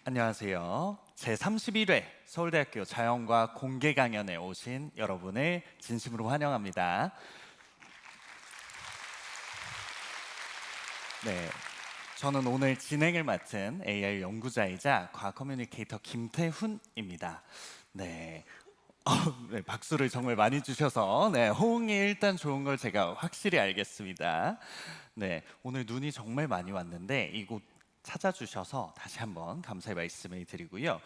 안녕하세요. 제31회 서울대학교 자연과학 공개 강연에 오신 여러분을 진심으로 환영합니다. 네, 저는 오늘 진행을 맡은 AI 연구자이자 과학 커뮤니케이터 김태훈입니다. 네, 네, 박수를 정말 많이 주셔서 호응이 일단 좋은 걸 제가 확실히 알겠습니다. 네, 오늘 눈이 정말 많이 왔는데 이곳 찾아주셔서 다시 한번 감사의 말씀을 드리고요.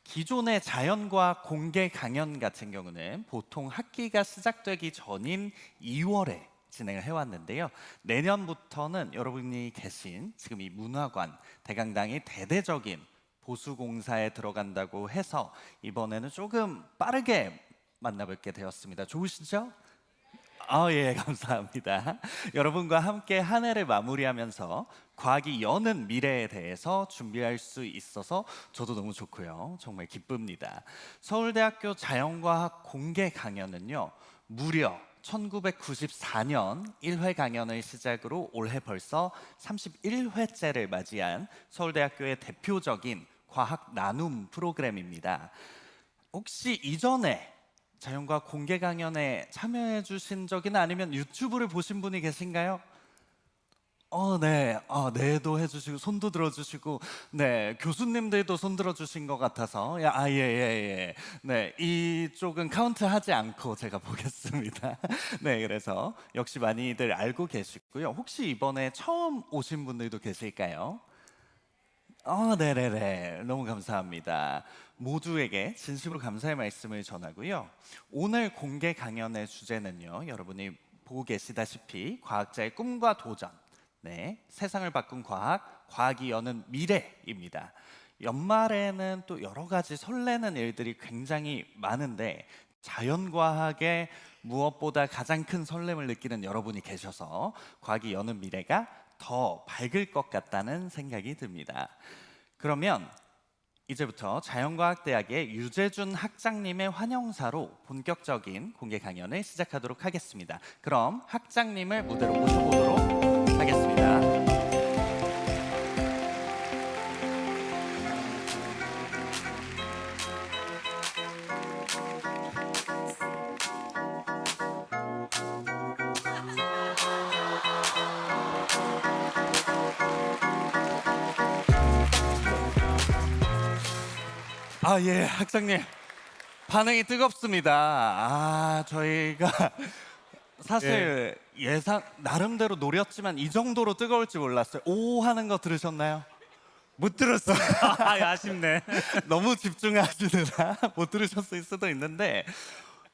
기존의 자연과학 공개 강연 같은 경우는 보통 학기가 시작되기 전인 2월에 진행을 해왔는데요. 내년부터는 여러분이 계신 지금 이 문화관 대강당이 대대적인 보수공사에 들어간다고 해서 이번에는 조금 빠르게 만나뵙게 되었습니다. 좋으시죠? 예, 감사합니다. 여러분과 함께 한 해를 마무리하면서 과학이 여는 미래에 대해서 준비할 수 있어서 저도 너무 좋고요. 정말 기쁩니다. 서울대학교 자연과학 공개 강연은요, 무려 1994년 1회 강연을 시작으로 올해 벌써 31회째를 맞이한 서울대학교의 대표적인 과학 나눔 프로그램입니다. 혹시 이전에 자연과학 공개 강연에 참여해 주신 적이나 아니면 유튜브를 보신 분이 계신가요? 네. 네도 해주시고 손도 들어주시고 네, 교수님들도 손 들어주신 것 같아서 예, 예, 예. 네, 이쪽은 카운트하지 않고 제가 보겠습니다. 네, 그래서 역시 많이들 알고 계시고요. 혹시 이번에 처음 오신 분들도 계실까요? 네네네. 너무 감사합니다. 모두에게 진심으로 감사의 말씀을 전하고요. 오늘 공개 강연의 주제는요, 여러분이 보고 계시다시피 과학자의 꿈과 도전, 네, 세상을 바꾼 과학, 과학이 여는 미래입니다. 연말에는 또 여러 가지 설레는 일들이 굉장히 많은데 자연과학에 무엇보다 가장 큰 설렘을 느끼는 여러분이 계셔서 과학이 여는 미래가 더 밝을 것 같다는 생각이 듭니다. 그러면 이제부터 자연과학대학의 유재준 학장님의 환영사로 본격적인 공개 강연을 시작하도록 하겠습니다. 그럼 학장님을 무대로 모셔보도록 하겠습니다. 예, 학장님. 반응이 뜨겁습니다. 저희가 사실 예상 나름대로 노렸지만 이 정도로 뜨거울 줄 몰랐어요. 오 하는 거 들으셨나요? 못 들었습니다. 아쉽네. 너무 집중하시느라 못 들으셨을 수도 있는데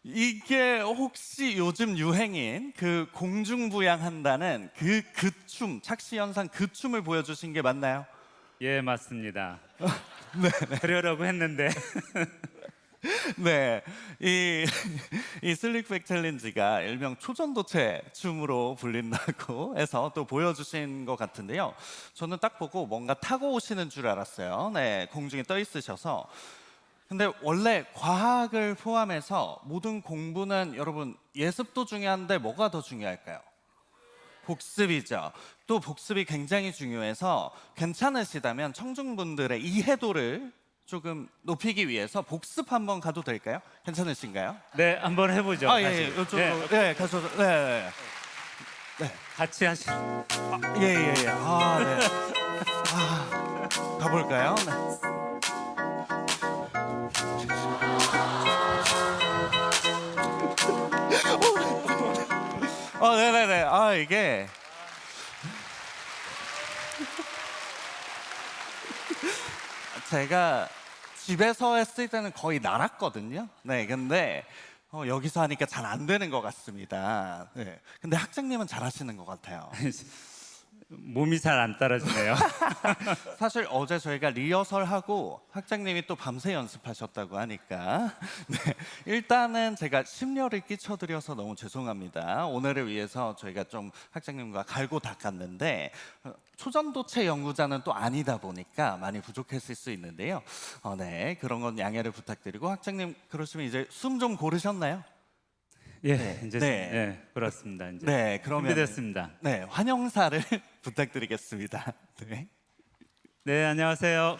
이게 혹시 요즘 유행인 그 공중부양한다는 그 춤, 착시현상 그 춤을 보여주신 게 맞나요? 예, 맞습니다. 그러려고 했는데 네, 이, 이 슬릭백 챌린지가 일명 초전도체 춤으로 불린다고 해서 또 보여주신 것 같은데요. 저는 딱 보고 뭔가 타고 오시는 줄 알았어요. 네, 공중에 떠 있으셔서. 근데 원래 과학을 포함해서 모든 공부는 여러분 예습도 중요한데 뭐가 더 중요할까요? 복습이죠. 또 복습이 굉장히 중요해서 괜찮으시다면 청중분들의 이해도를 조금 높이기 위해서 복습 한번 가도 될까요? 괜찮으신가요? 네, 한번 해보죠. 예, 다시. 예, 이쪽으로, 네, 가셔서, 네, 같이 하시. 예, 예, 예. 네. 가볼까요? 네. 네네네. 이게 제가 집에서 했을 때는 거의 날았거든요. 네, 근데 여기서 하니까 잘 안 되는 것 같습니다. 네, 근데 학장님은 잘 하시는 것 같아요. 몸이 잘 안 따라주네요. 사실 어제 저희가 리허설하고 학장님이 또 밤새 연습하셨다고 하니까 네, 일단은 제가 심려를 끼쳐드려서 너무 죄송합니다. 오늘을 위해서 저희가 좀 학장님과 갈고 닦았는데 초전도체 연구자는 또 아니다 보니까 많이 부족했을 수 있는데요. 네, 그런 건 양해를 부탁드리고 학장님 그러시면 이제 숨 좀 고르셨나요? 예, 네, 이제 네. 그렇습니다. 이제 네, 그러면 준비됐습니다. 네, 환영사를 부탁드리겠습니다. 네. 네, 안녕하세요.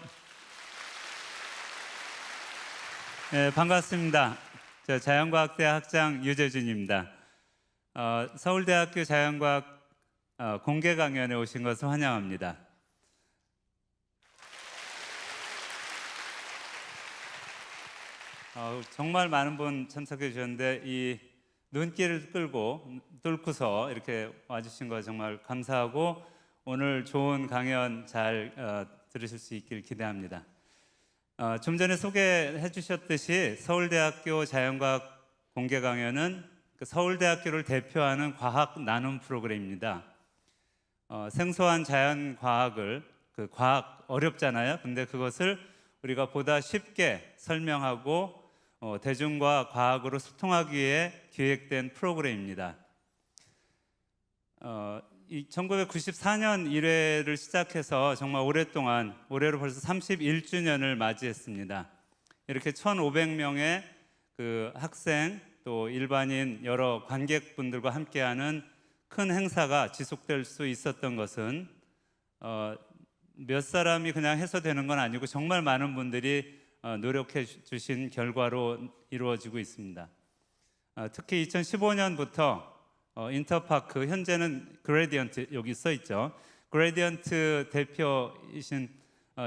네, 반갑습니다. 저 자연과학대 학장 유재준입니다. 서울대학교 자연과학 공개 강연에 오신 것을 환영합니다. 정말 많은 분 참석해 주셨는데 이 눈길을 뚫고서 이렇게 와주신 거 정말 감사하고 오늘 좋은 강연 잘 들으실 수 있길 기대합니다. 좀 전에 소개해 주셨듯이 서울대학교 자연과학 공개 강연은 그 서울대학교를 대표하는 과학 나눔 프로그램입니다. 생소한 자연과학을 과학 어렵잖아요. 근데 그것을 우리가 보다 쉽게 설명하고 대중과 과학으로 소통하기 위해 기획된 프로그램입니다. 1994년 1회를 시작해서 정말 오랫동안 올해로 벌써 31주년을 맞이했습니다. 이렇게 1,500명의 그 학생 또 일반인 여러 관객분들과 함께하는 큰 행사가 지속될 수 있었던 것은 몇 사람이 그냥 해서 되는 건 아니고 정말 많은 분들이 노력해 주신 결과로 이루어지고 있습니다. 특히 2015년부터 인터파크, 현재는 그레디언트 여기 써 있죠. 그레디언트 대표이신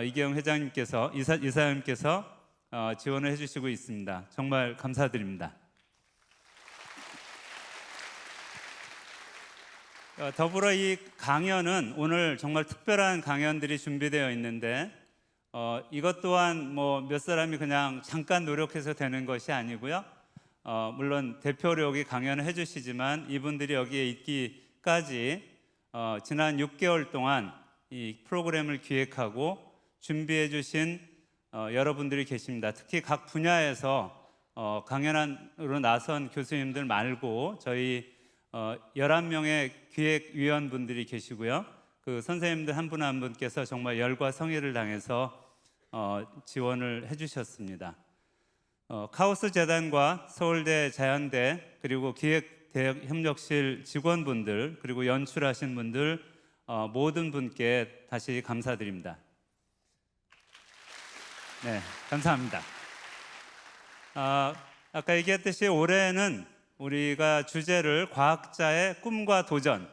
이계영 회장님께서 이사님께서 지원을 해주시고 있습니다. 정말 감사드립니다. 더불어 이 강연은 오늘 정말 특별한 강연들이 준비되어 있는데 이것 또한 뭐 몇 사람이 그냥 잠깐 노력해서 되는 것이 아니고요. 물론 대표력이 강연을 해주시지만 이분들이 여기에 있기까지 지난 6개월 동안 이 프로그램을 기획하고 준비해 주신 여러분들이 계십니다. 특히 각 분야에서 강연으로 나선 교수님들 말고 저희 11명의 기획위원분들이 계시고요. 그 선생님들 한 분 한 분께서 정말 열과 성의를 당해서 지원을 해주셨습니다. 카오스 재단과 서울대 자연대 그리고 기획대협력실 직원분들 그리고 연출하신 분들 모든 분께 다시 감사드립니다. 네, 감사합니다. 아까 얘기했듯이 올해는 우리가 주제를 과학자의 꿈과 도전,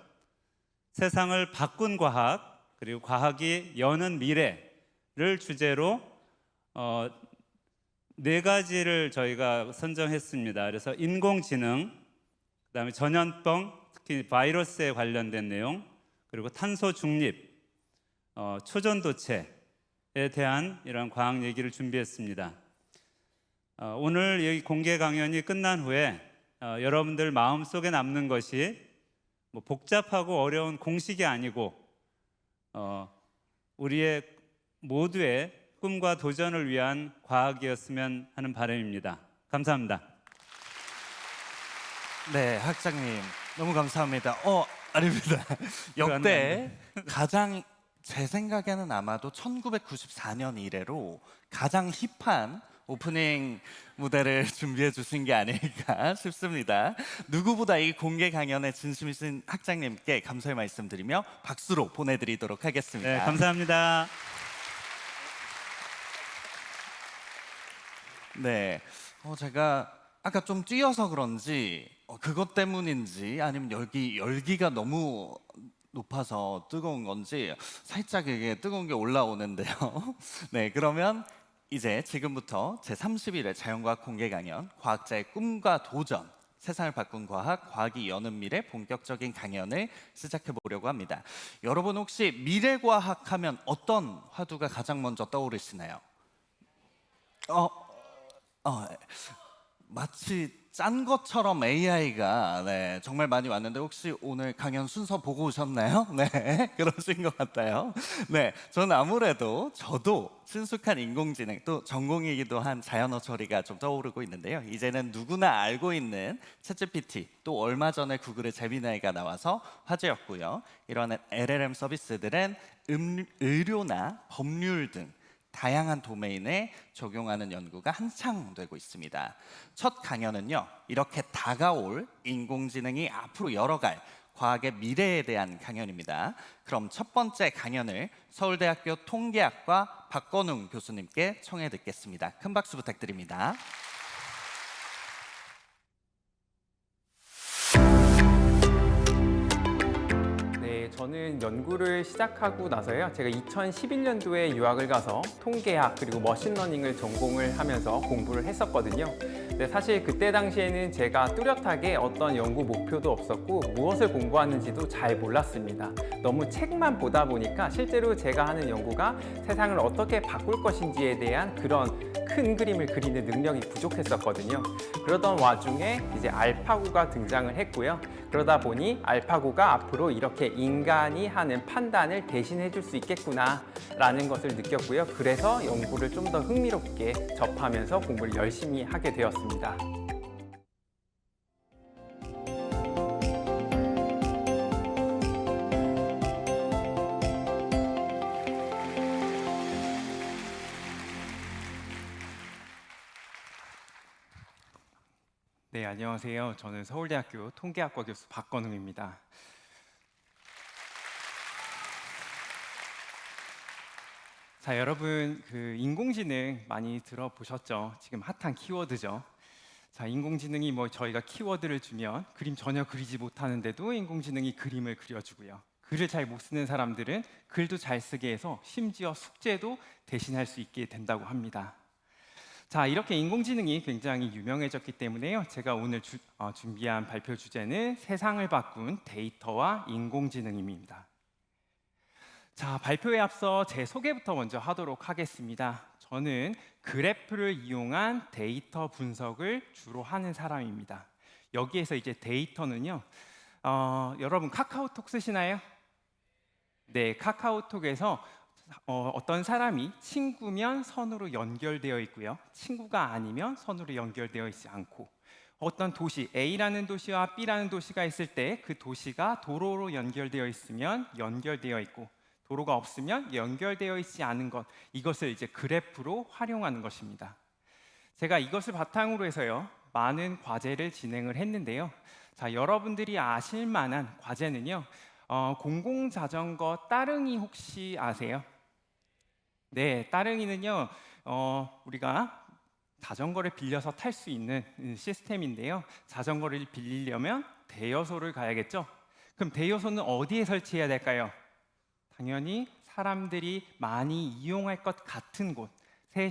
세상을 바꾼 과학, 그리고 과학이 여는 미래를 주제로 4가지를 저희가 선정했습니다. 그래서 인공지능, 그다음에 전염병, 특히 바이러스에 관련된 내용, 그리고 탄소 중립, 초전도체에 대한 이런 과학 얘기를 준비했습니다. 오늘 이 공개 강연이 끝난 후에 여러분들 마음속에 남는 것이 뭐 복잡하고 어려운 공식이 아니고 우리의 모두의 꿈과 도전을 위한 과학이었으면 하는 바람입니다. 감사합니다. 네, 학장님 너무 감사합니다. 아닙니다. 역대 가장 제 생각에는 아마도 1994년 이래로 가장 힙한 오프닝 무대를 준비해 주신 게 아닐까 싶습니다. 누구보다 이 공개 강연에 진심이신 학장님께 감사의 말씀드리며 박수로 보내드리도록 하겠습니다. 네, 감사합니다. 네, 제가 아까 좀 뛰어서 그런지 그것 때문인지 아니면 열기가 너무 높아서 뜨거운 건지 살짝 이게 뜨거운 게 올라오는데요. 네, 그러면 이제 지금부터 제31회 자연과학 공개 강연 과학자의 꿈과 도전 세상을 바꾼 과학, 과학이 여는 미래 본격적인 강연을 시작해 보려고 합니다. 여러분 혹시 미래과학 하면 어떤 화두가 가장 먼저 떠오르시나요? 마치 짠 것처럼 AI가 정말 많이 왔는데 혹시 오늘 강연 순서 보고 오셨나요? 네, 그러신 것 같아요. 네, 저는 아무래도 저도 친숙한 인공지능 또 전공이기도 한 자연어 처리가 좀 떠오르고 있는데요. 이제는 누구나 알고 있는 챗GPT 또 얼마 전에 구글의 제미나이가 나와서 화제였고요. 이런 LLM 서비스들은 의료나 법률 등 다양한 도메인에 적용하는 연구가 한창 되고 있습니다. 첫 강연은요, 이렇게 다가올 인공지능이 앞으로 열어갈 과학의 미래에 대한 강연입니다. 그럼 첫 번째 강연을 서울대학교 통계학과 박건웅 교수님께 청해 듣겠습니다. 큰 박수 부탁드립니다. 네, 저는 연구를 시작하고 나서요. 제가 2011년도에 유학을 가서 통계학 그리고 머신러닝을 전공을 하면서 공부를 했었거든요. 근데 사실 그때 당시에는 제가 뚜렷하게 어떤 연구 목표도 없었고 무엇을 공부하는지도 잘 몰랐습니다. 너무 책만 보다 보니까 실제로 제가 하는 연구가 세상을 어떻게 바꿀 것인지에 대한 그런 큰 그림을 그리는 능력이 부족했었거든요. 그러던 와중에 이제 알파고가 등장을 했고요. 그러다 보니 알파고가 앞으로 이렇게 인간이 하는 판단을 대신해 줄 수 있겠구나 라는 것을 느꼈고요. 그래서 연구를 좀 더 흥미롭게 접하면서 공부를 열심히 하게 되었습니다. 네, 안녕하세요. 저는 서울대학교 통계학과 교수 박건웅입니다. 자, 여러분 인공지능 많이 들어보셨죠? 지금 핫한 키워드죠. 자, 인공지능이 저희가 키워드를 주면 그림 전혀 그리지 못하는데도 인공지능이 그림을 그려주고요. 글을 잘 못 쓰는 사람들은 글도 잘 쓰게 해서 심지어 숙제도 대신할 수 있게 된다고 합니다. 자, 이렇게 인공지능이 굉장히 유명해졌기 때문에요. 제가 오늘 준비한 발표 주제는 세상을 바꾼 데이터와 인공지능입니다. 자, 발표에 앞서 제 소개부터 먼저 하도록 하겠습니다. 저는 그래프를 이용한 데이터 분석을 주로 하는 사람입니다. 여기에서 이제 데이터는요, 여러분 카카오톡 쓰시나요? 네, 카카오톡에서 어떤 사람이 친구면 선으로 연결되어 있고요. 친구가 아니면 선으로 연결되어 있지 않고, 어떤 도시 A라는 도시와 B라는 도시가 있을 때 그 도시가 도로로 연결되어 있으면 연결되어 있고, 도로가 없으면 연결되어 있지 않은 것, 이것을 이제 그래프로 활용하는 것입니다. 제가 이것을 바탕으로 해서요, 많은 과제를 진행을 했는데요. 자, 여러분들이 아실 만한 과제는요, 공공자전거 따릉이 혹시 아세요? 네, 따릉이는요, 우리가 자전거를 빌려서 탈 수 있는 시스템인데요. 자전거를 빌리려면 대여소를 가야겠죠? 그럼 대여소는 어디에 설치해야 될까요? 당연히 사람들이 많이 이용할 것 같은 곳에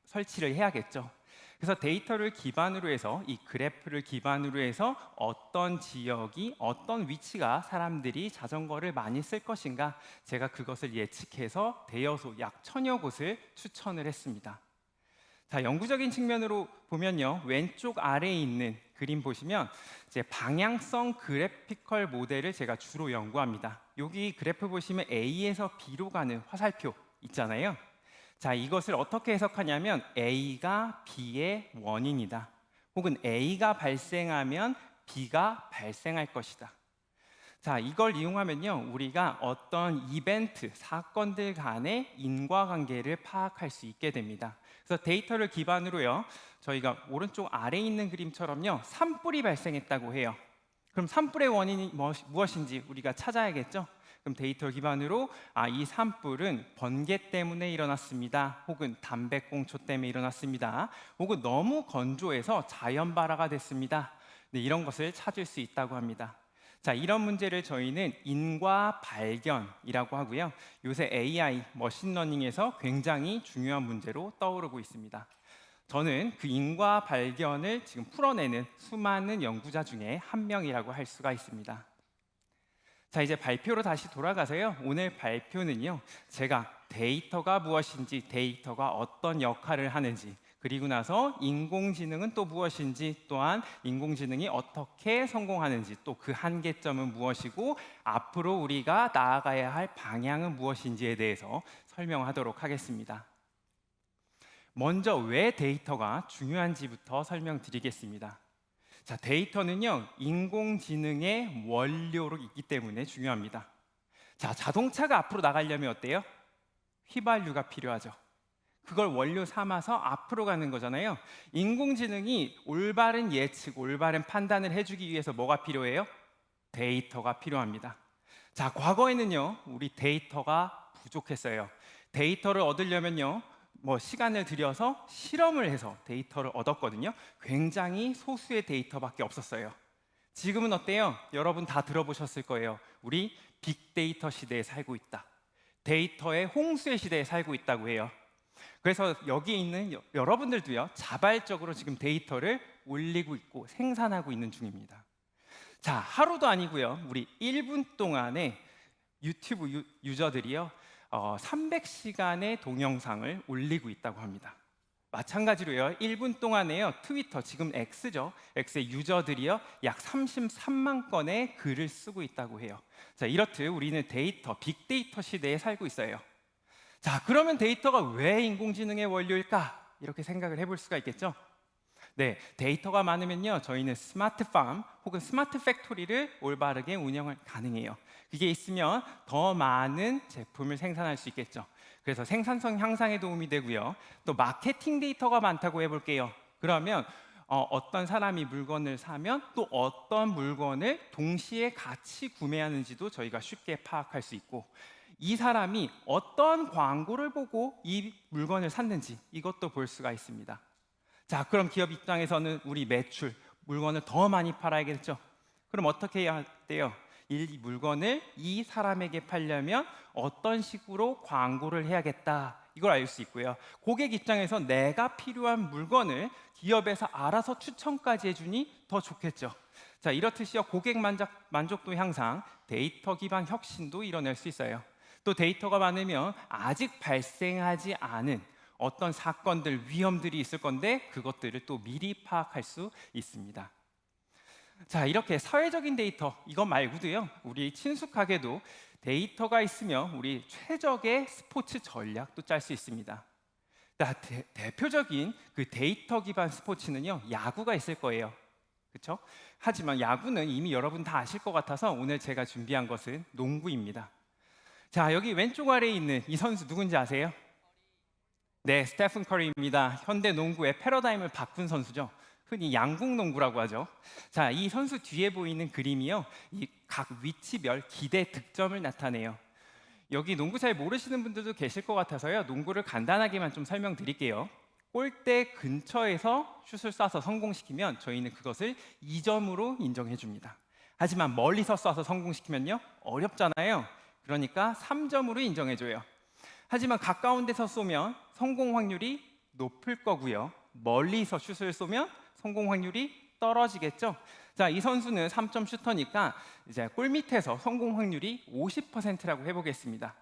설치를 해야겠죠. 그래서 데이터를 기반으로 해서 이 그래프를 기반으로 해서 어떤 지역이 어떤 위치가 사람들이 자전거를 많이 쓸 것인가, 제가 그것을 예측해서 대여소 약 1000여 곳을 추천을 했습니다. 자, 연구적인 측면으로 보면요, 왼쪽 아래에 있는 그림 보시면 이제 방향성 그래피컬 모델을 제가 주로 연구합니다. 여기 그래프 보시면 A에서 B로 가는 화살표 있잖아요. 자, 이것을 어떻게 해석하냐면 A가 B의 원인이다, 혹은 A가 발생하면 B가 발생할 것이다. 자, 이걸 이용하면요, 우리가 어떤 이벤트, 사건들 간의 인과관계를 파악할 수 있게 됩니다. 그래서 데이터를 기반으로요, 저희가 오른쪽 아래에 있는 그림처럼요, 산불이 발생했다고 해요. 그럼 산불의 원인이 무엇인지 우리가 찾아야겠죠? 그럼 데이터 기반으로 이 산불은 번개 때문에 일어났습니다, 혹은 담배꽁초 때문에 일어났습니다, 혹은 너무 건조해서 자연발화가 됐습니다. 네, 이런 것을 찾을 수 있다고 합니다. 자, 이런 문제를 저희는 인과 발견이라고 하고요. 요새 AI, 머신러닝에서 굉장히 중요한 문제로 떠오르고 있습니다. 저는 그 인과 발견을 지금 풀어내는 수많은 연구자 중에 한 명이라고 할 수가 있습니다. 자, 이제 발표로 다시 돌아가서요, 오늘 발표는요, 제가 데이터가 무엇인지, 데이터가 어떤 역할을 하는지, 그리고 나서 인공지능은 또 무엇인지, 또한 인공지능이 어떻게 성공하는지, 또 그 한계점은 무엇이고 앞으로 우리가 나아가야 할 방향은 무엇인지에 대해서 설명하도록 하겠습니다. 먼저 왜 데이터가 중요한지부터 설명드리겠습니다. 자, 데이터는요, 인공지능의 원료로 있기 때문에 중요합니다. 자, 자동차가 앞으로 나가려면 어때요? 휘발유가 필요하죠. 그걸 원료 삼아서 앞으로 가는 거잖아요. 인공지능이 올바른 예측, 올바른 판단을 해주기 위해서 뭐가 필요해요? 데이터가 필요합니다. 자, 과거에는요, 우리 데이터가 부족했어요. 데이터를 얻으려면요, 뭐 시간을 들여서 실험을 해서 데이터를 얻었거든요. 굉장히 소수의 데이터밖에 없었어요. 지금은 어때요? 여러분 다 들어보셨을 거예요. 우리 빅데이터 시대에 살고 있다. 데이터의 홍수의 시대에 살고 있다고 해요. 그래서 여기 있는 여러분들도요, 자발적으로 지금 데이터를 올리고 있고 생산하고 있는 중입니다. 자, 하루도 아니고요, 우리 1분 동안에 유튜브 유저들이요 300시간의 동영상을 올리고 있다고 합니다. 마찬가지로요, 1분 동안에요, 트위터, 지금 X죠, X의 유저들이요 약 33만 건의 글을 쓰고 있다고 해요. 자, 이렇듯 우리는 데이터, 빅데이터 시대에 살고 있어요. 자, 그러면 데이터가 왜 인공지능의 원료일까? 이렇게 생각을 해볼 수가 있겠죠. 네, 데이터가 많으면요, 저희는 스마트팜 혹은 스마트 팩토리를 올바르게 운영을 가능해요. 그게 있으면 더 많은 제품을 생산할 수 있겠죠. 그래서 생산성 향상에 도움이 되고요. 또 마케팅 데이터가 많다고 해볼게요. 그러면 어떤 사람이 물건을 사면 또 어떤 물건을 동시에 같이 구매하는지도 저희가 쉽게 파악할 수 있고, 이 사람이 어떤 광고를 보고 이 물건을 샀는지 이것도 볼 수가 있습니다. 자, 그럼 기업 입장에서는 우리 매출, 물건을 더 많이 팔아야겠죠. 그럼 어떻게 해야 돼요? 이 물건을 이 사람에게 팔려면 어떤 식으로 광고를 해야겠다, 이걸 알 수 있고요. 고객 입장에서 내가 필요한 물건을 기업에서 알아서 추천까지 해주니 더 좋겠죠. 자, 이렇듯이요, 고객 만족도 향상, 데이터 기반 혁신도 이뤄낼 수 있어요. 또 데이터가 많으면 아직 발생하지 않은 어떤 사건들, 위험들이 있을 건데 그것들을 또 미리 파악할 수 있습니다. 자, 이렇게 사회적인 데이터, 이것 말고도요, 우리 친숙하게도 데이터가 있으면 우리 최적의 스포츠 전략도 짤 수 있습니다. 자, 대표적인 그 데이터 기반 스포츠는요, 야구가 있을 거예요. 그렇죠? 하지만 야구는 이미 여러분 다 아실 것 같아서 오늘 제가 준비한 것은 농구입니다. 자, 여기 왼쪽 아래에 있는 이 선수 누군지 아세요? 네, 스테픈 커리입니다. 현대 농구의 패러다임을 바꾼 선수죠. 흔히 양궁 농구라고 하죠. 자, 이 선수 뒤에 보이는 그림이요, 이 각 위치별 기대 득점을 나타내요. 여기 농구 잘 모르시는 분들도 계실 것 같아서요, 농구를 간단하게만 좀 설명드릴게요. 골대 근처에서 슛을 쏴서 성공시키면 저희는 그것을 2점으로 인정해 줍니다. 하지만 멀리서 쏴서 성공시키면요, 어렵잖아요. 그러니까 3점으로 인정해 줘요. 하지만 가까운 데서 쏘면 성공 확률이 높을 거고요, 멀리서 슛을 쏘면 성공 확률이 떨어지겠죠. 자, 이 선수는 3점 슈터니까 이제 골 밑에서 성공 확률이 50%라고 해보겠습니다.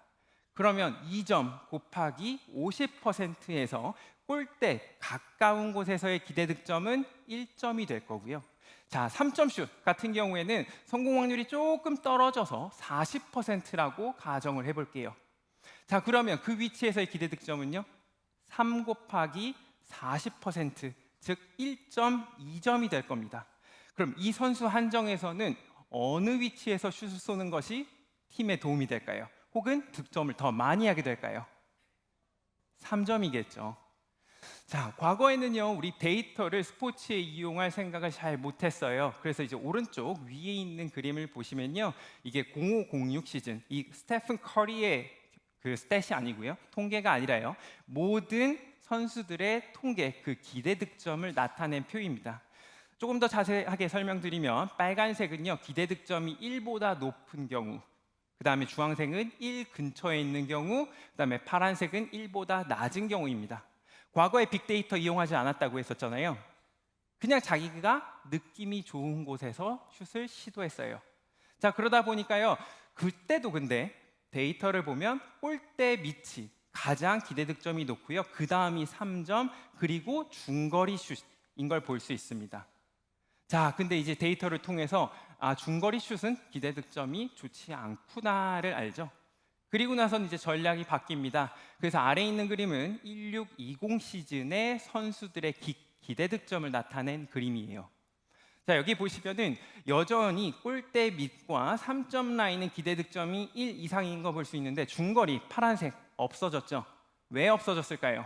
그러면 2점 곱하기 50%에서 골대 가까운 곳에서의 기대 득점은 1점이 될 거고요. 자, 3점 슛 같은 경우에는 성공 확률이 조금 떨어져서 40%라고 가정을 해볼게요. 자, 그러면 그 위치에서의 기대 득점은요, 3 곱하기 40%, 즉 1.2점이 될 겁니다. 그럼 이 선수 한정에서는 어느 위치에서 슛을 쏘는 것이 팀에 도움이 될까요? 혹은 득점을 더 많이 하게 될까요? 3점이겠죠. 자, 과거에는요, 우리 데이터를 스포츠에 이용할 생각을 잘 못했어요. 그래서 이제 오른쪽 위에 있는 그림을 보시면요, 이게 0506 시즌, 이 스테픈 커리의 그 스탯이 아니고요, 통계가 아니라요, 모든 선수들의 통계, 그 기대 득점을 나타낸 표입니다. 조금 더 자세하게 설명드리면 빨간색은요, 기대 득점이 1보다 높은 경우, 그 다음에 주황색은 1 근처에 있는 경우, 그 다음에 파란색은 1보다 낮은 경우입니다. 과거에 빅데이터 이용하지 않았다고 했었잖아요. 그냥 자기가 느낌이 좋은 곳에서 슛을 시도했어요. 자, 그러다 보니까요, 그때도 근데 데이터를 보면 골대 밑이 가장 기대 득점이 높고요, 그 다음이 3점, 그리고 중거리 슛인 걸 볼 수 있습니다. 자, 근데 이제 데이터를 통해서 중거리 슛은 기대 득점이 좋지 않구나를 알죠. 그리고 나서는 이제 전략이 바뀝니다. 그래서 아래에 있는 그림은 1620 시즌의 선수들의 기대 득점을 나타낸 그림이에요. 자, 여기 보시면은 여전히 골대 밑과 3점 라인은 기대 득점이 1 이상인 거 볼 수 있는데 중거리 파란색 없어졌죠. 왜 없어졌을까요?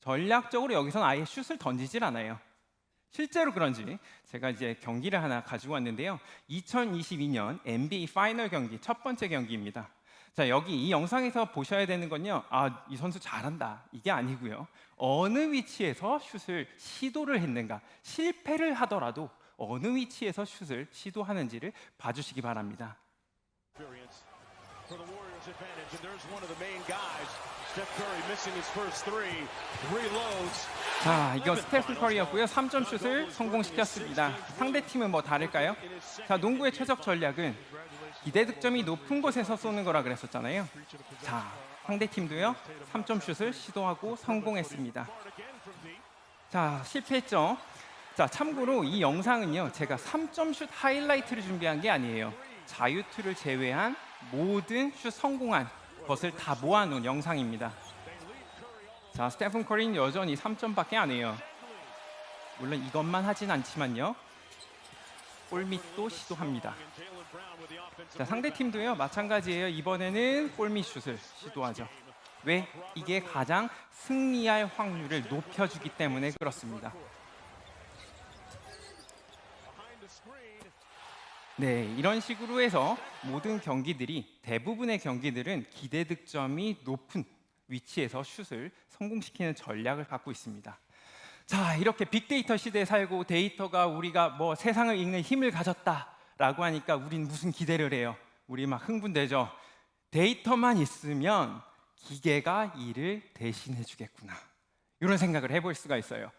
전략적으로 여기서는 아예 슛을 던지질 않아요. 실제로 그런지 제가 이제 경기를 하나 가지고 왔는데요, 2022년 NBA 파이널 경기 첫 번째 경기입니다. 자, 여기 이 영상에서 보셔야 되는 건요. 아, 이 선수 잘한다. 이게 아니고요. 어느 위치에서 슛을 시도를 했는가. 실패를 하더라도 어느 위치에서 슛을 시도하는지를 봐주시기 바랍니다. For the Warriors advantage, and there's one of the main guys. Steph Curry missing his first three, reloads. 자, 이거 스테픈 커리였고요. 3점 슛을 성공시켰습니다. 상대 팀은 뭐 다를까요? 자, 농구의 최적 전략은 기대 득점이 높은 곳에서 쏘는 거라 그랬었잖아요. 자, 상대 팀도요. 3점 슛을 시도하고 성공했습니다. 자, 실패했죠. 자, 참고로 이 영상은요. 제가 3점 슛 하이라이트를 준비한 게 아니에요. 자유투를 제외한 모든 슛 성공한 것을 다 모아놓은 영상입니다. 자, 스테픈 커리는 여전히 3점밖에 안 해요. 물론 이것만 하진 않지만요. 골밑도 시도합니다. 자, 상대 팀도요 마찬가지예요. 이번에는 골밑 슛을 시도하죠. 왜? 이게 가장 승리할 확률을 높여주기 때문에 그렇습니다. 네, 이런 식으로 해서 모든 경기들이 대부분의 경기들은 기대 득점이 높은 위치에서 슛을 성공시키는 전략을 갖고 있습니다. 자, 이렇게 빅데이터 시대에 살고 데이터가 우리가 뭐 세상을 읽는 힘을 가졌다라고 하니까 우린 무슨 기대를 해요? 우리 막 흥분되죠. 데이터만 있으면 기계가 일을 대신해 주겠구나. 이런 생각을 해볼 수가 있어요.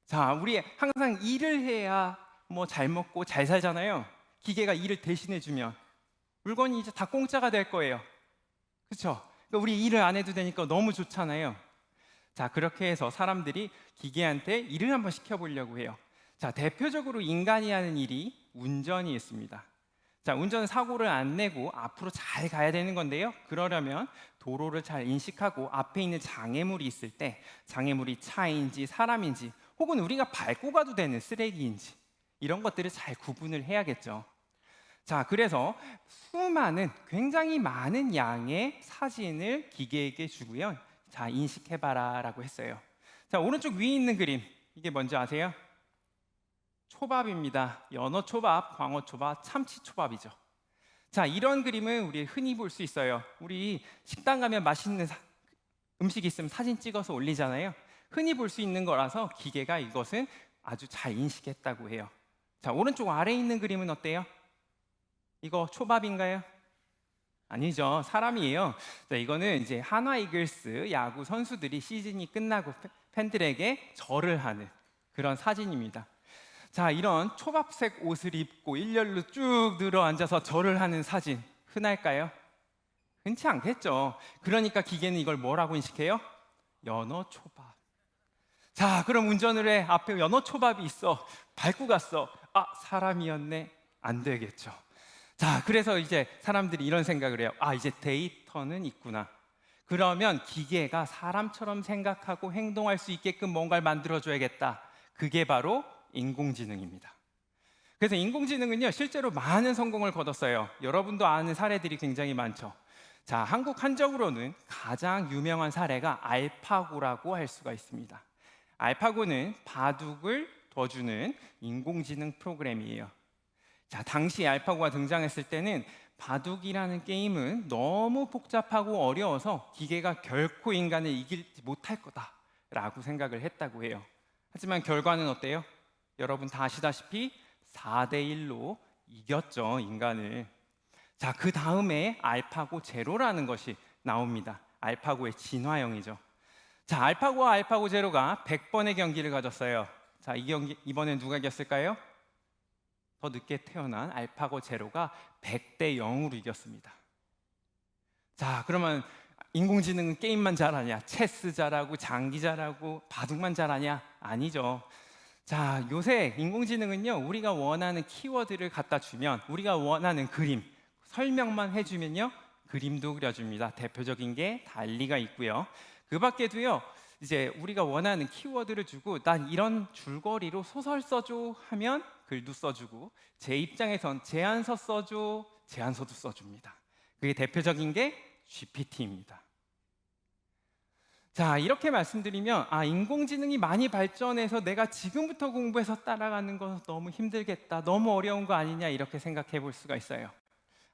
자, 우리 항상 일을 해야 뭐 잘 먹고 잘 살잖아요. 기계가 일을 대신해 주면 물건이 이제 다 공짜가 될 거예요. 그렇죠? 그러니까 우리 일을 안 해도 되니까 너무 좋잖아요. 자, 그렇게 해서 사람들이 기계한테 일을 한번 시켜보려고 해요. 자, 대표적으로 인간이 하는 일이 운전이 있습니다. 자, 운전 사고를 안 내고 앞으로 잘 가야 되는 건데요. 그러려면 도로를 잘 인식하고 앞에 있는 장애물이 있을 때 장애물이 차인지 사람인지 혹은 우리가 밟고 가도 되는 쓰레기인지 이런 것들을 잘 구분을 해야겠죠. 자, 그래서 수많은 굉장히 많은 양의 사진을 기계에게 주고요. 자, 인식해봐라 라고 했어요. 자, 오른쪽 위에 있는 그림 이게 뭔지 아세요? 초밥입니다. 연어 초밥, 광어 초밥, 참치 초밥이죠. 자, 이런 그림은 우리 흔히 볼 수 있어요. 우리 식당 가면 맛있는 음식이 있으면 사진 찍어서 올리잖아요. 흔히 볼 수 있는 거라서 기계가 이것은 아주 잘 인식했다고 해요. 자, 오른쪽 아래에 있는 그림은 어때요? 이거 초밥인가요? 아니죠. 사람이에요. 자, 이거는 이제 한화 이글스 야구 선수들이 시즌이 끝나고 팬들에게 절을 하는 그런 사진입니다. 자, 이런 초밥색 옷을 입고 일렬로 쭉 늘어 앉아서 절을 하는 사진 흔할까요? 흔치 않겠죠. 그러니까 기계는 이걸 뭐라고 인식해요? 연어 초밥. 자, 그럼 운전을 해. 앞에 연어 초밥이 있어. 밟고 갔어. 아, 사람이었네. 안 되겠죠. 자, 그래서 이제 사람들이 이런 생각을 해요. 아, 이제 데이터는 있구나. 그러면 기계가 사람처럼 생각하고 행동할 수 있게끔 뭔가를 만들어줘야겠다. 그게 바로 인공지능입니다. 그래서 인공지능은요, 실제로 많은 성공을 거뒀어요. 여러분도 아는 사례들이 굉장히 많죠. 자, 한국 한적으로는 가장 유명한 사례가 알파고라고 할 수가 있습니다. 알파고는 바둑을 둬주는 인공지능 프로그램이에요. 자, 당시 알파고가 등장했을 때는 바둑이라는 게임은 너무 복잡하고 어려워서 기계가 결코 인간을 이기지 못할 거다라고 생각을 했다고 해요. 하지만 결과는 어때요? 여러분 다 아시다시피 4대1로 이겼죠, 인간을. 자, 그 다음에 알파고 제로라는 것이 나옵니다. 알파고의 진화형이죠. 자, 알파고와 알파고 제로가 100번의 경기를 가졌어요. 자, 이 경기 이번엔 누가 이겼을까요? 더 늦게 태어난 알파고 제로가 100대 0으로 이겼습니다. 자, 그러면 인공지능은 게임만 잘하냐? 체스 잘하고 장기 잘하고 바둑만 잘하냐? 아니죠. 자, 요새 인공지능은요, 우리가 원하는 키워드를 갖다 주면 우리가 원하는 그림 설명만 해주면요, 그림도 그려줍니다. 대표적인 게 달리가 있고요. 그 밖에도요, 이제 우리가 원하는 키워드를 주고 난 이런 줄거리로 소설 써줘 하면 글도 써주고, 제 입장에선 제안서 써줘, 제안서도 써줍니다. 그게 대표적인 게 GPT입니다. 자, 이렇게 말씀드리면 인공지능이 많이 발전해서 내가 지금부터 공부해서 따라가는 건 너무 힘들겠다, 너무 어려운 거 아니냐 이렇게 생각해 볼 수가 있어요.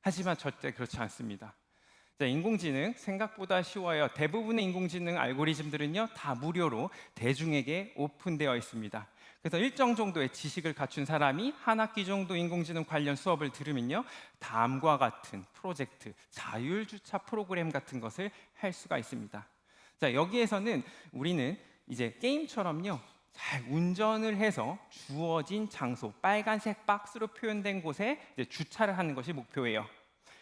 하지만 절대 그렇지 않습니다. 자, 인공지능 생각보다 쉬워요. 대부분의 인공지능 알고리즘들은요, 다 무료로 대중에게 오픈되어 있습니다. 그래서 일정 정도의 지식을 갖춘 사람이 한 학기 정도 인공지능 관련 수업을 들으면요, 다음과 같은 프로젝트, 자율주차 프로그램 같은 것을 할 수가 있습니다. 자, 여기에서는 우리는 이제 게임처럼요, 잘 운전을 해서 주어진 장소, 빨간색 박스로 표현된 곳에 이제 주차를 하는 것이 목표예요.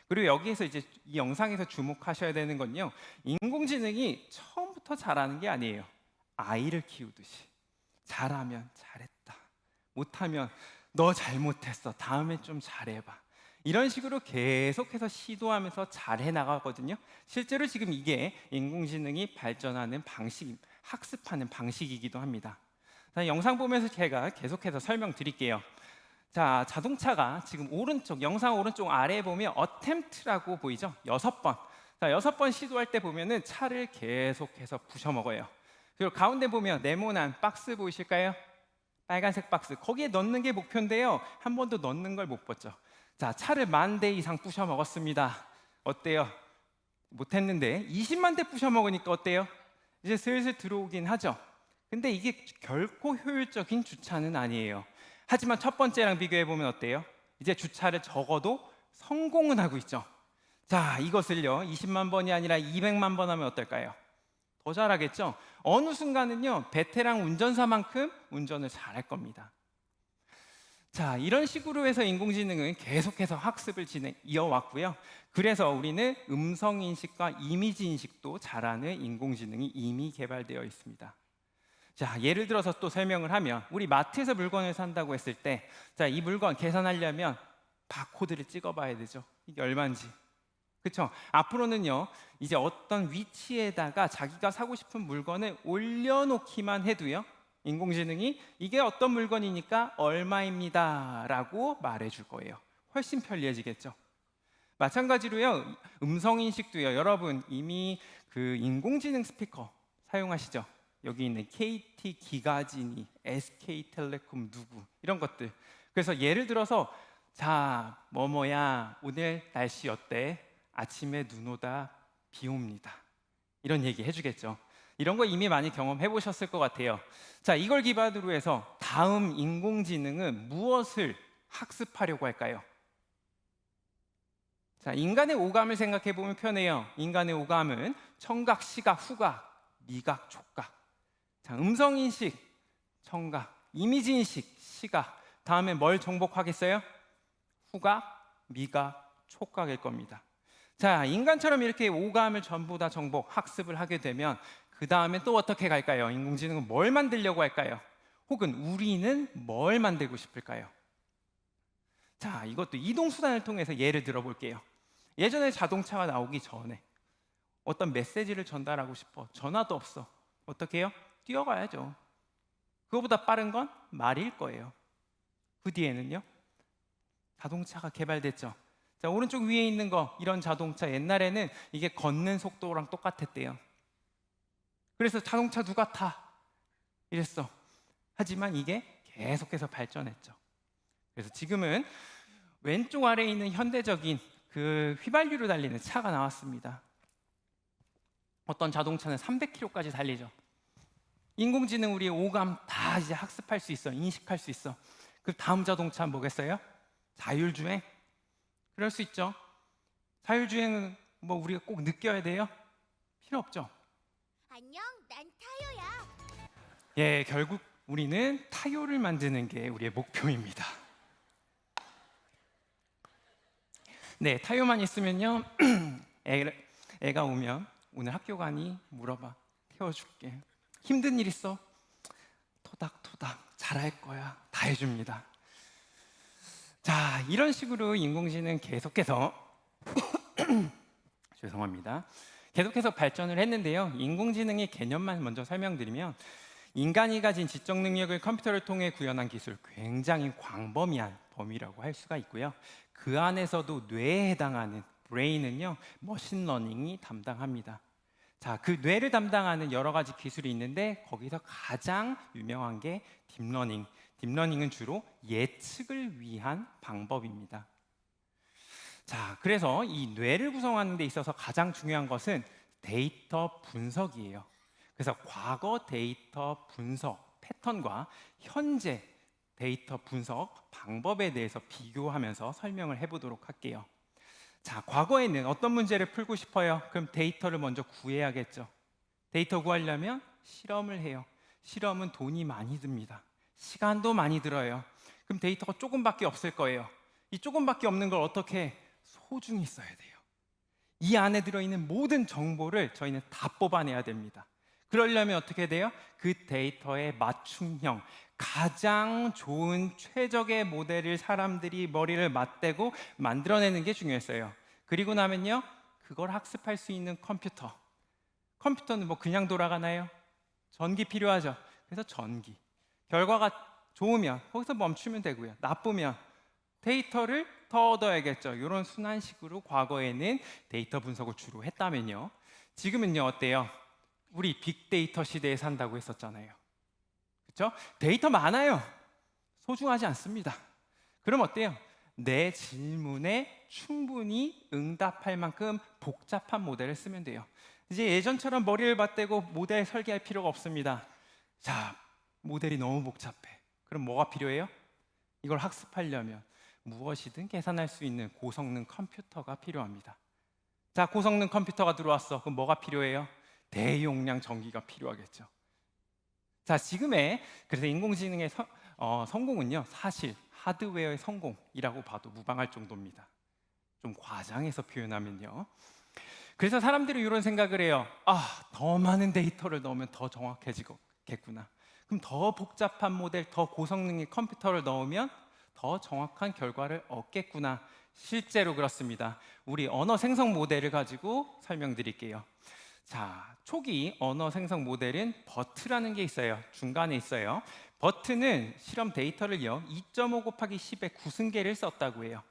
그리고 여기에서 이제 이 영상에서 주목하셔야 되는 건요, 인공지능이 처음부터 잘하는 게 아니에요. 아이를 키우듯이 잘하면 잘했다, 못하면 너 잘못했어, 다음에 좀 잘해봐, 이런 식으로 계속해서 시도하면서 잘해 나가거든요. 실제로 지금 이게 인공지능이 발전하는 방식, 학습하는 방식이기도 합니다. 자, 영상 보면서 제가 계속해서 설명드릴게요. 자, 자동차가 지금 오른쪽, 영상 오른쪽 아래에 보면 attempt라고 보이죠? 6번. 자, 6번 시도할 때 보면은 차를 계속해서 부셔 먹어요. 그리고 가운데 보면 네모난 박스 보이실까요? 빨간색 박스. 거기에 넣는 게 목표인데요, 한 번도 넣는 걸 못 봤죠. 자, 차를 10,000대 이상 부셔 먹었습니다. 어때요? 못했는데 20만 대 부셔 먹으니까 어때요? 이제 슬슬 들어오긴 하죠. 근데 이게 결코 효율적인 주차는 아니에요. 하지만 첫 번째랑 비교해 보면 어때요? 이제 주차를 적어도 성공은 하고 있죠. 자, 이것을요 20만 번이 아니라 200만 번 하면 어떨까요? 더 잘하겠죠? 어느 순간은요 베테랑 운전사만큼 운전을 잘할 겁니다. 자, 이런 식으로 해서 인공지능은 계속해서 학습을 이어왔고요. 그래서 우리는 음성인식과 이미지인식도 잘하는 인공지능이 이미 개발되어 있습니다. 자, 예를 들어서 또 설명을 하면, 우리 마트에서 물건을 산다고 했을 때, 자, 이 물건 계산하려면 바코드를 찍어봐야 되죠. 이게 얼마인지. 그렇죠? 앞으로는요, 이제 어떤 위치에다가 자기가 사고 싶은 물건을 올려놓기만 해도요, 인공지능이 이게 어떤 물건이니까 얼마입니다라고 말해줄 거예요. 훨씬 편리해지겠죠. 마찬가지로요, 음성인식도요. 여러분 이미 그 인공지능 스피커 사용하시죠? 여기 있는 KT 기가진이, SK텔레콤 누구, 이런 것들. 그래서 예를 들어서 자, 뭐뭐야, 오늘 날씨 어때? 아침에 눈 오다 비 옵니다, 이런 얘기 해주겠죠. 이런 거 이미 많이 경험해 보셨을 것 같아요. 자, 이걸 기반으로 해서 다음 인공지능은 무엇을 학습하려고 할까요? 자, 인간의 오감을 생각해 보면 편해요. 인간의 오감은 청각, 시각, 후각, 미각, 촉각. 자, 음성인식, 청각, 이미지인식, 시각. 다음에 뭘 정복하겠어요? 후각, 미각, 촉각일 겁니다. 자, 인간처럼 이렇게 오감을 전부 다 정복, 학습을 하게 되면 그 다음에 또 어떻게 갈까요? 인공지능은 뭘 만들려고 할까요? 혹은 우리는 뭘 만들고 싶을까요? 자, 이것도 이동수단을 통해서 예를 들어볼게요. 예전에 자동차가 나오기 전에 어떤 메시지를 전달하고 싶어. 전화도 없어. 어떻게 해요? 뛰어가야죠. 그거보다 빠른 건 말일 거예요. 그 뒤에는요, 자동차가 개발됐죠. 자, 오른쪽 위에 있는 거, 이런 자동차 옛날에는 이게 걷는 속도랑 똑같았대요. 그래서 자동차 누가 타? 이랬어. 하지만 이게 계속해서 발전했죠. 그래서 지금은 왼쪽 아래에 있는 현대적인 그 휘발유로 달리는 차가 나왔습니다. 어떤 자동차는 300km까지 달리죠. 인공지능 우리의 오감 다 이제 학습할 수 있어, 인식할 수 있어. 그 다음 자동차는 뭐겠어요? 자율주행? 그럴 수 있죠. 자율주행은 뭐 우리가 꼭 느껴야 돼요? 필요 없죠. 안녕, 난 타요야. 예, 결국 우리는 타요를 만드는 게 우리의 목표입니다. 네, 타요만 있으면요, 애가 오면 오늘 학교 가니? 물어봐. 태워줄게. 힘든 일 있어? 토닥토닥 잘할 거야. 다 해줍니다. 자, 이런 식으로 인공지능 계속해서 죄송합니다. 계속해서 발전을 했는데요. 인공지능의 개념만 먼저 설명드리면, 인간이 가진 지적 능력을 컴퓨터를 통해 구현한 기술, 굉장히 광범위한 범위라고 할 수가 있고요. 그 안에서도 뇌에 해당하는 브레인은요, 머신러닝이 담당합니다. 자, 그 뇌를 담당하는 여러 가지 기술이 있는데 거기서 가장 유명한 게 딥러닝. 딥러닝은 주로 예측을 위한 방법입니다. 자, 그래서 이 뇌를 구성하는 데 있어서 가장 중요한 것은 데이터 분석이에요. 그래서 과거 데이터 분석 패턴과 현재 데이터 분석 방법에 대해서 비교하면서 설명을 해보도록 할게요. 자, 과거에는 어떤 문제를 풀고 싶어요? 그럼 데이터를 먼저 구해야겠죠. 데이터 구하려면 실험을 해요. 실험은 돈이 많이 듭니다. 시간도 많이 들어요. 그럼 데이터가 조금밖에 없을 거예요. 이 조금밖에 없는 걸 어떻게 소중히 써야 돼요. 이 안에 들어있는 모든 정보를 저희는 다 뽑아내야 됩니다. 그러려면 어떻게 돼요? 그 데이터의 맞춤형, 가장 좋은 최적의 모델을 사람들이 머리를 맞대고 만들어내는 게 중요했어요. 그리고 나면요, 그걸 학습할 수 있는 컴퓨터. 컴퓨터는 뭐 그냥 돌아가나요? 전기 필요하죠. 그래서 전기. 결과가 좋으면 거기서 멈추면 되고요. 나쁘면 데이터를 더 얻어야겠죠. 이런 순환식으로 과거에는 데이터 분석을 주로 했다면요. 지금은요, 어때요? 우리 빅데이터 시대에 산다고 했었잖아요. 그렇죠? 데이터 많아요. 소중하지 않습니다. 그럼 어때요? 내 질문에 충분히 응답할 만큼 복잡한 모델을 쓰면 돼요. 이제 예전처럼 머리를 맞대고 모델 설계할 필요가 없습니다. 자, 모델이 너무 복잡해. 그럼 뭐가 필요해요? 이걸 학습하려면 무엇이든 계산할 수 있는 고성능 컴퓨터가 필요합니다. 자, 고성능 컴퓨터가 들어왔어. 그럼 뭐가 필요해요? 대용량 전기가 필요하겠죠. 자, 지금의 그래서 인공지능의 성공은요, 사실 하드웨어의 성공이라고 봐도 무방할 정도입니다. 좀 과장해서 표현하면요. 그래서 사람들이 이런 생각을 해요. 더 많은 데이터를 넣으면 더 정확해지겠구나. 그럼 더 복잡한 모델, 더 고성능의 컴퓨터를 넣으면 더 정확한 결과를 얻겠구나. 실제로 그렇습니다. 우리 언어 생성 모델을 가지고 설명드릴게요. 자, 초기 언어 생성 모델은 버트라는 게 있어요. 중간에 있어요. 버트는 실험 데이터를요 2.5 곱하기 10의 9승계를 썼다고 해요.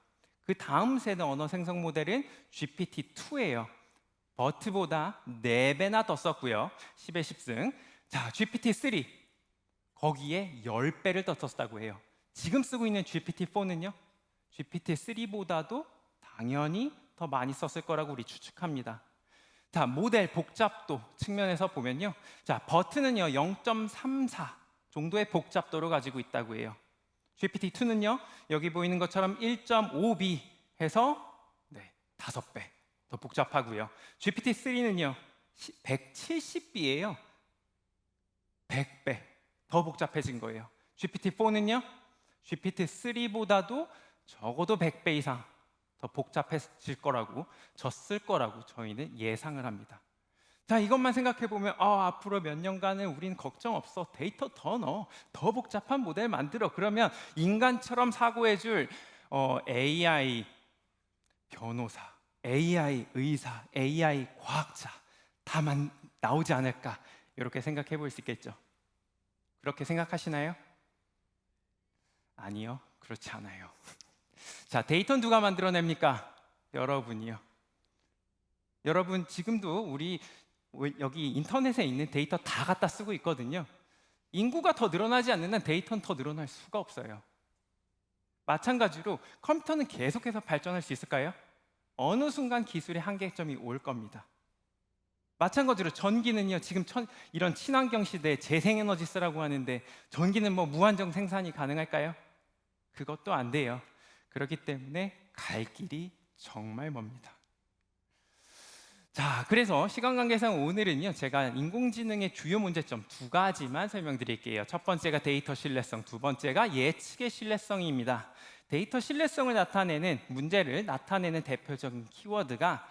그 다음 세대 언어 생성 모델은 GPT-2예요. 버트보다 4배나 더 썼고요. 10의 10승. 자, GPT-3 거기에 10배를 더 썼다고 해요. 지금 쓰고 있는 GPT-4는요 GPT-3보다도 당연히 더 많이 썼을 거라고 우리 추측합니다. 자, 모델 복잡도 측면에서 보면요, 자, 버트는요 0.34 정도의 복잡도를 가지고 있다고 해요. GPT-2는요 여기 보이는 것처럼 1.5B 해서 5배 더 복잡하고요. GPT-3는요 170B예요. 100배 더 복잡해진 거예요. GPT-4는요 GPT-3보다도 적어도 100배 이상 더 복잡해질 거라고, 졌을 거라고 저희는 예상을 합니다. 자, 이것만 생각해 보면 앞으로 몇 년간은 우린 걱정 없어. 데이터 더 넣어. 더 복잡한 모델 만들어. 그러면 인간처럼 사고해 줄 AI 변호사, AI 의사, AI 과학자 다만 나오지 않을까. 이렇게 생각해 볼 수 있겠죠. 그렇게 생각하시나요? 아니요. 그렇지 않아요. 자, 데이터는 누가 만들어냅니까? 여러분이요. 여러분 지금도 우리 여기 인터넷에 있는 데이터 다 갖다 쓰고 있거든요. 인구가 더 늘어나지 않는 한 데이터는 더 늘어날 수가 없어요. 마찬가지로 컴퓨터는 계속해서 발전할 수 있을까요? 어느 순간 기술의 한계점이 올 겁니다. 마찬가지로 전기는요, 지금 이런 친환경 시대에 재생에너지 쓰라고 하는데 전기는 뭐 무한정 생산이 가능할까요? 그것도 안 돼요. 그렇기 때문에 갈 길이 정말 멉니다. 자, 그래서 시간 관계상 오늘은요 제가 인공지능의 주요 문제점 2가지만 설명드릴게요. 첫 번째가 데이터 신뢰성, 두 번째가 예측의 신뢰성입니다. 데이터 신뢰성을 나타내는 문제를 나타내는 대표적인 키워드가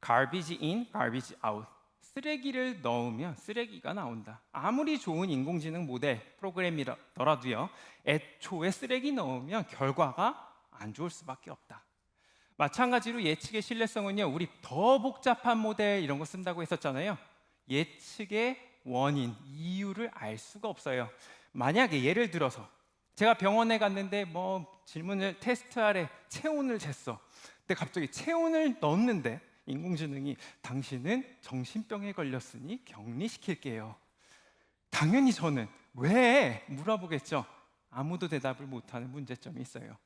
garbage in, garbage out. 쓰레기를 넣으면 쓰레기가 나온다. 아무리 좋은 인공지능 모델 프로그램이더라도요 애초에 쓰레기 넣으면 결과가 안 좋을 수밖에 없다. 마찬가지로 예측의 신뢰성은요, 우리 더 복잡한 모델 이런 거 쓴다고 했었잖아요. 예측의 원인, 이유를 알 수가 없어요. 만약에 예를 들어서 제가 병원에 갔는데 질문을 테스트하래, 체온을 쟀어. 근데 갑자기 체온을 넣었는데 인공지능이 당신은 정신병에 걸렸으니 격리시킬게요. 당연히 저는 왜 물어보겠죠. 아무도 대답을 못하는 문제점이 있어요.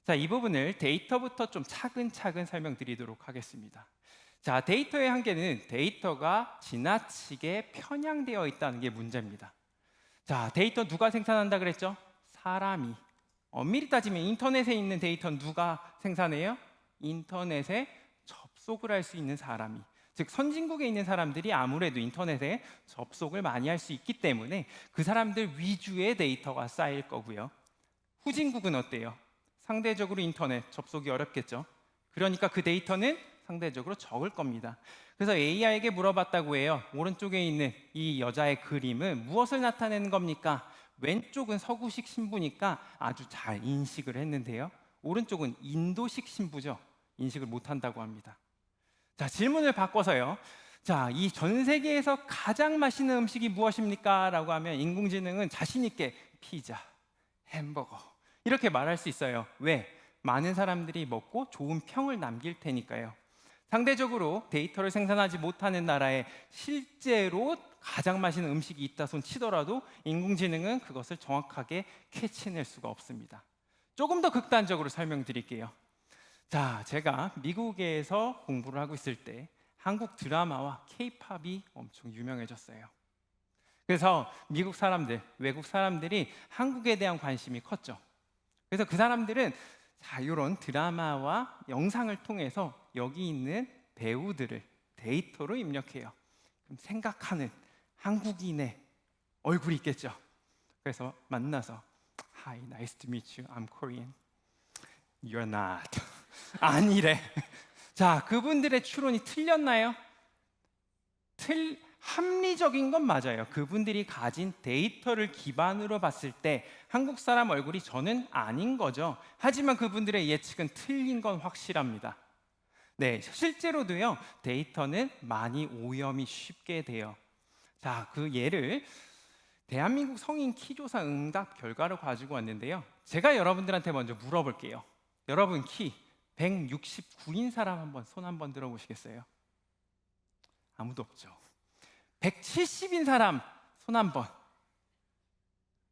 자, 이 부분을 데이터부터 좀 차근차근 설명드리도록 하겠습니다. 자, 데이터의 한계는 데이터가 지나치게 편향되어 있다는 게 문제입니다. 자, 데이터 누가 생산한다 그랬죠? 사람이. 엄밀히 따지면 인터넷에 있는 데이터는 누가 생산해요? 인터넷에 접속을 할 수 있는 사람이. 즉 선진국에 있는 사람들이 아무래도 인터넷에 접속을 많이 할 수 있기 때문에 그 사람들 위주의 데이터가 쌓일 거고요. 후진국은 어때요? 상대적으로 인터넷 접속이 어렵겠죠. 그러니까 그 데이터는 상대적으로 적을 겁니다. 그래서 AI에게 물어봤다고 해요. 오른쪽에 있는 이 여자의 그림은 무엇을 나타내는 겁니까? 왼쪽은 서구식 신부니까 아주 잘 인식을 했는데요. 오른쪽은 인도식 신부죠. 인식을 못한다고 합니다. 자, 질문을 바꿔서요. 자, 이 전 세계에서 가장 맛있는 음식이 무엇입니까? 라고 하면 인공지능은 자신 있게 피자, 햄버거 이렇게 말할 수 있어요. 왜? 많은 사람들이 먹고 좋은 평을 남길 테니까요. 상대적으로 데이터를 생산하지 못하는 나라에 실제로 가장 맛있는 음식이 있다 손 치더라도 인공지능은 그것을 정확하게 캐치낼 수가 없습니다. 조금 더 극단적으로 설명드릴게요. 자, 제가 미국에서 공부를 하고 있을 때 한국 드라마와 K-팝이 엄청 유명해졌어요. 그래서 미국 사람들, 외국 사람들이 한국에 대한 관심이 컸죠. 그래서 그 사람들은 자, 이런 드라마와 영상을 통해서 여기 있는 배우들을 데이터로 입력해요. 그럼 생각하는 한국인의 얼굴이 있겠죠. 그래서 만나서 Hi, nice to meet you. I'm Korean. You're not. 아니래. 자, 그분들의 추론이 틀렸나요? 합리적인 건 맞아요. 그분들이 가진 데이터를 기반으로 봤을 때 한국 사람 얼굴이 저는 아닌 거죠. 하지만 그분들의 예측은 틀린 건 확실합니다. 네, 실제로도요. 데이터는 많이 오염이 쉽게 돼요. 자, 그 예를 대한민국 성인 키조사 응답 결과를 가지고 왔는데요. 제가 여러분들한테 먼저 물어볼게요. 여러분 키 169인 사람 한번 손 한번 들어보시겠어요? 아무도 없죠. 170인 사람 손 한번.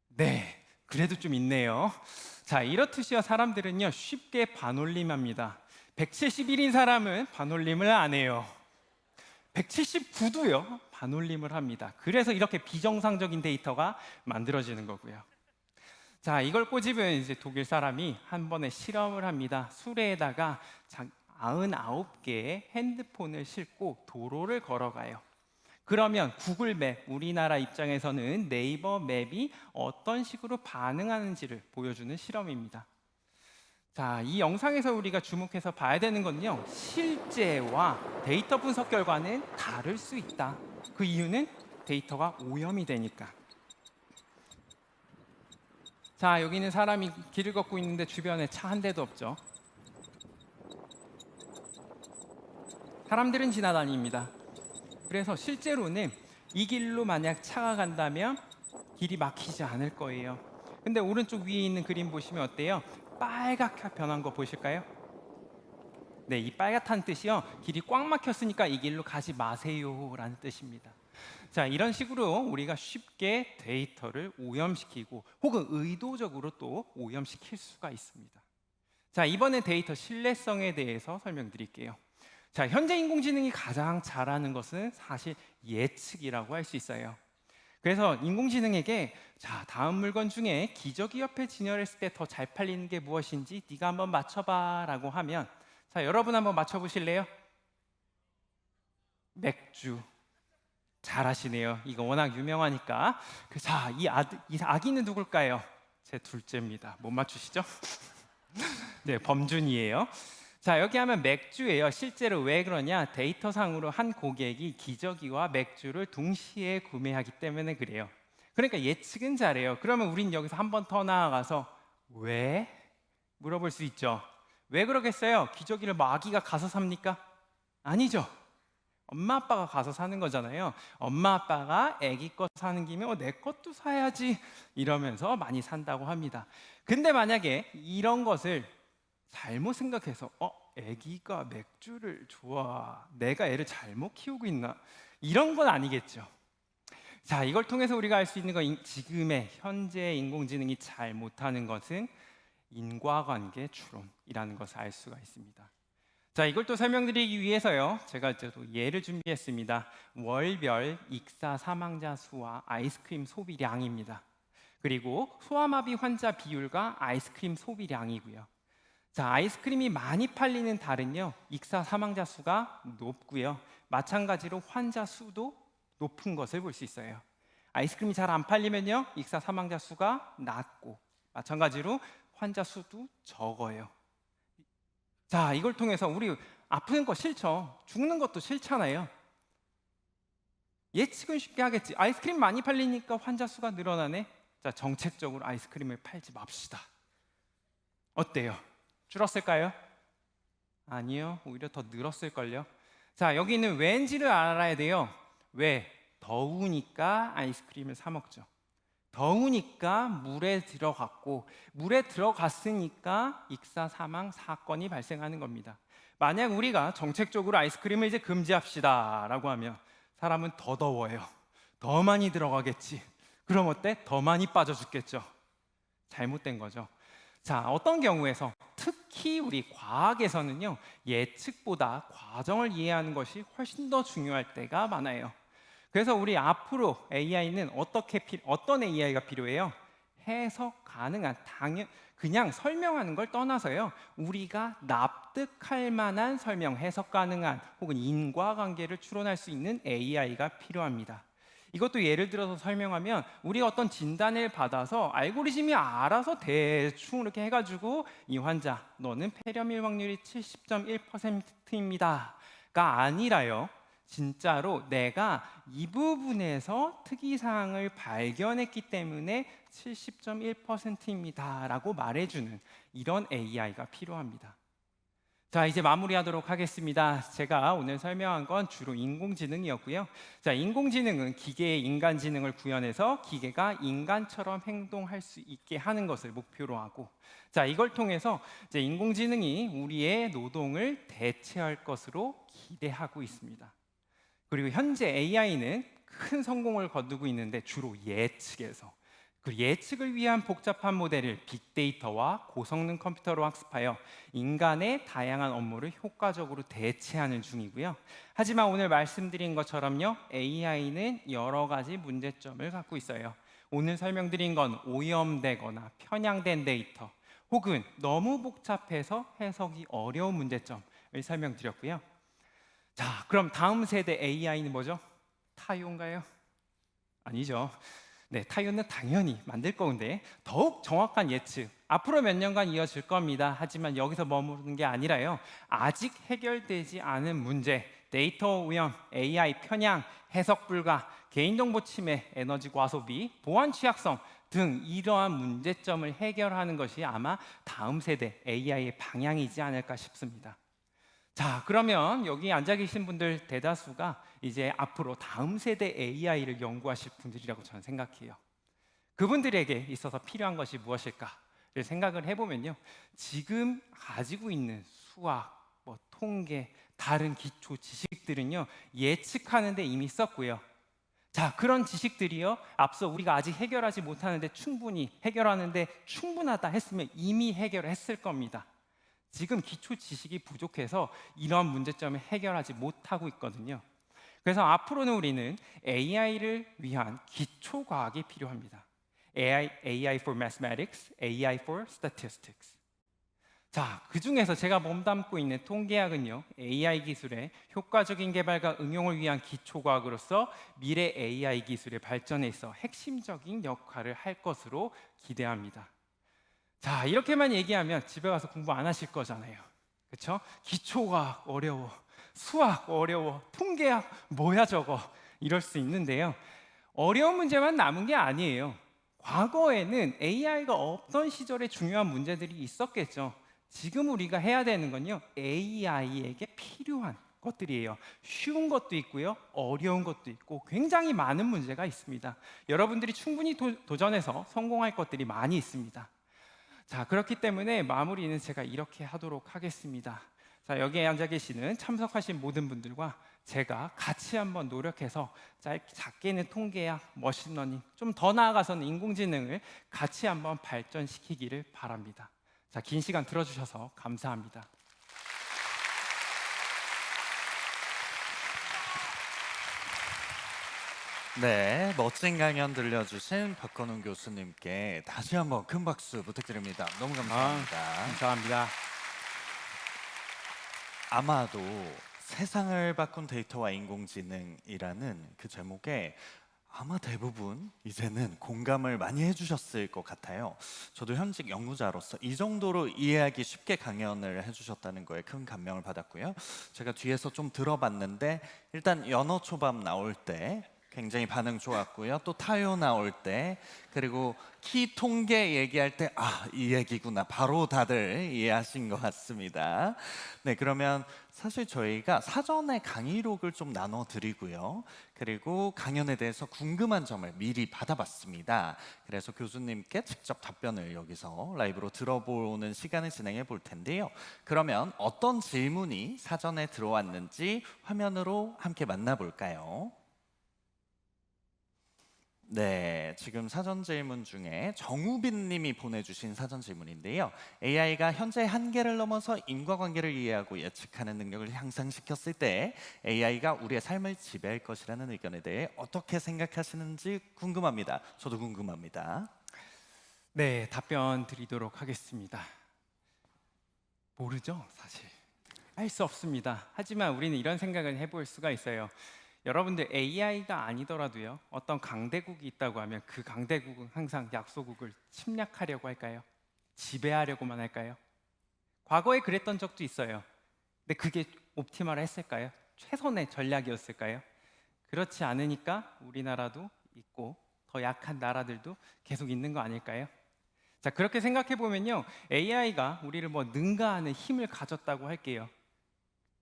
네, 그래도 좀 있네요. 자, 이렇듯이요 사람들은요 쉽게 반올림합니다. 171인 사람은 반올림을 안 해요. 179도요 반올림을 합니다. 그래서 이렇게 비정상적인 데이터가 만들어지는 거고요. 자, 이걸 꼬집은 이제 독일 사람이 한 번에 실험을 합니다. 수레에다가 99개의 핸드폰을 싣고 도로를 걸어가요. 그러면 구글 맵, 우리나라 입장에서는 네이버 맵이 어떤 식으로 반응하는지를 보여주는 실험입니다. 자, 이 영상에서 우리가 주목해서 봐야 되는 건요, 실제와 데이터 분석 결과는 다를 수 있다. 그 이유는 데이터가 오염이 되니까. 자, 여기는 사람이 길을 걷고 있는데 주변에 차 한 대도 없죠. 사람들은 지나다닙니다. 그래서 실제로는 이 길로 만약 차가 간다면 길이 막히지 않을 거예요. 근데 오른쪽 위에 있는 그림 보시면 어때요? 빨갛게 변한 거 보실까요? 네, 이 빨갛다는 뜻이요, 길이 꽉 막혔으니까 이 길로 가지 마세요 라는 뜻입니다. 자, 이런 식으로 우리가 쉽게 데이터를 오염시키고 혹은 의도적으로 또 오염시킬 수가 있습니다. 자, 이번에 데이터 신뢰성에 대해서 설명드릴게요. 자, 현재 인공지능이 가장 잘하는 것은 사실 예측이라고 할 수 있어요. 그래서 인공지능에게 자, 다음 물건 중에 기저귀 옆에 진열했을 때 더 잘 팔리는 게 무엇인지 네가 한번 맞춰봐 라고 하면, 자, 여러분 한번 맞춰보실래요? 맥주. 잘하시네요. 이거 워낙 유명하니까. 자, 이 아기는 누굴까요? 제 둘째입니다. 못 맞추시죠? 네, 범준이에요. 자, 여기 하면 맥주예요. 실제로 왜 그러냐? 데이터상으로 한 고객이 기저귀와 맥주를 동시에 구매하기 때문에 그래요. 그러니까 예측은 잘해요. 그러면 우린 여기서 한 번 더 나아가서 왜? 물어볼 수 있죠. 왜 그러겠어요? 기저귀를 뭐 아기가 가서 삽니까? 아니죠. 엄마 아빠가 가서 사는 거잖아요. 엄마 아빠가 아기 거 사는 김에 내 것도 사야지 이러면서 많이 산다고 합니다. 근데 만약에 이런 것을 잘못 생각해서 아기가 맥주를 좋아, 내가 애를 잘못 키우고 있나, 이런 건 아니겠죠. 자, 이걸 통해서 우리가 알 수 있는 건 지금의 현재 인공지능이 잘 못하는 것은 인과관계 추론이라는 것을 알 수가 있습니다. 자, 이걸 또 설명드리기 위해서요, 제가 이제 또 예를 준비했습니다. 월별 익사 사망자 수와 아이스크림 소비량입니다. 그리고 소아마비 환자 비율과 아이스크림 소비량이고요. 자, 아이스크림이 많이 팔리는 달은요, 익사 사망자 수가 높고요. 마찬가지로 환자 수도 높은 것을 볼 수 있어요. 아이스크림이 잘 안 팔리면요, 익사 사망자 수가 낮고, 마찬가지로 환자 수도 적어요. 자, 이걸 통해서 우리 아프는 거 싫죠? 죽는 것도 싫잖아요. 예측은 쉽게 하겠지. 아이스크림 많이 팔리니까 환자 수가 늘어나네. 자, 정책적으로 아이스크림을 팔지 맙시다. 어때요? 줄었을까요? 아니요, 오히려 더 늘었을걸요. 자, 여기는 왠지를 알아야 돼요. 왜? 더우니까 아이스크림을 사 먹죠. 더우니까 물에 들어갔고, 물에 들어갔으니까 익사 사망 사건이 발생하는 겁니다. 만약 우리가 정책적으로 아이스크림을 이제 금지합시다 라고 하면 사람은 더 더워요. 더 많이 들어가겠지. 그럼 어때? 더 많이 빠져 죽겠죠. 잘못된 거죠. 자, 어떤 경우에서 특히 우리 과학에서는요, 예측보다 과정을 이해하는 것이 훨씬 더 중요할 때가 많아요. 그래서 우리 앞으로 AI는 어떤 AI가 필요해요? 해석 가능한, 그냥 설명하는 걸 떠나서요, 우리가 납득할 만한 설명, 해석 가능한 혹은 인과관계를 추론할 수 있는 AI가 필요합니다. 이것도 예를 들어서 설명하면, 우리가 어떤 진단을 받아서 알고리즘이 알아서 대충 이렇게 해가지고 이 환자, 너는 폐렴일 확률이 70.1%입니다가 아니라요, 진짜로 내가 이 부분에서 특이사항을 발견했기 때문에 70.1%입니다 라고 말해주는 이런 AI가 필요합니다. 자, 이제 마무리하도록 하겠습니다. 제가 오늘 설명한 건 주로 인공지능이었고요. 자, 인공지능은 기계의 인간 지능을 구현해서 기계가 인간처럼 행동할 수 있게 하는 것을 목표로 하고, 자, 이걸 통해서 이제 인공지능이 우리의 노동을 대체할 것으로 기대하고 있습니다. 그리고 현재 AI는 큰 성공을 거두고 있는데 주로 예측에서, 그 예측을 위한 복잡한 모델을 빅데이터와 고성능 컴퓨터로 학습하여 인간의 다양한 업무를 효과적으로 대체하는 중이고요. 하지만 오늘 말씀드린 것처럼요, AI는 여러 가지 문제점을 갖고 있어요. 오늘 설명드린 건 오염되거나 편향된 데이터 혹은 너무 복잡해서 해석이 어려운 문제점을 설명드렸고요. 자, 그럼 다음 세대 AI는 뭐죠? 타요인가요? 아니죠. 네, 타요는 당연히 만들 건데 더욱 정확한 예측, 앞으로 몇 년간 이어질 겁니다. 하지만 여기서 머무르는 게 아니라요, 아직 해결되지 않은 문제, 데이터 오염, AI 편향, 해석 불가, 개인정보 침해, 에너지 과소비, 보안 취약성 등 이러한 문제점을 해결하는 것이 아마 다음 세대 AI의 방향이지 않을까 싶습니다. 자, 그러면 여기 앉아 계신 분들 대다수가 이제 앞으로 다음 세대 AI를 연구하실 분들이라고 저는 생각해요. 그분들에게 있어서 필요한 것이 무엇일까를 생각을 해보면요, 지금 가지고 있는 수학, 통계, 다른 기초 지식들은요, 예측하는데 이미 썼고요. 자, 그런 지식들이요, 앞서 우리가 아직 해결하지 못하는데 충분히 해결하는데 충분하다 했으면 이미 해결했을 겁니다. 지금 기초 지식이 부족해서 이런 문제점을 해결하지 못하고 있거든요. 그래서 앞으로는 우리는 AI를 위한 기초 과학이 필요합니다. AI for Mathematics, AI for Statistics. 자, 그 중에서 제가 몸담고 있는 통계학은요, AI 기술의 효과적인 개발과 응용을 위한 기초 과학으로서 미래 AI 기술의 발전에 있어 핵심적인 역할을 할 것으로 기대합니다. 자, 이렇게만 얘기하면 집에 가서 공부 안 하실 거잖아요. 그렇죠? 기초과학 어려워, 수학 어려워, 통계학 뭐야 저거, 이럴 수 있는데요, 어려운 문제만 남은 게 아니에요. 과거에는 AI가 없던 시절에 중요한 문제들이 있었겠죠. 지금 우리가 해야 되는 건요, AI에게 필요한 것들이에요. 쉬운 것도 있고요, 어려운 것도 있고 굉장히 많은 문제가 있습니다. 여러분들이 충분히 도전해서 성공할 것들이 많이 있습니다. 자, 그렇기 때문에 마무리는 제가 이렇게 하도록 하겠습니다. 자, 여기에 앉아 계시는 참석하신 모든 분들과 제가 같이 한번 노력해서 작게는 통계학, 머신러닝, 좀 더 나아가서는 인공지능을 같이 한번 발전시키기를 바랍니다. 자, 긴 시간 들어주셔서 감사합니다. 네, 멋진 강연 들려주신 박건웅 교수님께 다시 한번 큰 박수 부탁드립니다. 너무 감사합니다. 감사합니다. 아마도 세상을 바꾼 데이터와 인공지능이라는 그 제목에 아마 대부분 이제는 공감을 많이 해주셨을 것 같아요. 저도 현직 연구자로서 이 정도로 이해하기 쉽게 강연을 해주셨다는 거에 큰 감명을 받았고요. 제가 뒤에서 좀 들어봤는데 일단 연어 초밥 나올 때 굉장히 반응 좋았고요. 또 타요 나올 때, 그리고 키 통계 얘기할 때 이 얘기구나 바로 다들 이해하신 것 같습니다. 네, 그러면 사실 저희가 사전에 강의록을 좀 나눠드리고요. 그리고 강연에 대해서 궁금한 점을 미리 받아봤습니다. 그래서 교수님께 직접 답변을 여기서 라이브로 들어보는 시간을 진행해 볼 텐데요. 그러면 어떤 질문이 사전에 들어왔는지 화면으로 함께 만나볼까요? 네, 지금 사전 질문 중에 정우빈 님이 보내주신 사전 질문인데요. AI가 현재 한계를 넘어서 인과관계를 이해하고 예측하는 능력을 향상시켰을 때 AI가 우리의 삶을 지배할 것이라는 의견에 대해 어떻게 생각하시는지 궁금합니다. 저도 궁금합니다. 네, 답변 드리도록 하겠습니다. 모르죠, 사실. 알 수 없습니다. 하지만 우리는 이런 생각을 해볼 수가 있어요. 여러분들 AI가 아니더라도요, 어떤 강대국이 있다고 하면 그 강대국은 항상 약소국을 침략하려고 할까요? 지배하려고만 할까요? 과거에 그랬던 적도 있어요. 근데 그게 옵티멀 했을까요? 최선의 전략이었을까요? 그렇지 않으니까 우리나라도 있고 더 약한 나라들도 계속 있는 거 아닐까요? 자, 그렇게 생각해 보면요, AI가 우리를 뭐 능가하는 힘을 가졌다고 할게요.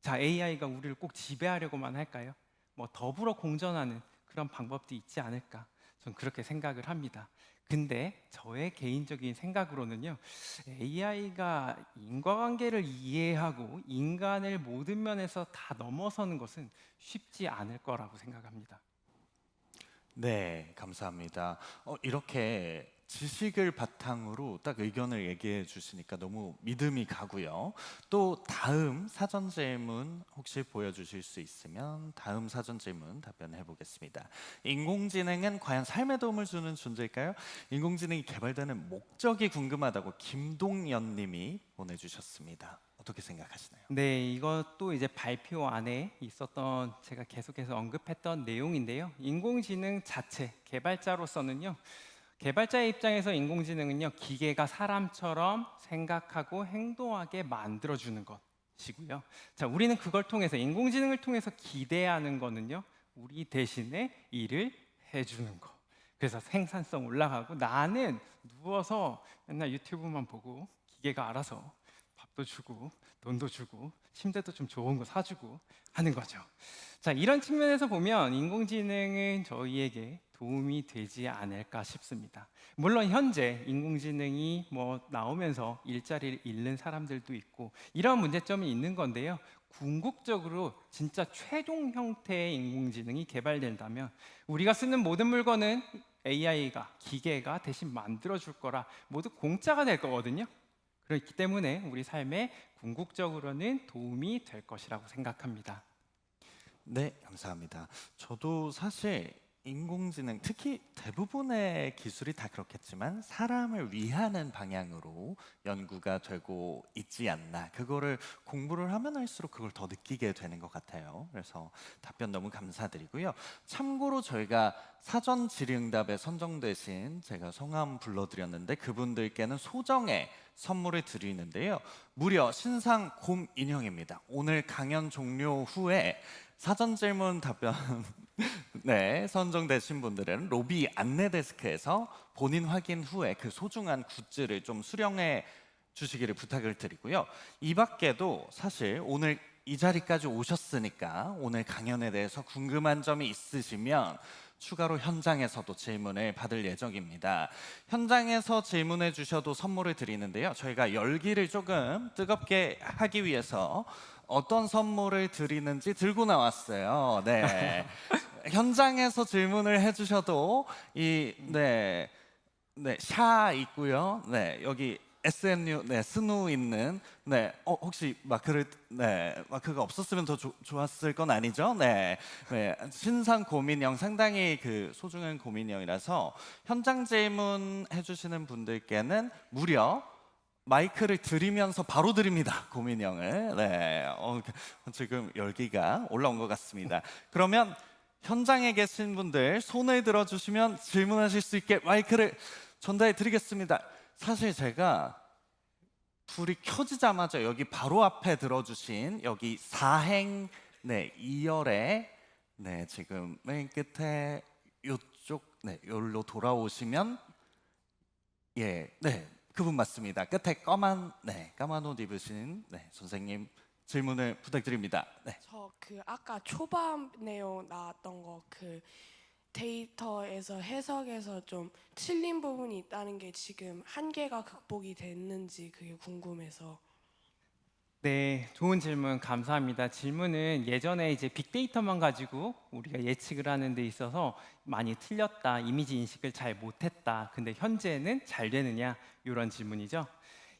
자, AI가 우리를 꼭 지배하려고만 할까요? 뭐 더불어 공존하는 그런 방법도 있지 않을까, 전 그렇게 생각을 합니다. 근데 저의 개인적인 생각으로는요, AI가 인과관계를 이해하고 인간을 모든 면에서 다 넘어서는 것은 쉽지 않을 거라고 생각합니다. 네, 감사합니다. 이렇게 지식을 바탕으로 딱 의견을 얘기해 주시니까 너무 믿음이 가고요. 또 다음 사전 질문 혹시 보여주실 수 있으면 다음 사전 질문 답변해 보겠습니다. 인공지능은 과연 삶에 도움을 주는 존재일까요? 인공지능이 개발되는 목적이 궁금하다고 김동연 님이 보내주셨습니다. 어떻게 생각하시나요? 네, 이것도 이제 발표 안에 있었던, 제가 계속해서 언급했던 내용인데요. 인공지능 자체, 개발자로서는요, 개발자의 입장에서 인공지능은요, 기계가 사람처럼 생각하고 행동하게 만들어주는 것이고요. 자, 우리는 그걸 통해서, 인공지능을 통해서 기대하는 거는요, 우리 대신에 일을 해주는 거. 그래서 생산성 올라가고, 나는 누워서 맨날 유튜브만 보고 기계가 알아서 밥도 주고 돈도 주고 침대도 좀 좋은 거 사주고 하는 거죠. 자, 이런 측면에서 보면 인공지능은 저희에게 도움이 되지 않을까 싶습니다. 물론 현재 인공지능이 뭐 나오면서 일자리를 잃는 사람들도 있고 이런 문제점이 있는 건데요. 궁극적으로 진짜 최종 형태의 인공지능이 개발된다면 우리가 쓰는 모든 물건은 AI가, 기계가 대신 만들어줄 거라 모두 공짜가 될 거거든요. 그렇기 때문에 우리 삶에 궁극적으로는 도움이 될 것이라고 생각합니다. 네, 감사합니다. 저도 사실 인공지능, 특히 대부분의 기술이 다 그렇겠지만 사람을 위하는 방향으로 연구가 되고 있지 않나, 그거를 공부를 하면 할수록 그걸 더 느끼게 되는 것 같아요. 그래서 답변 너무 감사드리고요. 참고로 저희가 사전 질의응답에 선정되신, 제가 성함 불러드렸는데 그분들께는 소정의 선물을 드리는데요. 무려 신상 곰 인형입니다. 오늘 강연 종료 후에 사전 질문 답변 네, 선정되신 분들은 로비 안내 데스크에서 본인 확인 후에 그 소중한 굿즈를 좀 수령해 주시기를 부탁을 드리고요. 이 밖에도 사실 오늘 이 자리까지 오셨으니까 오늘 강연에 대해서 궁금한 점이 있으시면 추가로 현장에서도 질문을 받을 예정입니다. 현장에서 질문해 주셔도 선물을 드리는데요. 저희가 열기를 조금 뜨겁게 하기 위해서 어떤 선물을 드리는지 들고 나왔어요. 네. 현장에서 질문을 해주셔도 샤 있고요. 네, 여기 SNU 네 스누 있는 네 혹시 마크를 네 마크가 없었으면 더 좋았을 건 아니죠? 네, 네 신상 고민형 상당히 그 소중한 고민형이라서 현장 질문 해주시는 분들께는 무려 마이크를 드리면서 바로 드립니다. 고민형을 네 지금 열기가 올라온 것 같습니다. 그러면 현장에 계신 분들 손을 들어주시면 질문하실 수 있게 마이크를 전달해 드리겠습니다. 사실 제가 불이 켜지자마자 여기 바로 앞에 들어주신 여기 사행 네 2열에 네 지금 맨 끝에 요쪽 네 여기로 돌아오시면 네 그분 맞습니다. 끝에 까만 옷 입으신 네 선생님 질문을 부탁드립니다. 네. 저 그 아까 초반 내용 나왔던 거 그 데이터에서 해석에서 좀 틀린 부분이 있다는 게 지금 한계가 극복이 됐는지 그게 궁금해서. 네, 좋은 질문 감사합니다. 질문은 예전에 이제 빅데이터만 가지고 우리가 예측을 하는 데 있어서 많이 틀렸다, 이미지 인식을 잘 못했다. 근데 현재는 잘 되느냐 이런 질문이죠.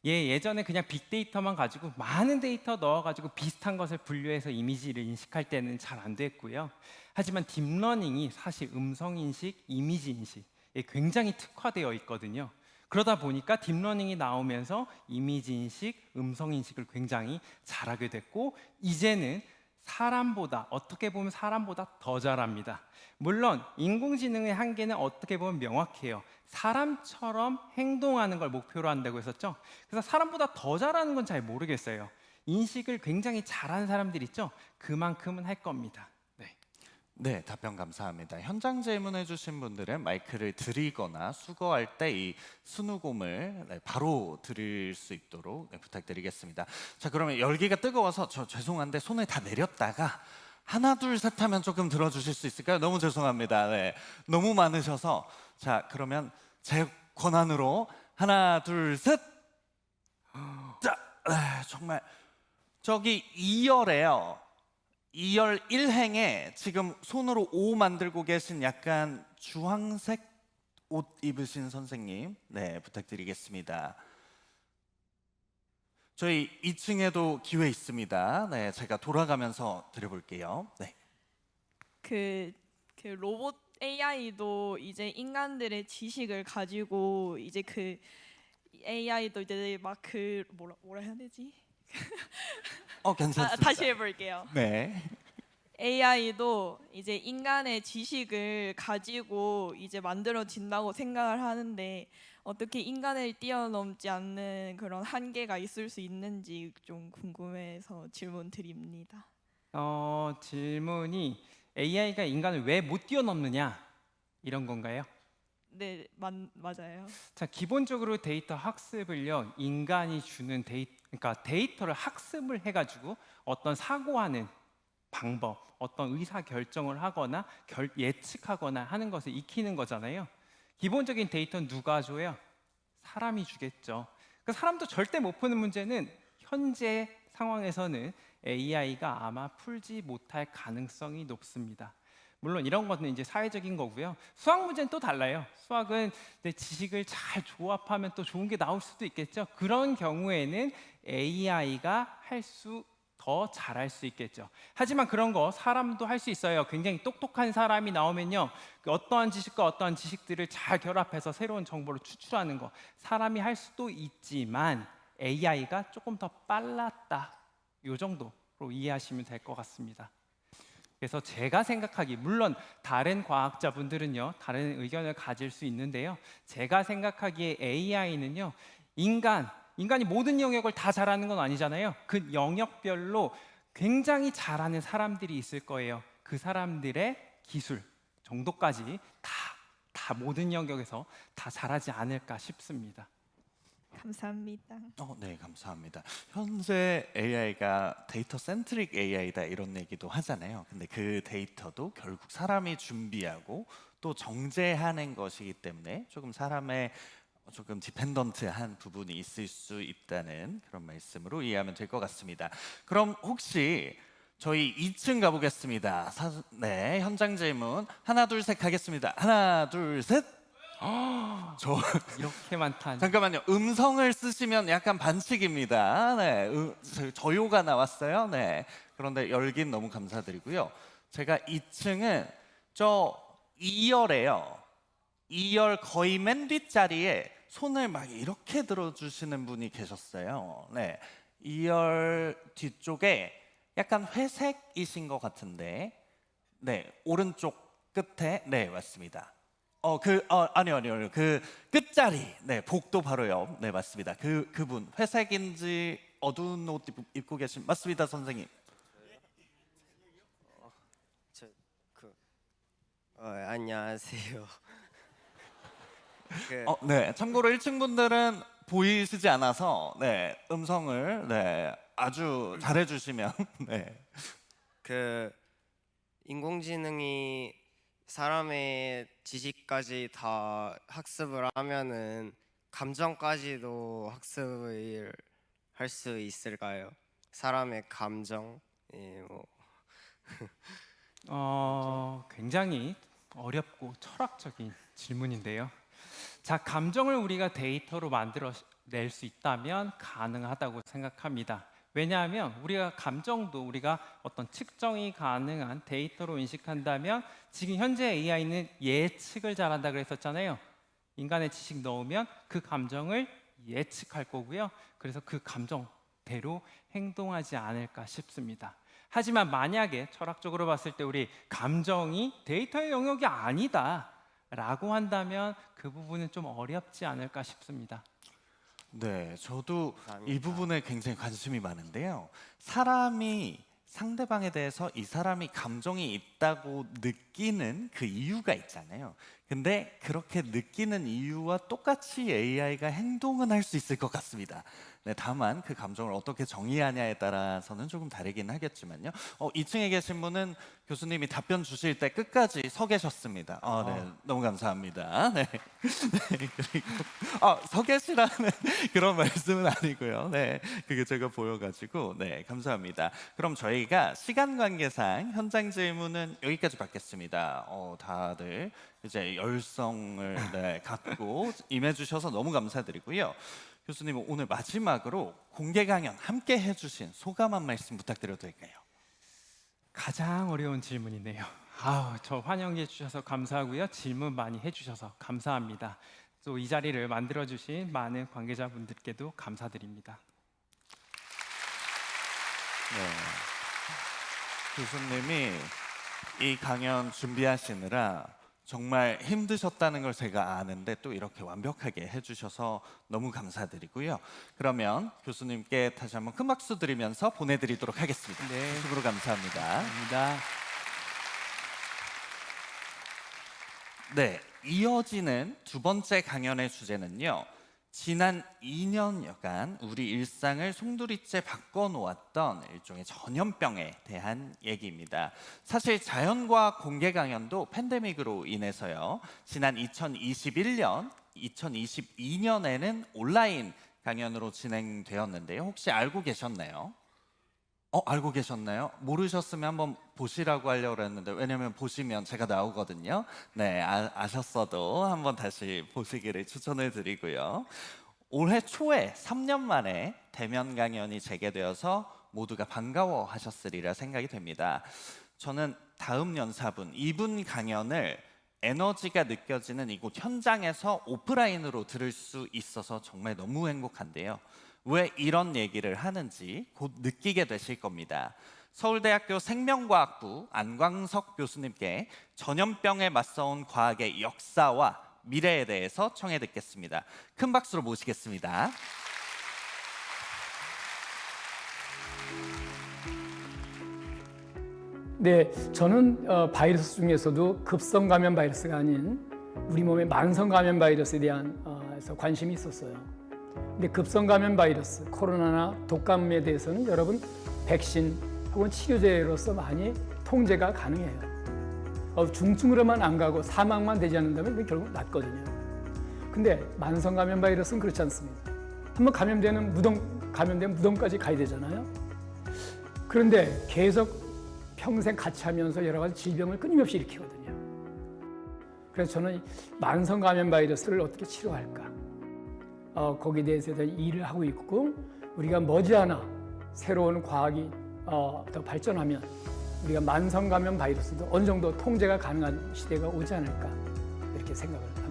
예전에 그냥 빅데이터만 가지고 많은 데이터 넣어가지고 비슷한 것을 분류해서 이미지를 인식할 때는 잘 안 됐고요. 하지만 딥러닝이 사실 음성 인식, 이미지 인식에 굉장히 특화되어 있거든요. 그러다 보니까 딥러닝이 나오면서 이미지 인식, 음성 인식을 굉장히 잘하게 됐고 이제는 사람보다 어떻게 보면 사람보다 더 잘합니다. 물론 인공지능의 한계는 어떻게 보면 명확해요. 사람처럼 행동하는 걸 목표로 한다고 했었죠. 그래서 사람보다 더 잘하는 건 잘 모르겠어요. 인식을 굉장히 잘하는 사람들 있죠. 그만큼은 할 겁니다. 네, 답변 감사합니다. 현장 질문해 주신 분들은 마이크를 드리거나 수거할 때 이 순우곰을 네, 바로 드릴 수 있도록 네, 부탁드리겠습니다. 자, 그러면 열기가 뜨거워서 저 죄송한데 손을 다 내렸다가 하나 둘 셋 하면 조금 들어주실 수 있을까요? 너무 죄송합니다. 네, 너무 많으셔서 자, 그러면 제 권한으로 하나 둘 셋. 자, 정말 저기 2열에요. 2열 1행에 지금 손으로 O 만들고 계신 약간 주황색 옷 입으신 선생님 네 부탁드리겠습니다. 저희 2층에도 기회 있습니다. 네 제가 돌아가면서 드려볼게요. 네. 그 로봇 AI도 이제 인간들의 지식을 가지고 이제 그 AI도 이제 막 그 뭐라 해야 되지? 괜찮습니다. 다시 해볼게요. 네. AI도 이제 인간의 지식을 가지고 이제 만들어진다고 생각을 하는데 어떻게 인간을 뛰어넘지 않는 그런 한계가 있을 수 있는지 좀 궁금해서 질문 드립니다. 질문이 AI가 인간을 왜 못 뛰어넘느냐 이런 건가요? 네, 맞아요. 자, 기본적으로 데이터 학습을요 인간이 주는 그러니까 데이터를 학습을 해가지고 어떤 사고하는 방법, 어떤 의사 결정을 하거나 예측하거나 하는 것을 익히는 거잖아요. 기본적인 데이터는 누가 줘요? 사람이 주겠죠. 그 사람도 절대 못 푸는 문제는 현재 상황에서는 AI가 아마 풀지 못할 가능성이 높습니다. 물론 이런 것은 이제 사회적인 거고요. 수학 문제는 또 달라요. 수학은 내 지식을 잘 조합하면 또 좋은 게 나올 수도 있겠죠. 그런 경우에는 AI가 더 잘할 수 있겠죠. 하지만 그런 거 사람도 할 수 있어요. 굉장히 똑똑한 사람이 나오면요, 그 어떠한 지식과 어떠한 지식들을 잘 결합해서 새로운 정보를 추출하는 거 사람이 할 수도 있지만 AI가 조금 더 빨랐다. 이 정도로 이해하시면 될 것 같습니다. 그래서 제가 생각하기, 물론 다른 과학자분들은요 다른 의견을 가질 수 있는데요, 제가 생각하기에 AI는요 인간이 모든 영역을 다 잘하는 건 아니잖아요. 그 영역별로 굉장히 잘하는 사람들이 있을 거예요. 그 사람들의 기술 정도까지 다 모든 영역에서 다 잘하지 않을까 싶습니다. 감사합니다. 네, 감사합니다. 현재 AI가 데이터 센트릭 AI다 이런 얘기도 하잖아요. 근데 그 데이터도 결국 사람이 준비하고 또 정제하는 것이기 때문에 조금 사람의 조금 디펜던트한 부분이 있을 수 있다는 그런 말씀으로 이해하면 될 것 같습니다. 그럼 혹시 저희 2층 가보겠습니다. 네, 현장 질문 하나 둘 셋 가겠습니다. 하나 둘 셋. 저 이렇게 많다니. 잠깐만요. 음성을 쓰시면 약간 반칙입니다. 네, 저요가 나왔어요. 네. 그런데 열긴 너무 감사드리고요. 제가 2층은 저 2열에요. 2열 거의 맨 뒷자리에 손을 막 이렇게 들어주시는 분이 계셨어요. 네. 2열 뒤쪽에 약간 회색이신 것 같은데, 네, 오른쪽 끝에, 네, 맞습니다. 아니요. 그 끝자리, 네, 복도 바로 옆, 네, 맞습니다. 그분 회색인지 어두운 옷 입고 계신, 맞습니다, 선생님. 안녕하세요. 네, 참고로 1층 분들은 보이시지 않아서, 네, 음성을, 네, 아주 잘해주시면, 네. 인공지능이 사람의 지식까지 다 학습을 하면은 감정까지도 학습을 할 수 있을까요? 사람의 감정, 굉장히 어렵고 철학적인 질문인데요. 자, 감정을 우리가 데이터로 만들어낼 수 있다면 가능하다고 생각합니다. 왜냐하면 우리가 감정도 우리가 어떤 측정이 가능한 데이터로 인식한다면 지금 현재 AI는 예측을 잘한다 그랬었잖아요. 인간의 지식 넣으면 그 감정을 예측할 거고요. 그래서 그 감정대로 행동하지 않을까 싶습니다. 하지만 만약에 철학적으로 봤을 때 우리 감정이 데이터의 영역이 아니다 라고 한다면 그 부분은 좀 어렵지 않을까 싶습니다. 네, 저도 감사합니다. 이 부분에 굉장히 관심이 많은데요. 사람이 상대방에 대해서 이 사람이 감정이 있다고 느끼는 그 이유가 있잖아요. 근데 그렇게 느끼는 이유와 똑같이 AI가 행동은 할 수 있을 것 같습니다. 네, 다만 그 감정을 어떻게 정의하냐에 따라서는 조금 다르긴 하겠지만요. 2층에 계신 분은 교수님이 답변 주실 때 끝까지 서 계셨습니다. 네, 너무 감사합니다. 네, 네, 그리고 서 계시라는 그런 말씀은 아니고요. 네, 그게 제가 보여가지고 네, 감사합니다. 그럼 저희가 시간 관계상 현장 질문은 여기까지 받겠습니다. 다들 이제 열성을 네, 갖고 임해주셔서 너무 감사드리고요. 교수님, 오늘 마지막으로 공개 강연 함께 해주신 소감 한 말씀 부탁드려도 될까요? 가장 어려운 질문이네요. 저 환영해 주셔서 감사하고요. 질문 많이 해주셔서 감사합니다. 또 이 자리를 만들어주신 많은 관계자분들께도 감사드립니다. 네. 교수님이 이 강연 준비하시느라 정말 힘드셨다는 걸 제가 아는데 또 이렇게 완벽하게 해주셔서 너무 감사드리고요. 그러면 교수님께 다시 한번 큰 박수 드리면서 보내드리도록 하겠습니다. 네. 진심으로 감사합니다. 감사합니다. 네, 이어지는 두 번째 강연의 주제는요. 지난 2년여간 우리 일상을 송두리째 바꿔놓았던 일종의 전염병에 대한 얘기입니다. 사실 자연과학 공개 강연도 팬데믹으로 인해서요. 지난 2021년, 2022년에는 온라인 강연으로 진행되었는데요. 혹시 알고 계셨나요? 알고 계셨나요? 모르셨으면 한번 보시라고 하려고 했는데 왜냐면 보시면 제가 나오거든요. 네, 아셨어도 한번 다시 보시기를 추천을 드리고요. 올해 초에 3년 만에 대면 강연이 재개되어서 모두가 반가워하셨으리라 생각이 됩니다. 저는 다음 연사분, 이분 강연을 에너지가 느껴지는 이곳 현장에서 오프라인으로 들을 수 있어서 정말 너무 행복한데요. 왜 이런 얘기를 하는지 곧 느끼게 되실 겁니다. 서울대학교 생명과학부 안광석 교수님께 전염병에 맞서온 과학의 역사와 미래에 대해서 청해 듣겠습니다. 큰 박수로 모시겠습니다. 네, 저는 바이러스 중에서도 급성 감염 바이러스가 아닌 우리 몸의 만성 감염 바이러스에 대한 관심이 있었어요. 근데 급성 감염 바이러스, 코로나나 독감에 대해서는 여러분 백신 혹은 치료제로서 많이 통제가 가능해요. 중증으로만 안 가고 사망만 되지 않는다면 결국 낫거든요. 근데 만성 감염 바이러스는 그렇지 않습니다. 한번 감염되면 무덤까지 가야 되잖아요. 그런데 계속 평생 같이 하면서 여러 가지 질병을 끊임없이 일으키거든요. 그래서 저는 만성 감염 바이러스를 어떻게 치료할까? 거기에 대해서 일을 하고 있고 우리가 머지않아 새로운 과학이 더 발전하면 우리가 만성 감염 바이러스도 어느 정도 통제가 가능한 시대가 오지 않을까 이렇게 생각을 합니다.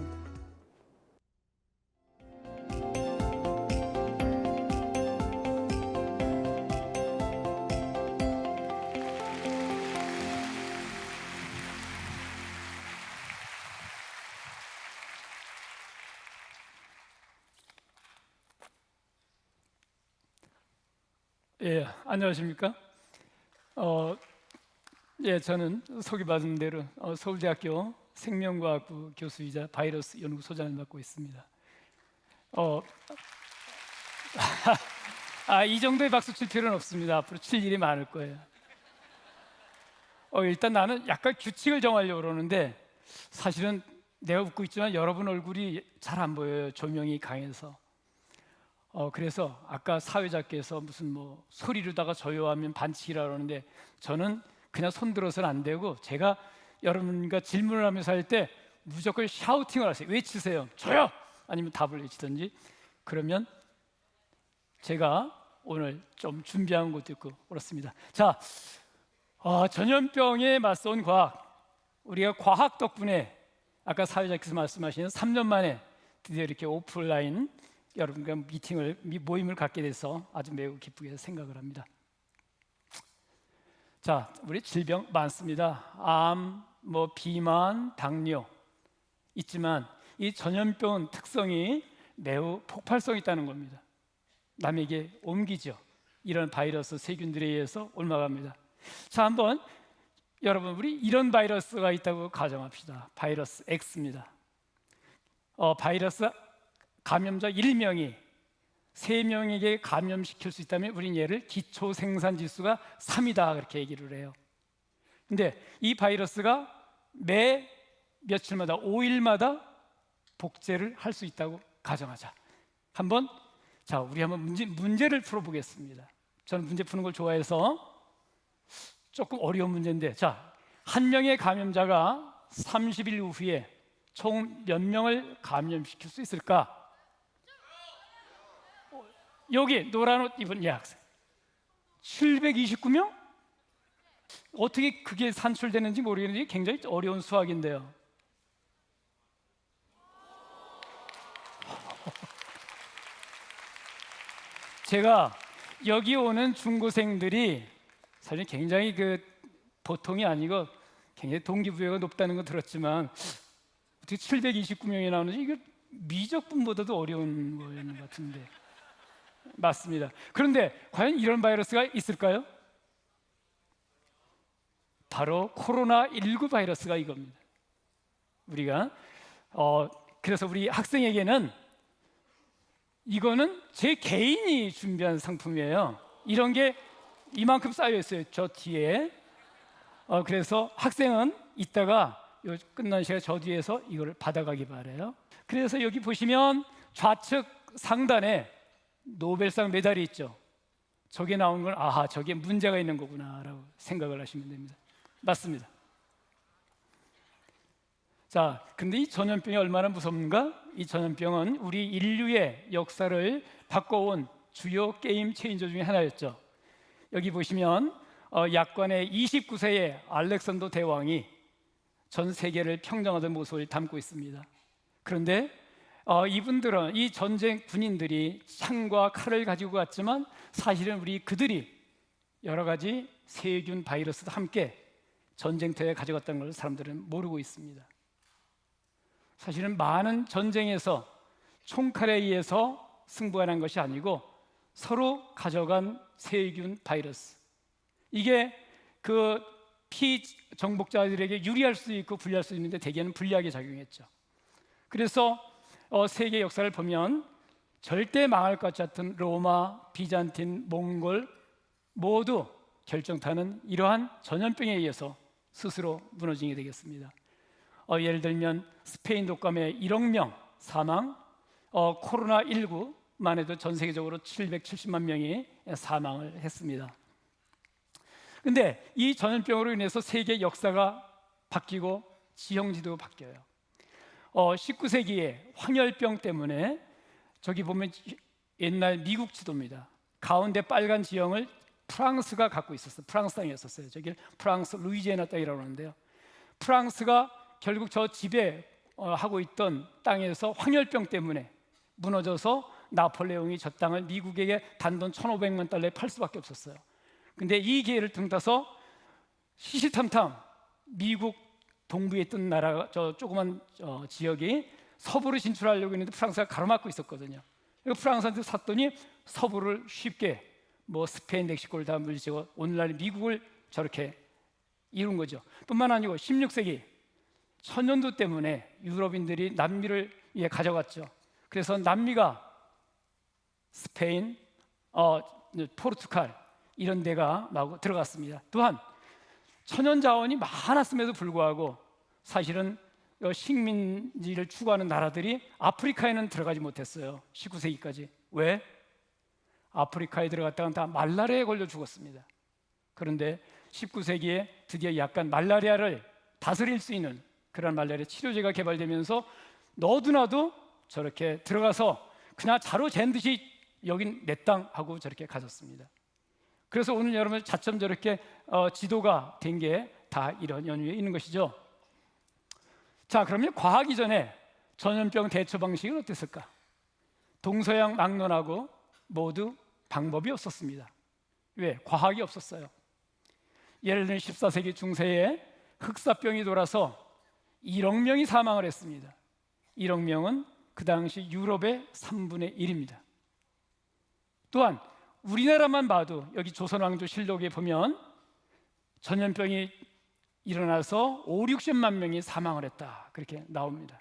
예, 안녕하십니까? 예, 저는 소개받은 대로 서울대학교 생명과학부 교수이자 바이러스 연구소장을 맡고 있습니다. 이 정도의 박수 칠 필요는 없습니다. 앞으로 칠 일이 많을 거예요. 일단 나는 약간 규칙을 정하려고 그러는데 사실은 내가 웃고 있지만 여러분 얼굴이 잘 안 보여요. 조명이 강해서. 그래서 아까 사회자께서 무슨 뭐 소리로다가 조여하면 반칙이라고 그러는데 저는 그냥 손 들어서는 안 되고 제가 여러분과 질문을 하면서 할 때 무조건 샤우팅을 하세요. 외치세요. 조용! 아니면 답을 외치든지. 그러면 제가 오늘 좀 준비한 것도 있고 그렇습니다. 자, 전염병에 맞서온 과학. 우리가 과학 덕분에 아까 사회자께서 말씀하신 3년 만에 드디어 이렇게 오프라인 여러분과 모임을 갖게 돼서 아주 매우 기쁘게 생각을 합니다. 자, 우리 질병 많습니다. 암, 비만, 당뇨 있지만 이 전염병 특성이 매우 폭발성이 있다는 겁니다. 남에게 옮기죠. 이런 바이러스 세균들에 의해서 옮아갑니다. 자, 한번 여러분 우리 이런 바이러스가 있다고 가정합시다. 바이러스 X입니다. 바이러스 감염자 1명이 3명에게 감염시킬 수 있다면 우리는 얘를 기초 생산 지수가 3이다 그렇게 얘기를 해요. 근데 이 바이러스가 매 며칠마다 5일마다 복제를 할 수 있다고 가정하자. 우리 한번 문제를 풀어보겠습니다. 저는 문제 푸는 걸 좋아해서 조금 어려운 문제인데, 한 명의 감염자가 30일 후에 총 몇 명을 감염시킬 수 있을까? 여기 노란 옷 입은 여학생 729명? 어떻게 그게 산출되는지 모르겠는데 굉장히 어려운 수학인데요. 제가 여기 오는 중고생들이 사실 굉장히 보통이 아니고 굉장히 동기부여가 높다는 거 들었지만 어떻게 729명이 나오는지 이거 미적분보다도 어려운 거였는 것 같은데 맞습니다. 그런데 과연 이런 바이러스가 있을까요? 바로 코로나19 바이러스가 이겁니다. 우리가 그래서 우리 학생에게는 이거는 제 개인이 준비한 상품이에요. 이런 게 이만큼 쌓여 있어요. 저 뒤에. 그래서 학생은 이따가 끝난 시간에 저 뒤에서 이걸 받아가기 바라요. 그래서 여기 보시면 좌측 상단에 노벨상 메달이 있죠. 저게 나온 건 저게 문제가 있는 거구나라고 생각을 하시면 됩니다. 맞습니다. 자, 근데 이 전염병이 얼마나 무섭는가? 이 전염병은 우리 인류의 역사를 바꿔온 주요 게임 체인저 중에 하나였죠. 여기 보시면 약관의 29세의 알렉산더 대왕이 전 세계를 평정하던 모습을 담고 있습니다. 그런데 이분들은 이 전쟁 군인들이 창과 칼을 가지고 갔지만 사실은 그들이 여러 가지 세균 바이러스도 함께 전쟁터에 가져갔다는 걸 사람들은 모르고 있습니다. 사실은 많은 전쟁에서 총칼에 의해서 승부가 난 것이 아니고 서로 가져간 세균 바이러스, 이게 피정복자들에게 유리할 수 있고 불리할 수 있는데 대개는 불리하게 작용했죠. 그래서 세계 역사를 보면 절대 망할 것 같은 로마, 비잔틴, 몽골 모두 결정타는 이러한 전염병에 의해서 스스로 무너지게 되겠습니다. 예를 들면 스페인 독감에 1억 명 사망, 코로나19만 해도 전 세계적으로 770만 명이 사망을 했습니다. 근데 이 전염병으로 인해서 세계 역사가 바뀌고 지형지도 바뀌어요. 19세기에 황열병 때문에 저기 보면 옛날 미국 지도입니다. 가운데 빨간 지형을 프랑스가 갖고 있었어요. 프랑스 땅이었었어요. 저기 프랑스 루이지애나 땅이라고 하는데요. 프랑스가 결국 저 지배하고 있던 땅에서 황열병 때문에 무너져서 나폴레옹이 저 땅을 미국에게 단돈 1,500만 달러에 팔 수밖에 없었어요. 근데 이 기회를 틈타서 시시탐탐 미국 동부에 있던 나라가 저 조그만 지역이 서부로 진출하려고 했는데 프랑스가 가로막고 있었거든요. 그래서 프랑스한테 샀더니 서부를 쉽게 뭐 스페인, 멕시코를 다 물리치고 오늘날 미국을 저렇게 이룬 거죠. 뿐만 아니고 16세기 천연두 때문에 유럽인들이 남미를 가져갔죠. 그래서 남미가 스페인, 포르투갈 이런 데가 나오고 들어갔습니다. 또한 천연 자원이 많았음에도 불구하고 사실은 식민지를 추구하는 나라들이 아프리카에는 들어가지 못했어요. 19세기까지. 왜? 아프리카에 들어갔다가 다 말라리아에 걸려 죽었습니다. 그런데 19세기에 드디어 약간 말라리아를 다스릴 수 있는 그런 말라리아 치료제가 개발되면서 너도나도 저렇게 들어가서 그냥 자로 잰 듯이 여긴 내 땅 하고 저렇게 가졌습니다. 그래서 오늘 여러분 자점 저렇게 지도가 된 게 다 이런 연유에 있는 것이죠. 자, 그러면 과학 이전에 전염병 대처 방식은 어땠을까? 동서양 막론하고 모두 방법이 없었습니다. 왜? 과학이 없었어요. 예를 들면 14세기 중세에 흑사병이 돌아서 1억 명이 사망을 했습니다. 1억 명은 그 당시 유럽의 3분의 1입니다. 또한 우리나라만 봐도 여기 조선왕조실록에 보면 전염병이 일어나서 5, 60만 명이 사망을 했다 그렇게 나옵니다.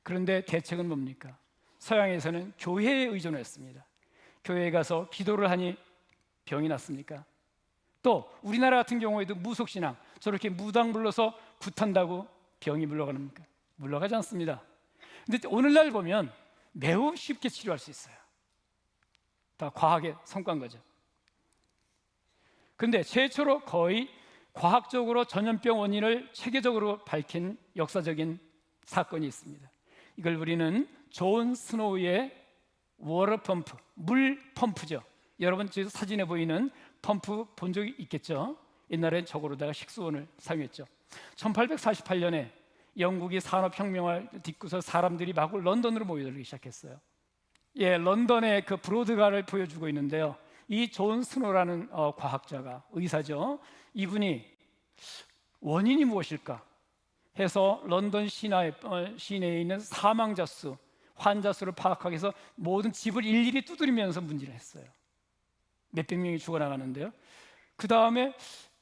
그런데 대책은 뭡니까? 서양에서는 교회에 의존했습니다. 교회에 가서 기도를 하니 병이 났습니까? 또 우리나라 같은 경우에도 무속신앙 저렇게 무당 불러서 굿한다고 병이 물러갑니까? 물러가지 않습니다. 근데 오늘날 보면 매우 쉽게 치료할 수 있어요. 다 과학의 성과인 거죠. 그런데 최초로 거의 과학적으로 전염병 원인을 체계적으로 밝힌 역사적인 사건이 있습니다. 이걸 우리는 존 스노우의 워터 펌프, 물 펌프죠. 여러분 지금 사진에 보이는 펌프 본 적이 있겠죠? 옛날엔 저거로다가 식수원을 사용했죠. 1848년에 영국이 산업혁명을 딛고서 사람들이 마구 런던으로 모여들기 시작했어요. 런던의 그 브로드가를 보여주고 있는데요. 이 존 스노라는 과학자가 의사죠. 이분이 원인이 무엇일까 해서 런던 시내에 있는 사망자 수, 환자 수를 파악하기 위해서 모든 집을 일일이 두드리면서 문제를 했어요. 몇백 명이 죽어나가는데요. 그 다음에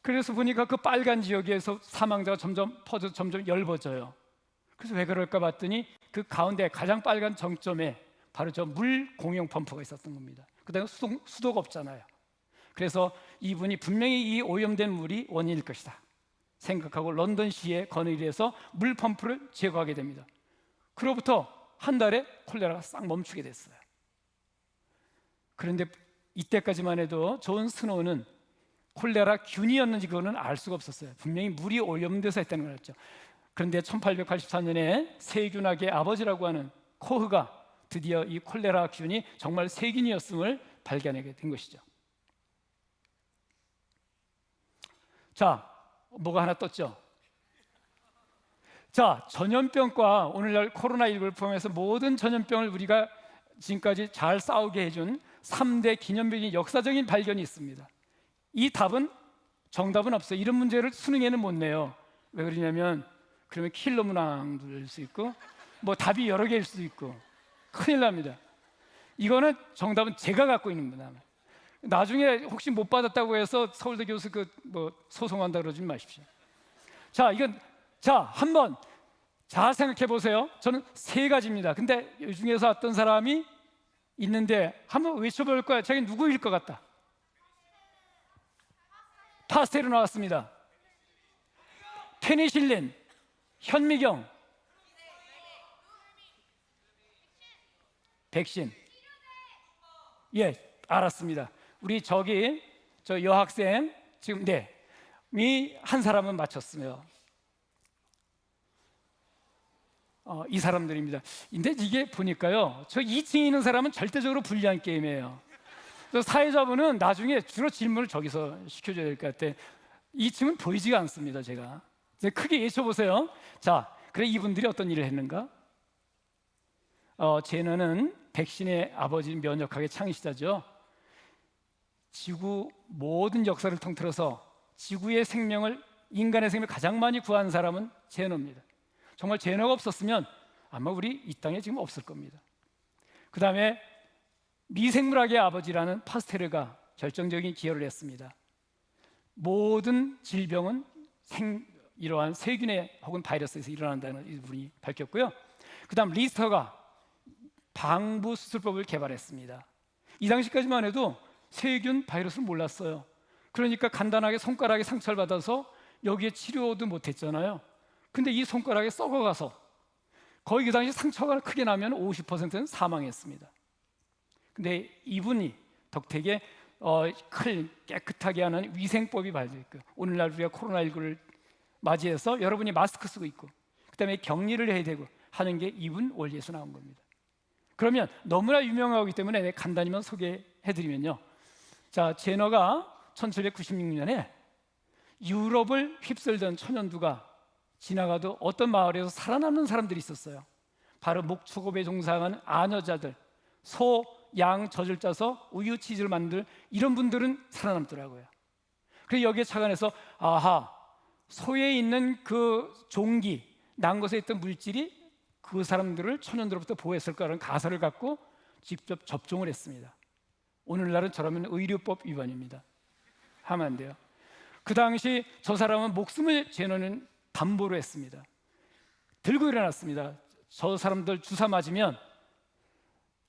그래서 보니까 그 빨간 지역에서 사망자가 점점 퍼져 점점 엷어져요. 그래서 왜 그럴까 봤더니 그 가운데 가장 빨간 정점에 바로 저 물 공용 펌프가 있었던 겁니다. 그다음에 수도가 없잖아요. 그래서 이분이 분명히 이 오염된 물이 원인일 것이다 생각하고 런던시에 건의해서 물 펌프를 제거하게 됩니다. 그로부터 한 달에 콜레라가 싹 멈추게 됐어요. 그런데 이때까지만 해도 존 스노우는 콜레라 균이었는지 그거는 알 수가 없었어요. 분명히 물이 오염돼서 했다는 걸 알았죠. 그런데 1884년에 세균학의 아버지라고 하는 코흐가 드디어 이 콜레라 균이 정말 세균이었음을 발견하게 된 것이죠. 자, 뭐가 하나 떴죠? 자, 전염병과 오늘날 코로나19를 포함해서 모든 전염병을 우리가 지금까지 잘 싸우게 해준 3대 기념비적인 역사적인 발견이 있습니다. 이 답은 정답은 없어요. 이런 문제를 수능에는 못 내요. 왜 그러냐면 그러면 킬러 문항도 될 수 있고 뭐 답이 여러 개일 수도 있고 큰일 납니다. 이거는 정답은 제가 갖고 있는 겁니다. 나중에 혹시 못 받았다고 해서 서울대 교수 뭐 소송한다 그러지 마십시오. 자, 한번 잘 생각해 보세요. 저는 3가지입니다. 근데 이 중에서 어떤 사람이 있는데 한번 외쳐볼 거야. 자기 누구일 것 같다. 파스텔로 나왔습니다. 페니실린, 현미경, 백신. 알았습니다. 우리 저 여학생 지금 이 한 사람은 맞췄으며 이 사람들입니다. 근데 이게 보니까요, 저 2층에 있는 사람은 절대적으로 불리한 게임이에요. 그래서 사회자분은 나중에 주로 질문을 저기서 시켜줘야 될 것 같아. 2층은 보이지가 않습니다. 제가 이제 크게 예쳐보세요. 자, 그래 이분들이 어떤 일을 했는가? 제너는 백신의 아버지 면역학의 창시자죠. 지구 모든 역사를 통틀어서 지구의 생명을, 인간의 생명을 가장 많이 구한 사람은 제너입니다. 정말 제너가 없었으면 아마 우리 이 땅에 지금 없을 겁니다. 그 다음에 미생물학의 아버지라는 파스테르가 결정적인 기여를 했습니다. 모든 질병은 이러한 세균에 혹은 바이러스에서 일어난다는 이분이 밝혔고요. 그 다음 리스터가 방부 수술법을 개발했습니다. 이 당시까지만 해도 세균, 바이러스를 몰랐어요. 그러니까 간단하게 손가락에 상처를 받아서 여기에 치료도 못했잖아요. 근데 이 손가락에 썩어가서 거의 그 당시 상처가 크게 나면 50%는 사망했습니다. 근데 이분이 덕택에 깨끗하게 하는 위생법이 발표했고요. 오늘날 우리가 코로나19를 맞이해서 여러분이 마스크 쓰고 있고 그다음에 격리를 해야 되고 하는 게 이분 원리에서 나온 겁니다. 그러면 너무나 유명하기 때문에 내가 간단히만 소개해드리면요. 자, 제너가 1796년에 유럽을 휩쓸던 천연두가 지나가도 어떤 마을에서 살아남는 사람들이 있었어요. 바로 목축업에 종사하는 아녀자들, 소, 양 젖을 짜서 우유, 치즈를 만들 이런 분들은 살아남더라고요. 그래서 여기에 착안해서 아하, 소에 있는 그 종기, 난 것에 있던 물질이 그 사람들을 천연두로부터 보호했을 거라는 가설을 갖고 직접 접종을 했습니다. 오늘날은 저라면 의료법 위반입니다. 하면 안 돼요. 그 당시 저 사람은 목숨을 제너는 담보로 했습니다. 들고 일어났습니다. 저 사람들 주사 맞으면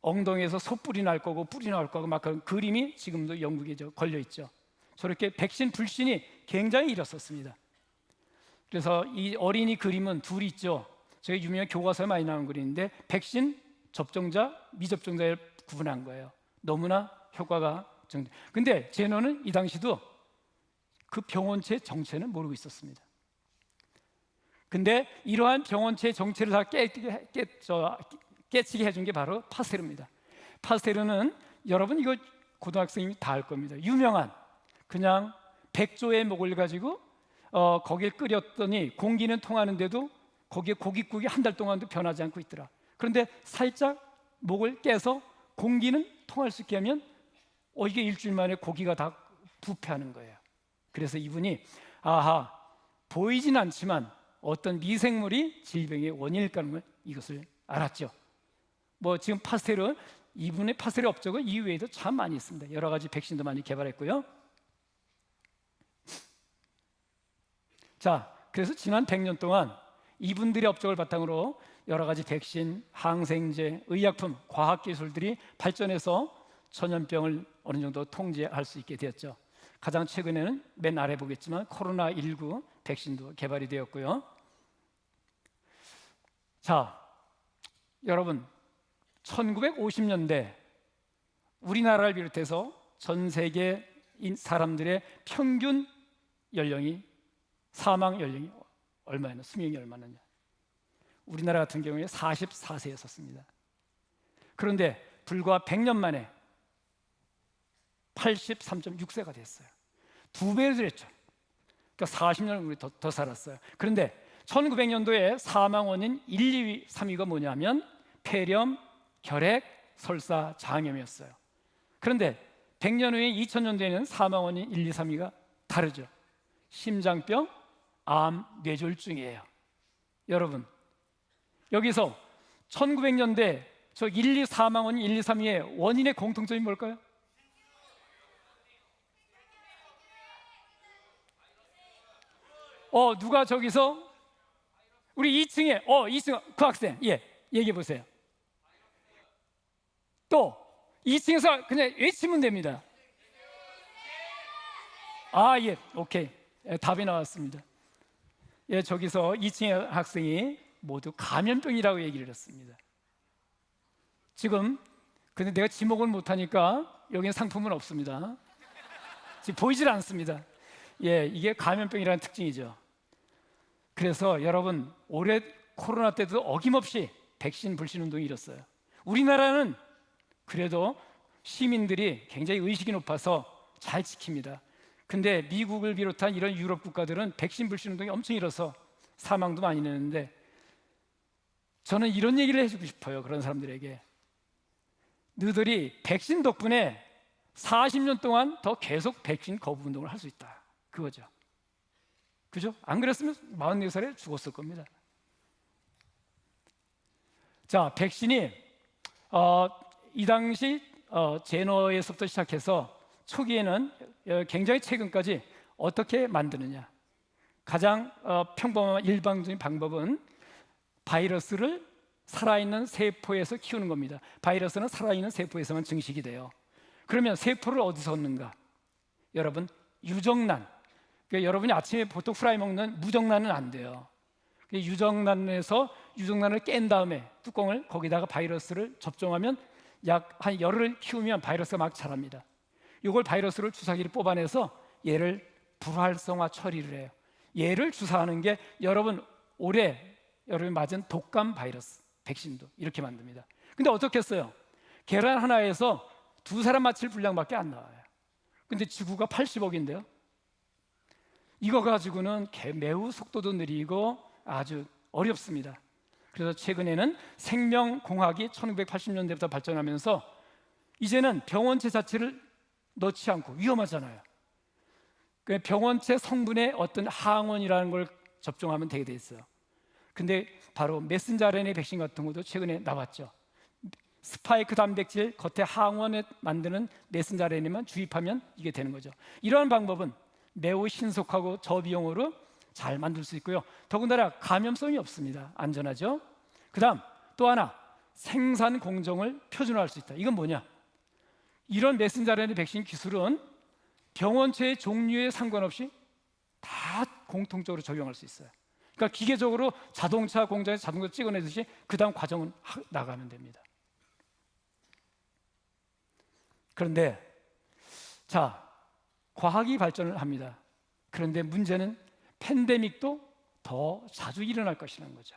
엉덩이에서 소뿔이 날 거고 뿔이 나올 거고 막 그런 그림이 지금도 영국에 걸려 있죠. 저렇게 백신 불신이 굉장히 일었었습니다. 그래서 이 어린이 그림은 둘이 있죠. 저희 유명한 교과서에 많이 나오는 그림인데 백신 접종자, 미접종자를 구분한 거예요. 너무나 효과가 근데 제너는 이 당시도 그 병원체 정체는 모르고 있었습니다. 근데 이러한 병원체 정체를 다 깨치게 해준 게 바로 파스테르입니다. 파스테르는 여러분 이거 고등학생이 다 알 겁니다. 유명한 그냥 백조의 목을 가지고 거기에 끓였더니 공기는 통하는데도 거기에 고깃국이 한 달 동안도 변하지 않고 있더라. 그런데 살짝 목을 깨서 공기는 통할 수 있게 하면 이게 일주일 만에 고기가 다 부패하는 거예요. 그래서 이분이 아하, 보이진 않지만 어떤 미생물이 질병의 원인일까는 걸 이것을 알았죠. 뭐 지금 파스테르, 이분의 파스테르 업적은 이외에도 참 많이 있습니다. 여러 가지 백신도 많이 개발했고요. 자, 그래서 지난 100년 동안 이분들의 업적을 바탕으로 여러 가지 백신, 항생제, 의약품, 과학기술들이 발전해서 전염병을 어느 정도 통제할 수 있게 되었죠. 가장 최근에는 맨 아래 보겠지만 코로나19 백신도 개발이 되었고요. 자, 여러분 1950년대 우리나라를 비롯해서 전 세계 사람들의 평균 연령이 사망 연령이 얼마였나? 수명이 얼마였냐? 우리나라 같은 경우에 44세였었습니다. 그런데 불과 100년 만에 83.6세가 됐어요. 2배를 줄였죠. 그러니까 40년을 우리 더 살았어요. 그런데 1900년도에 사망 원인 1, 2위, 3위가 뭐냐면 폐렴, 결핵, 설사, 장염이었어요. 그런데 100년 후에 2000년도에는 사망 원인 1, 2, 3위가 다르죠. 심장병, 암, 뇌졸중이에요. 여러분, 여기서 1900년대 저 1, 2 사망 원인 1, 2, 3위의 원인의 공통점이 뭘까요? 누가 저기서 우리 2층에 2층 그 학생 얘기해 보세요. 또 2층에서 그냥 외치면 됩니다. 오케이. 답이 나왔습니다. 저기서 2층의 학생이 모두 감염병이라고 얘기를 했습니다. 지금 근데 내가 지목을 못하니까 여기는 상품은 없습니다. 지금 보이질 않습니다. 이게 감염병이라는 특징이죠. 그래서 여러분 올해 코로나 때도 어김없이 백신 불신 운동이 일었어요. 우리나라는 그래도 시민들이 굉장히 의식이 높아서 잘 지킵니다. 근데 미국을 비롯한 이런 유럽 국가들은 백신 불신 운동이 엄청 일어서 사망도 많이 내는데, 저는 이런 얘기를 해주고 싶어요. 그런 사람들에게. 너희들이 백신 덕분에 40년 동안 더 계속 백신 거부 운동을 할 수 있다, 그거죠. 그죠? 안 그랬으면 44살에 죽었을 겁니다. 자, 백신이 이 당시 제너에서부터 시작해서 초기에는 굉장히 최근까지 어떻게 만드느냐. 가장 평범한 일반적인 방법은 바이러스를 살아있는 세포에서 키우는 겁니다. 바이러스는 살아있는 세포에서만 증식이 돼요. 그러면 세포를 어디서 얻는가? 여러분, 유정란. 그러니까 여러분이 아침에 보통 프라이 먹는 무정란은 안 돼요. 유정란에서 유정란을 깬 다음에 뚜껑을 거기다가 바이러스를 접종하면 약 한 열흘 키우면 바이러스가 막 자랍니다. 이걸 바이러스를 주사기를 뽑아내서 얘를 불활성화 처리를 해요. 얘를 주사하는 게 여러분 올해 여러분이 맞은 독감 바이러스 백신도 이렇게 만듭니다. 근데 어떻게 했어요? 계란 하나에서 2사람 맞힐 분량밖에 안 나와요. 근데 지구가 80억인데요. 이거 가지고는 매우 속도도 느리고 아주 어렵습니다. 그래서 최근에는 생명공학이 1980년대부터 발전하면서 이제는 병원체 자체를 넣지 않고 위험하잖아요. 그 병원체 성분의 어떤 항원이라는 걸 접종하면 되게 돼 있어요. 근데 바로 메신저 RNA 백신 같은 것도 최근에 나왔죠. 스파이크 단백질 겉에 항원에 만드는 메신저 RNA만 주입하면 이게 되는 거죠. 이러한 방법은 매우 신속하고 저비용으로 잘 만들 수 있고요. 더군다나 감염성이 없습니다. 안전하죠. 그다음 또 하나, 생산 공정을 표준화할 수 있다. 이건 뭐냐? 이런 메신저 RNA 백신 기술은 병원체의 종류에 상관없이 다 공통적으로 적용할 수 있어요. 그러니까 기계적으로 자동차 공장에서 자동차 찍어내듯이 그 다음 과정은 나가면 됩니다. 그런데 자, 과학이 발전을 합니다. 그런데 문제는 팬데믹도 더 자주 일어날 것이라는 거죠.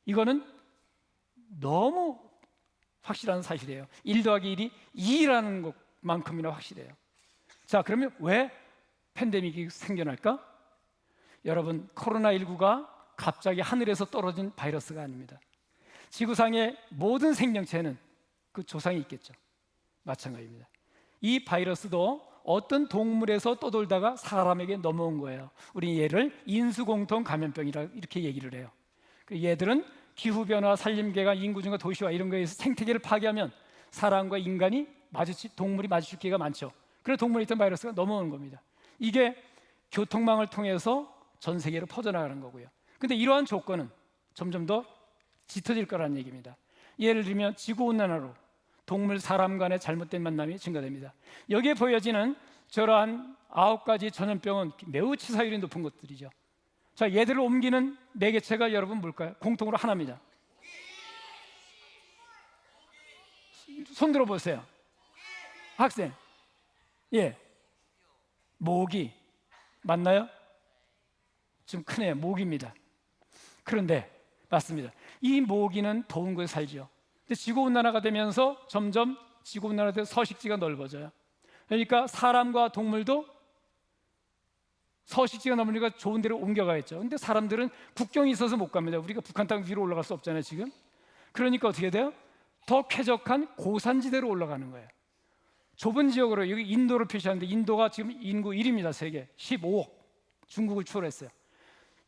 이거는 너무 확실한 사실이에요. 1 더하기 1이 2라는 것만큼이나 확실해요. 자, 그러면 왜 팬데믹이 생겨날까? 여러분, 코로나19가 갑자기 하늘에서 떨어진 바이러스가 아닙니다. 지구상의 모든 생명체는 그 조상이 있겠죠. 마찬가지입니다. 이 바이러스도 어떤 동물에서 떠돌다가 사람에게 넘어온 거예요. 우리 얘를 인수공통 감염병이라 이렇게 얘기를 해요. 얘들은 기후변화, 산림개가, 인구 증가, 도시화 이런 거에서 생태계를 파괴하면 사람과 인간이 동물이 마주칠 기회가 많죠. 그래서 동물에 있던 바이러스가 넘어오는 겁니다. 이게 교통망을 통해서 전 세계로 퍼져나가는 거고요. 근데 이러한 조건은 점점 더 짙어질 거라는 얘기입니다. 예를 들면 지구온난화로 동물, 사람 간의 잘못된 만남이 증가됩니다. 여기에 보여지는 저러한 9가지 전염병은 매우 치사율이 높은 것들이죠. 자, 얘들을 옮기는 매개체가 여러분 뭘까요? 공통으로 하나입니다. 손 들어보세요. 학생. 예. 모기. 맞나요? 좀 크네요. 모기입니다. 그런데 맞습니다. 이 모기는 더운 곳에 살죠. 근데 지구온난화가 되면서 점점 지구온난화가 돼서 서식지가 넓어져요. 그러니까 사람과 동물도 서식지가 넓으니까 좋은 데로 옮겨가겠죠. 근데 사람들은 국경이 있어서 못 갑니다. 우리가 북한 땅 위로 올라갈 수 없잖아요, 지금. 그러니까 어떻게 돼요? 더 쾌적한 고산지대로 올라가는 거예요. 좁은 지역으로, 여기 인도를 표시하는데 인도가 지금 인구 1위입니다, 세계. 15억. 중국을 추월했어요.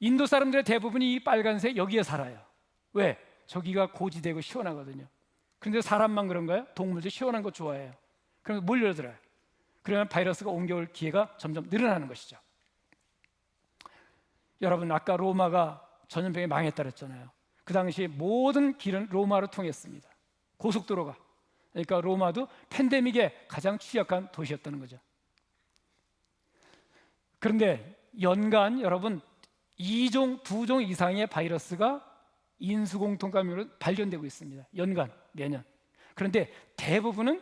인도 사람들의 대부분이 이 빨간색 여기에 살아요. 왜? 저기가 고지대고 시원하거든요. 그런데 사람만 그런가요? 동물도 시원한 거 좋아해요. 그러면 몰려들어요. 그러면 바이러스가 옮겨올 기회가 점점 늘어나는 것이죠. 여러분, 아까 로마가 전염병에 망했다 그랬잖아요. 그 당시 모든 길은 로마로 통했습니다. 고속도로가. 그러니까 로마도 팬데믹에 가장 취약한 도시였다는 거죠. 그런데 연간 여러분 2종 이상의 바이러스가 인수공통감염으로 발견되고 있습니다. 연간, 매년. 그런데 대부분은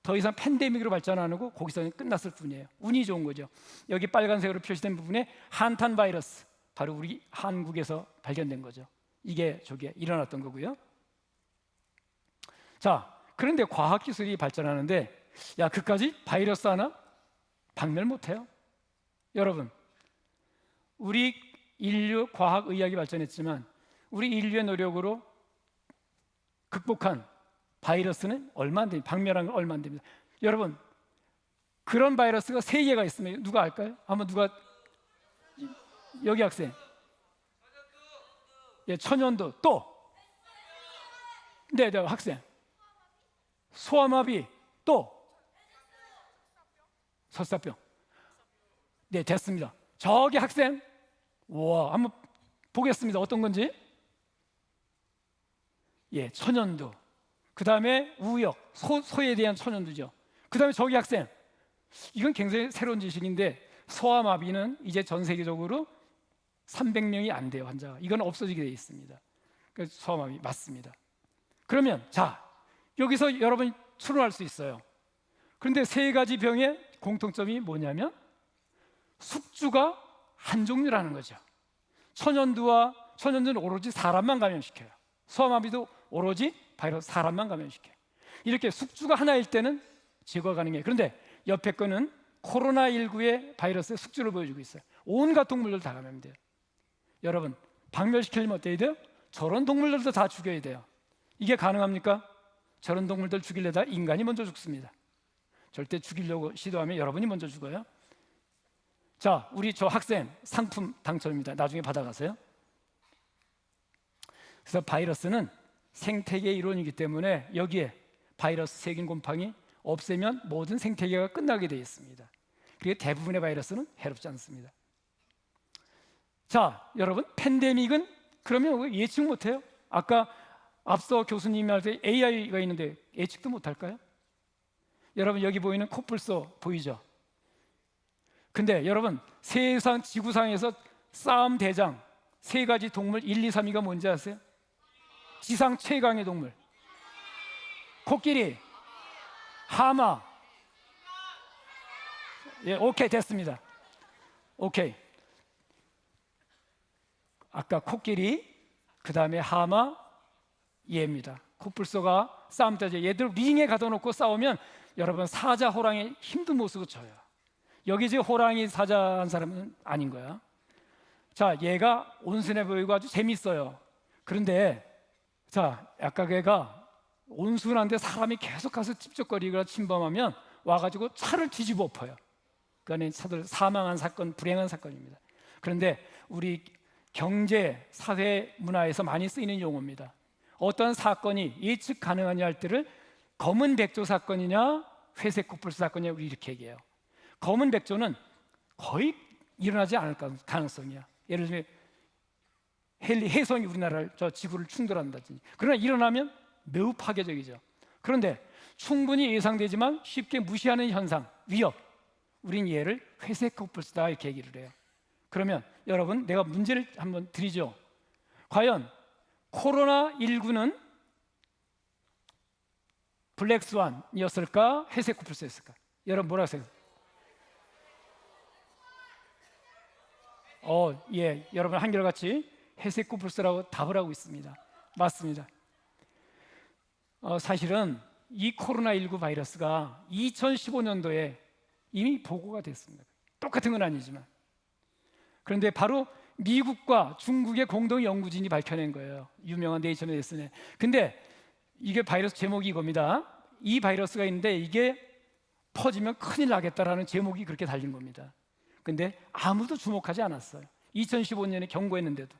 더 이상 팬데믹으로 발전 안 하고 거기서 끝났을 뿐이에요. 운이 좋은 거죠. 여기 빨간색으로 표시된 부분에 한탄 바이러스, 바로 우리 한국에서 발견된 거죠. 이게 저게 일어났던 거고요. 자, 그런데 과학 기술이 발전하는데 야, 그까지 바이러스 하나 박멸 못해요? 여러분, 우리 인류 과학 의학이 발전했지만 우리 인류의 노력으로 극복한 바이러스는 얼마 안 됩니다. 박멸한 건 얼마 안 됩니다. 여러분, 그런 바이러스가 3개가 있으면 누가 알까요? 한번 누가, 여기 학생. 예, 천연두. 또. 네, 학생. 소아마비. 또. 설사병. 네, 됐습니다. 저기 학생. 와, 한번 보겠습니다. 어떤 건지. 예, 천연두. 그 다음에 우역, 소에 대한 천연두죠. 그 다음에 저기 학생. 이건 굉장히 새로운 지식인데 소아마비는 이제 전 세계적으로 300명이 안 돼요, 환자가. 이건 없어지게 돼 있습니다. 그 소아마비 맞습니다. 그러면 자, 여기서 여러분이 추론할 수 있어요. 그런데 3가지 병의 공통점이 뭐냐면 숙주가 한 종류라는 거죠. 천연두는 오로지 사람만 감염시켜요. 소아마비도 오로지 바이러스 사람만 감염시켜요. 이렇게 숙주가 하나일 때는 제거가 가능해요. 그런데 옆에 거는 코로나19의 바이러스의 숙주를 보여주고 있어요. 온갖 동물들 다 감염돼요. 여러분, 박멸시키려면 어때야 돼요? 저런 동물들도 다 죽여야 돼요. 이게 가능합니까? 저런 동물들 죽이려다 인간이 먼저 죽습니다. 절대 죽이려고 시도하면 여러분이 먼저 죽어요. 자, 우리 저 학생 상품 당첨입니다. 나중에 받아가세요. 그래서 바이러스는 생태계의 이론이기 때문에 여기에 바이러스 세균 곰팡이 없애면 모든 생태계가 끝나게 되어 있습니다. 그리고 대부분의 바이러스는 해롭지 않습니다. 자, 여러분, 팬데믹은 그러면 왜 예측 못해요? 아까 앞서 교수님이 할 때 AI가 있는데 예측도 못할까요? 여러분, 여기 보이는 코뿔소 보이죠? 근데 여러분, 세상 지구상에서 싸움 대장 3가지 동물 1, 2, 3위가 뭔지 아세요? 지상 최강의 동물. 코끼리, 하마. 예, 오케이, 됐습니다. 오케이. 아까 코끼리, 그 다음에 하마, 얘입니다. 코뿔소가 싸움 때죠. 얘들 링에 가둬놓고 싸우면 여러분 사자, 호랑이 힘든 모습을 쳐요. 여기 지금 호랑이, 사자 한 사람은 아닌 거야. 자, 얘가 온순해 보이고 아주 재밌어요. 그런데 자, 아까 걔가 온순한데 사람이 계속 가서 찝쩍거리거나 침범하면 와가지고 차를 뒤집어 엎어요. 그러니까 차들 사망한 사건, 불행한 사건입니다. 그런데 우리 경제, 사회, 문화에서 많이 쓰이는 용어입니다. 어떤 사건이 예측 가능하냐 할 때를 검은 백조 사건이냐 회색 코뿔소 사건이냐 우리 이렇게 얘기해요. 검은 백조는 거의 일어나지 않을 가능성이야. 예를 들면 해성이 우리나라를 저 지구를 충돌한다든지. 그러나 일어나면 매우 파괴적이죠. 그런데 충분히 예상되지만 쉽게 무시하는 현상, 위협. 우린 얘를 회색 코뿔소다 이렇게 얘기를 해요. 그러면 여러분, 내가 문제를 한번 드리죠. 과연 코로나19는 블랙스완이었을까? 회색 코뿔소였을까? 여러분 뭐라고 생각해요? 예, 여러분 한결같이 회색 코뿔소라고 답을 하고 있습니다. 맞습니다. 사실은 이 코로나19 바이러스가 2015년도에 이미 보고가 됐습니다. 똑같은 건 아니지만. 그런데 바로 미국과 중국의 공동 연구진이 밝혀낸 거예요. 유명한 네이처 메디슨에. 근데 이게 바이러스 제목이 이겁니다. 이 바이러스가 있는데 이게 퍼지면 큰일 나겠다라는 제목이 그렇게 달린 겁니다. 근데 아무도 주목하지 않았어요. 2015년에 경고했는데도.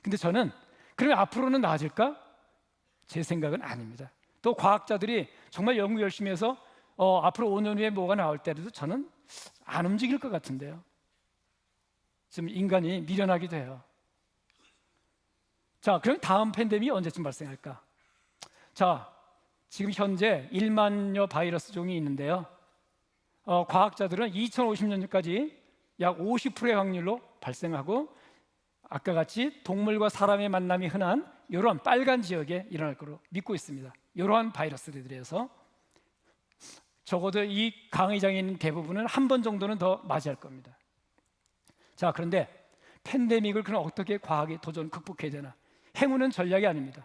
근데 저는 그러면 앞으로는 나아질까? 제 생각은 아닙니다. 또 과학자들이 정말 연구 열심히 해서 앞으로 5년 후에 뭐가 나올 때라도 저는 안 움직일 것 같은데요. 지금 인간이 미련하게 돼요. 자, 그럼 다음 팬데믹이 언제쯤 발생할까? 자, 지금 현재 1만여 바이러스 종이 있는데요. 과학자들은 2050년까지 약 50%의 확률로 발생하고 아까 같이 동물과 사람의 만남이 흔한 이런 빨간 지역에 일어날 거로 믿고 있습니다. 이러한 바이러스들에서 적어도 이 강의장에 있는 대부분은 한 번 정도는 더 맞이할 겁니다. 자, 그런데 팬데믹을 그럼 어떻게 과학이 도전 극복해야 되나? 행운은 전략이 아닙니다.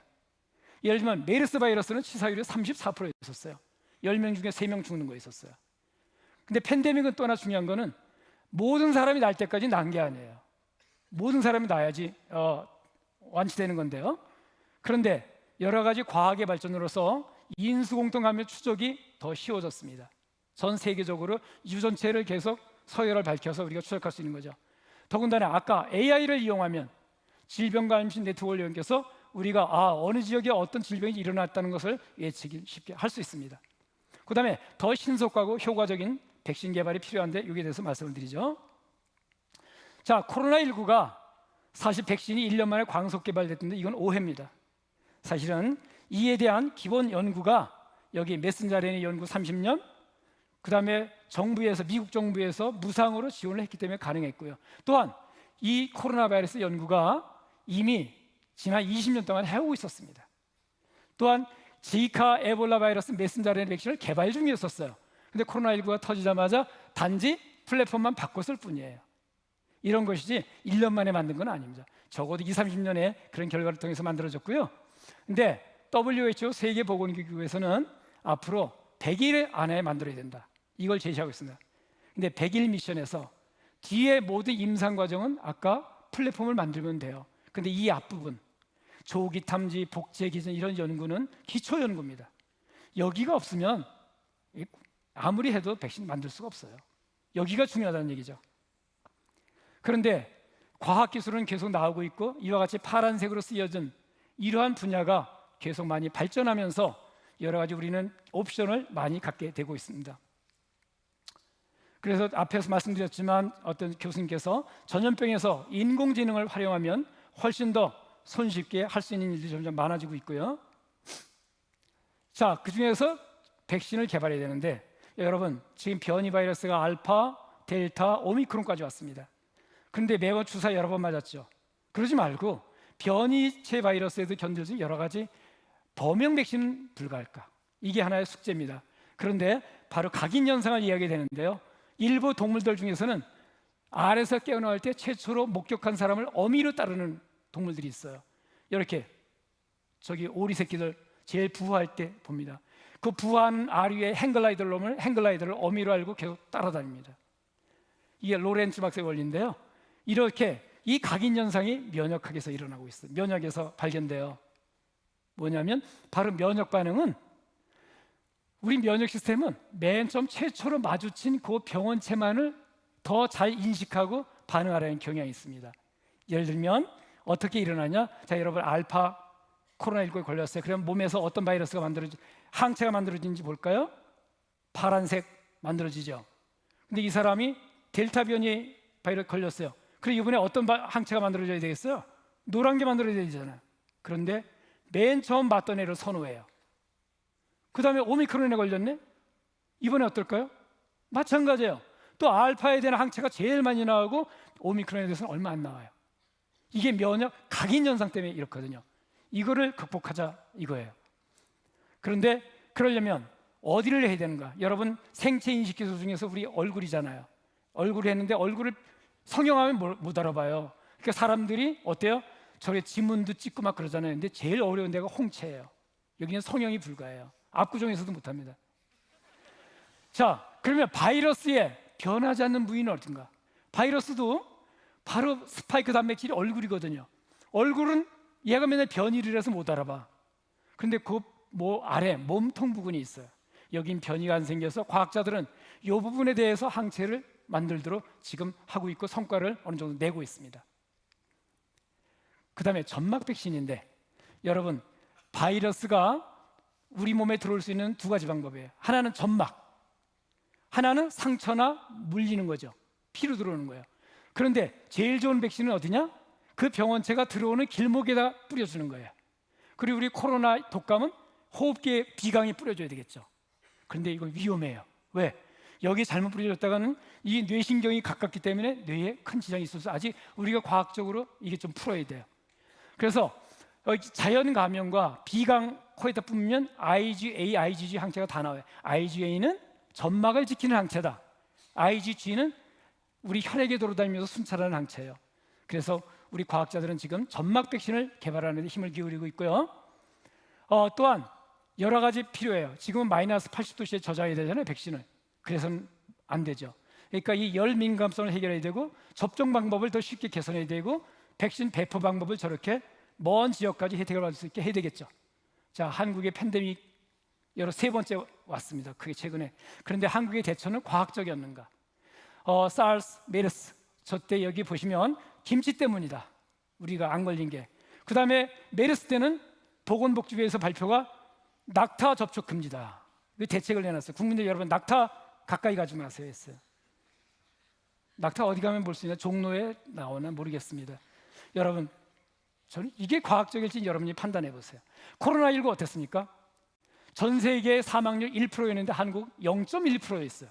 예를 들면 메르스 바이러스는 치사율이 34%였었어요. 10명 중에 3명 죽는 거 있었어요. 근데 팬데믹은 또 하나 중요한 거는 모든 사람이 날 때까지 난 게 아니에요. 모든 사람이 나야지 완치되는 건데요. 그런데 여러 가지 과학의 발전으로서 인수공통 감염 추적이 더 쉬워졌습니다. 전 세계적으로 유전체를 계속 서열을 밝혀서 우리가 추적할 수 있는 거죠. 더군다나 아까 AI를 이용하면 질병감염신 네트워크를 연결해서 우리가 어느 지역에 어떤 질병이 일어났다는 것을 예측이 쉽게 할 수 있습니다. 그 다음에 더 신속하고 효과적인 백신 개발이 필요한데 여기에 대해서 말씀을 드리죠. 자, 코로나19가 사실 백신이 1년 만에 광속 개발됐는데 이건 오해입니다. 사실은 이에 대한 기본 연구가 여기 메신저 RNA 연구 30년, 그 다음에 정부에서 미국 정부에서 무상으로 지원을 했기 때문에 가능했고요. 또한 이 코로나 바이러스 연구가 이미 지난 20년 동안 해오고 있었습니다. 또한 지카 에볼라 바이러스 메신저 RNA 백신을 개발 중이었었어요. 근데 코로나19가 터지자마자 단지 플랫폼만 바꿨을 뿐이에요. 이런 것이지 1년 만에 만든 건 아닙니다. 적어도 20, 30년의 그런 결과를 통해서 만들어졌고요. 근데 WHO 세계보건기구에서는 앞으로 100일 안에 만들어야 된다. 이걸 제시하고 있습니다. 근데 100일 미션에서 뒤에 모든 임상 과정은 아까 플랫폼을 만들면 돼요. 근데 이 앞부분 조기 탐지, 복제 기전 이런 연구는 기초 연구입니다. 여기가 없으면 아무리 해도 백신 만들 수가 없어요. 여기가 중요하다는 얘기죠. 그런데 과학기술은 계속 나오고 있고 이와 같이 파란색으로 쓰여진 이러한 분야가 계속 많이 발전하면서 여러 가지 우리는 옵션을 많이 갖게 되고 있습니다. 그래서 앞에서 말씀드렸지만 어떤 교수님께서 전염병에서 인공지능을 활용하면 훨씬 더 손쉽게 할 수 있는 일들이 점점 많아지고 있고요. 자, 그중에서 백신을 개발해야 되는데 여러분 지금 변이 바이러스가 알파, 델타, 오미크론까지 왔습니다. 그런데 매번 주사 여러 번 맞았죠. 그러지 말고 변이체 바이러스에도 견딜 수 있는 여러 가지 범용 백신은 불가할까? 이게 하나의 숙제입니다. 그런데 바로 각인 현상을 이야기해야 되는데요. 일부 동물들 중에서는 알에서 깨어나올 때 최초로 목격한 사람을 어미로 따르는 동물들이 있어요. 이렇게 저기 오리 새끼들 제일 부화할 때 봅니다. 그 부화하는 알 위에 행글라이더를 놓으면 행글라이더를 어미로 알고 계속 따라다닙니다. 이게 로렌츠 박사의 원리인데요. 이렇게 이 각인 현상이 면역학에서 일어나고 있어요. 면역에서 발견돼요. 뭐냐면 바로 면역 반응은 우리 면역 시스템은 맨 처음 최초로 마주친 그 병원체만을 더 잘 인식하고 반응하려는 경향이 있습니다. 예를 들면 어떻게 일어나냐? 자, 여러분 알파 코로나19에 걸렸어요. 그럼 몸에서 어떤 바이러스가 항체가 만들어지는지 볼까요? 파란색 만들어지죠. 근데 이 사람이 델타 변이 바이러스 걸렸어요. 그럼 이번에 어떤 항체가 만들어져야 되겠어요? 노란 게 만들어져야 되잖아요. 그런데 맨 처음 맞던 애를 선호해요. 그 다음에 오미크론에 걸렸네? 이번에 어떨까요? 마찬가지예요. 또 알파에 대한 항체가 제일 많이 나오고 오미크론에 대해서는 얼마 안 나와요. 이게 면역 각인 현상 때문에 이렇거든요. 이거를 극복하자 이거예요. 그런데 그러려면 어디를 해야 되는가? 여러분 생체 인식 기술 중에서 우리 얼굴이잖아요. 얼굴을 했는데 얼굴을 성형하면 못 알아봐요. 그러니까 사람들이 어때요? 저래 지문도 찍고 막 그러잖아요. 근데 제일 어려운 데가 홍채예요. 여기는 성형이 불가해요. 압구정에서도 못합니다. 자, 그러면 바이러스에 변하지 않는 부위는 어딘가? 바이러스도 바로 스파이크 단백질이 얼굴이거든요. 얼굴은 얘가 맨날 변이를 해서 못 알아봐. 그런데 그 아래 몸통 부분이 있어요. 여긴 변이가 안 생겨서 과학자들은 이 부분에 대해서 항체를 만들도록 지금 하고 있고 성과를 어느 정도 내고 있습니다. 그 다음에 점막 백신인데 여러분 바이러스가 우리 몸에 들어올 수 있는 두 가지 방법이에요. 하나는 점막, 하나는 상처나 물리는 거죠. 피로 들어오는 거예요. 그런데 제일 좋은 백신은 어디냐? 그 병원체가 들어오는 길목에다 뿌려주는 거예요. 그리고 우리 코로나 독감은 호흡기에 비강에 뿌려줘야 되겠죠. 그런데 이건 위험해요. 왜? 여기 잘못 뿌려졌다가는 이 뇌신경이 가깝기 때문에 뇌에 큰 지장이 있어서 아직 우리가 과학적으로 이게 좀 풀어야 돼요. 그래서 자연 감염과 비강 코에다 뿌리면 IgA, IgG 항체가 다 나와요. IgA는 점막을 지키는 항체다. IgG는 우리 혈액에 돌아다니면서 순찰하는 항체예요. 그래서 우리 과학자들은 지금 점막 백신을 개발하는 데 힘을 기울이고 있고요. 또한 여러 가지 필요해요. 지금은 마이너스 80도씨에 저장해야 되잖아요, 백신을. 그래서는 안 되죠. 그러니까 이 열 민감성을 해결해야 되고 접종 방법을 더 쉽게 개선해야 되고 백신 배포 방법을 저렇게 먼 지역까지 혜택을 받을 수 있게 해야 되겠죠. 자, 한국의 팬데믹 여러 세 번째 왔습니다. 그게 최근에. 그런데 한국의 대처는 과학적이었는가? 사르스, 메르스. 저때 여기 보시면 김치 때문이다. 우리가 안 걸린 게. 그 다음에 메르스 때는 보건복지부에서 발표가 낙타 접촉 금지다. 그 대책을 내놨어요. 국민들 여러분 낙타 가까이 가지 마세요 했어요. 낙타 어디 가면 볼 수 있나? 종로에 나오나 모르겠습니다. 여러분, 저는 이게 과학적일지 여러분이 판단해 보세요. 코로나19 어땠습니까? 전 세계 사망률 1%였는데 한국 0.1%였어요.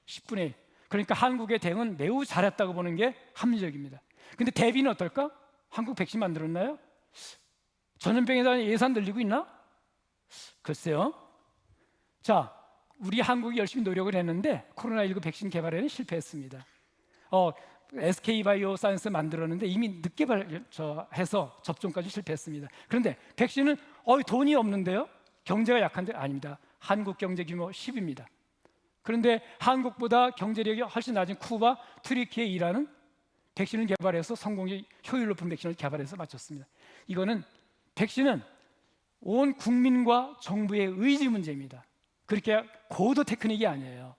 10분의 1. 그러니까 한국의 대응은 매우 잘했다고 보는 게 합리적입니다. 근데 대비는 어떨까? 한국 백신 만들었나요? 전염병에 대한 예산 늘리고 있나? 글쎄요. 자, 우리 한국이 열심히 노력을 했는데 코로나19 백신 개발에는 실패했습니다. SK바이오사이언스 만들었는데 이미 늦게 해서 접종까지 실패했습니다. 그런데 백신은 돈이 없는데요? 경제가 약한데 아닙니다. 한국 경제 규모 10입니다. 그런데 한국보다 경제력이 훨씬 낮은 쿠바, 튀르키예, 이란은 백신을 개발해서 성공이 효율 높은 백신을 개발해서 마쳤습니다. 이거는 백신은 온 국민과 정부의 의지 문제입니다. 그렇게 고도 테크닉이 아니에요.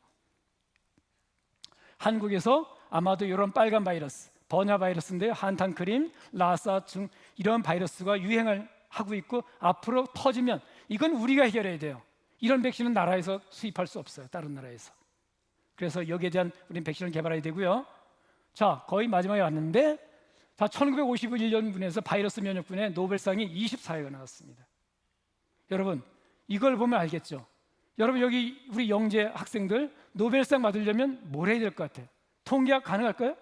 한국에서 아마도 이런 빨간 바이러스, 버냐 바이러스인데요. 한탄크림, 라사증 이런 바이러스가 유행을 하고 있고 앞으로 터지면 이건 우리가 해결해야 돼요. 이런 백신은 나라에서 수입할 수 없어요. 다른 나라에서. 그래서 여기에 대한 우리는 백신을 개발해야 되고요. 자, 거의 마지막에 왔는데 1951년분에서 바이러스 면역분에 노벨상이 24회가 나왔습니다. 여러분, 이걸 보면 알겠죠? 여러분 여기 우리 영재 학생들 노벨상 받으려면 뭘 해야 될 것 같아요? 통계학 가능할까요?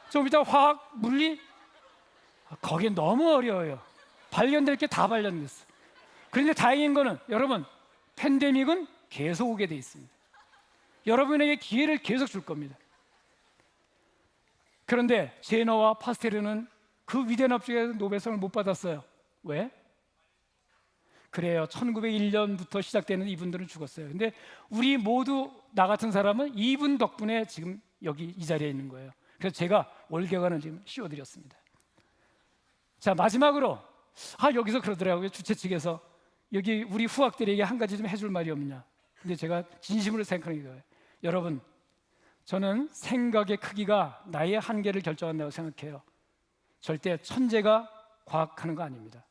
좀 이따 화학, 물리? 거긴 너무 어려워요. 발견될 게 다 발견됐어. 그런데 다행인 거는 여러분 팬데믹은 계속 오게 돼 있습니다. 여러분에게 기회를 계속 줄 겁니다. 그런데 제너와 파스테르는 그 위대한 업적에서 노벨상을 못 받았어요. 왜? 그래요. 1901년부터 시작되는 이분들은 죽었어요. 근데 우리 모두 나 같은 사람은 이분 덕분에 지금 여기 이 자리에 있는 거예요. 그래서 제가 월계관을 지금 씌워드렸습니다. 자, 마지막으로 여기서 그러더라고요. 주최 측에서 여기 우리 후학들에게 한 가지 좀 해줄 말이 없냐. 근데 제가 진심으로 생각하는 거예요. 여러분, 저는 생각의 크기가 나의 한계를 결정한다고 생각해요. 절대 천재가 과학하는 거 아닙니다.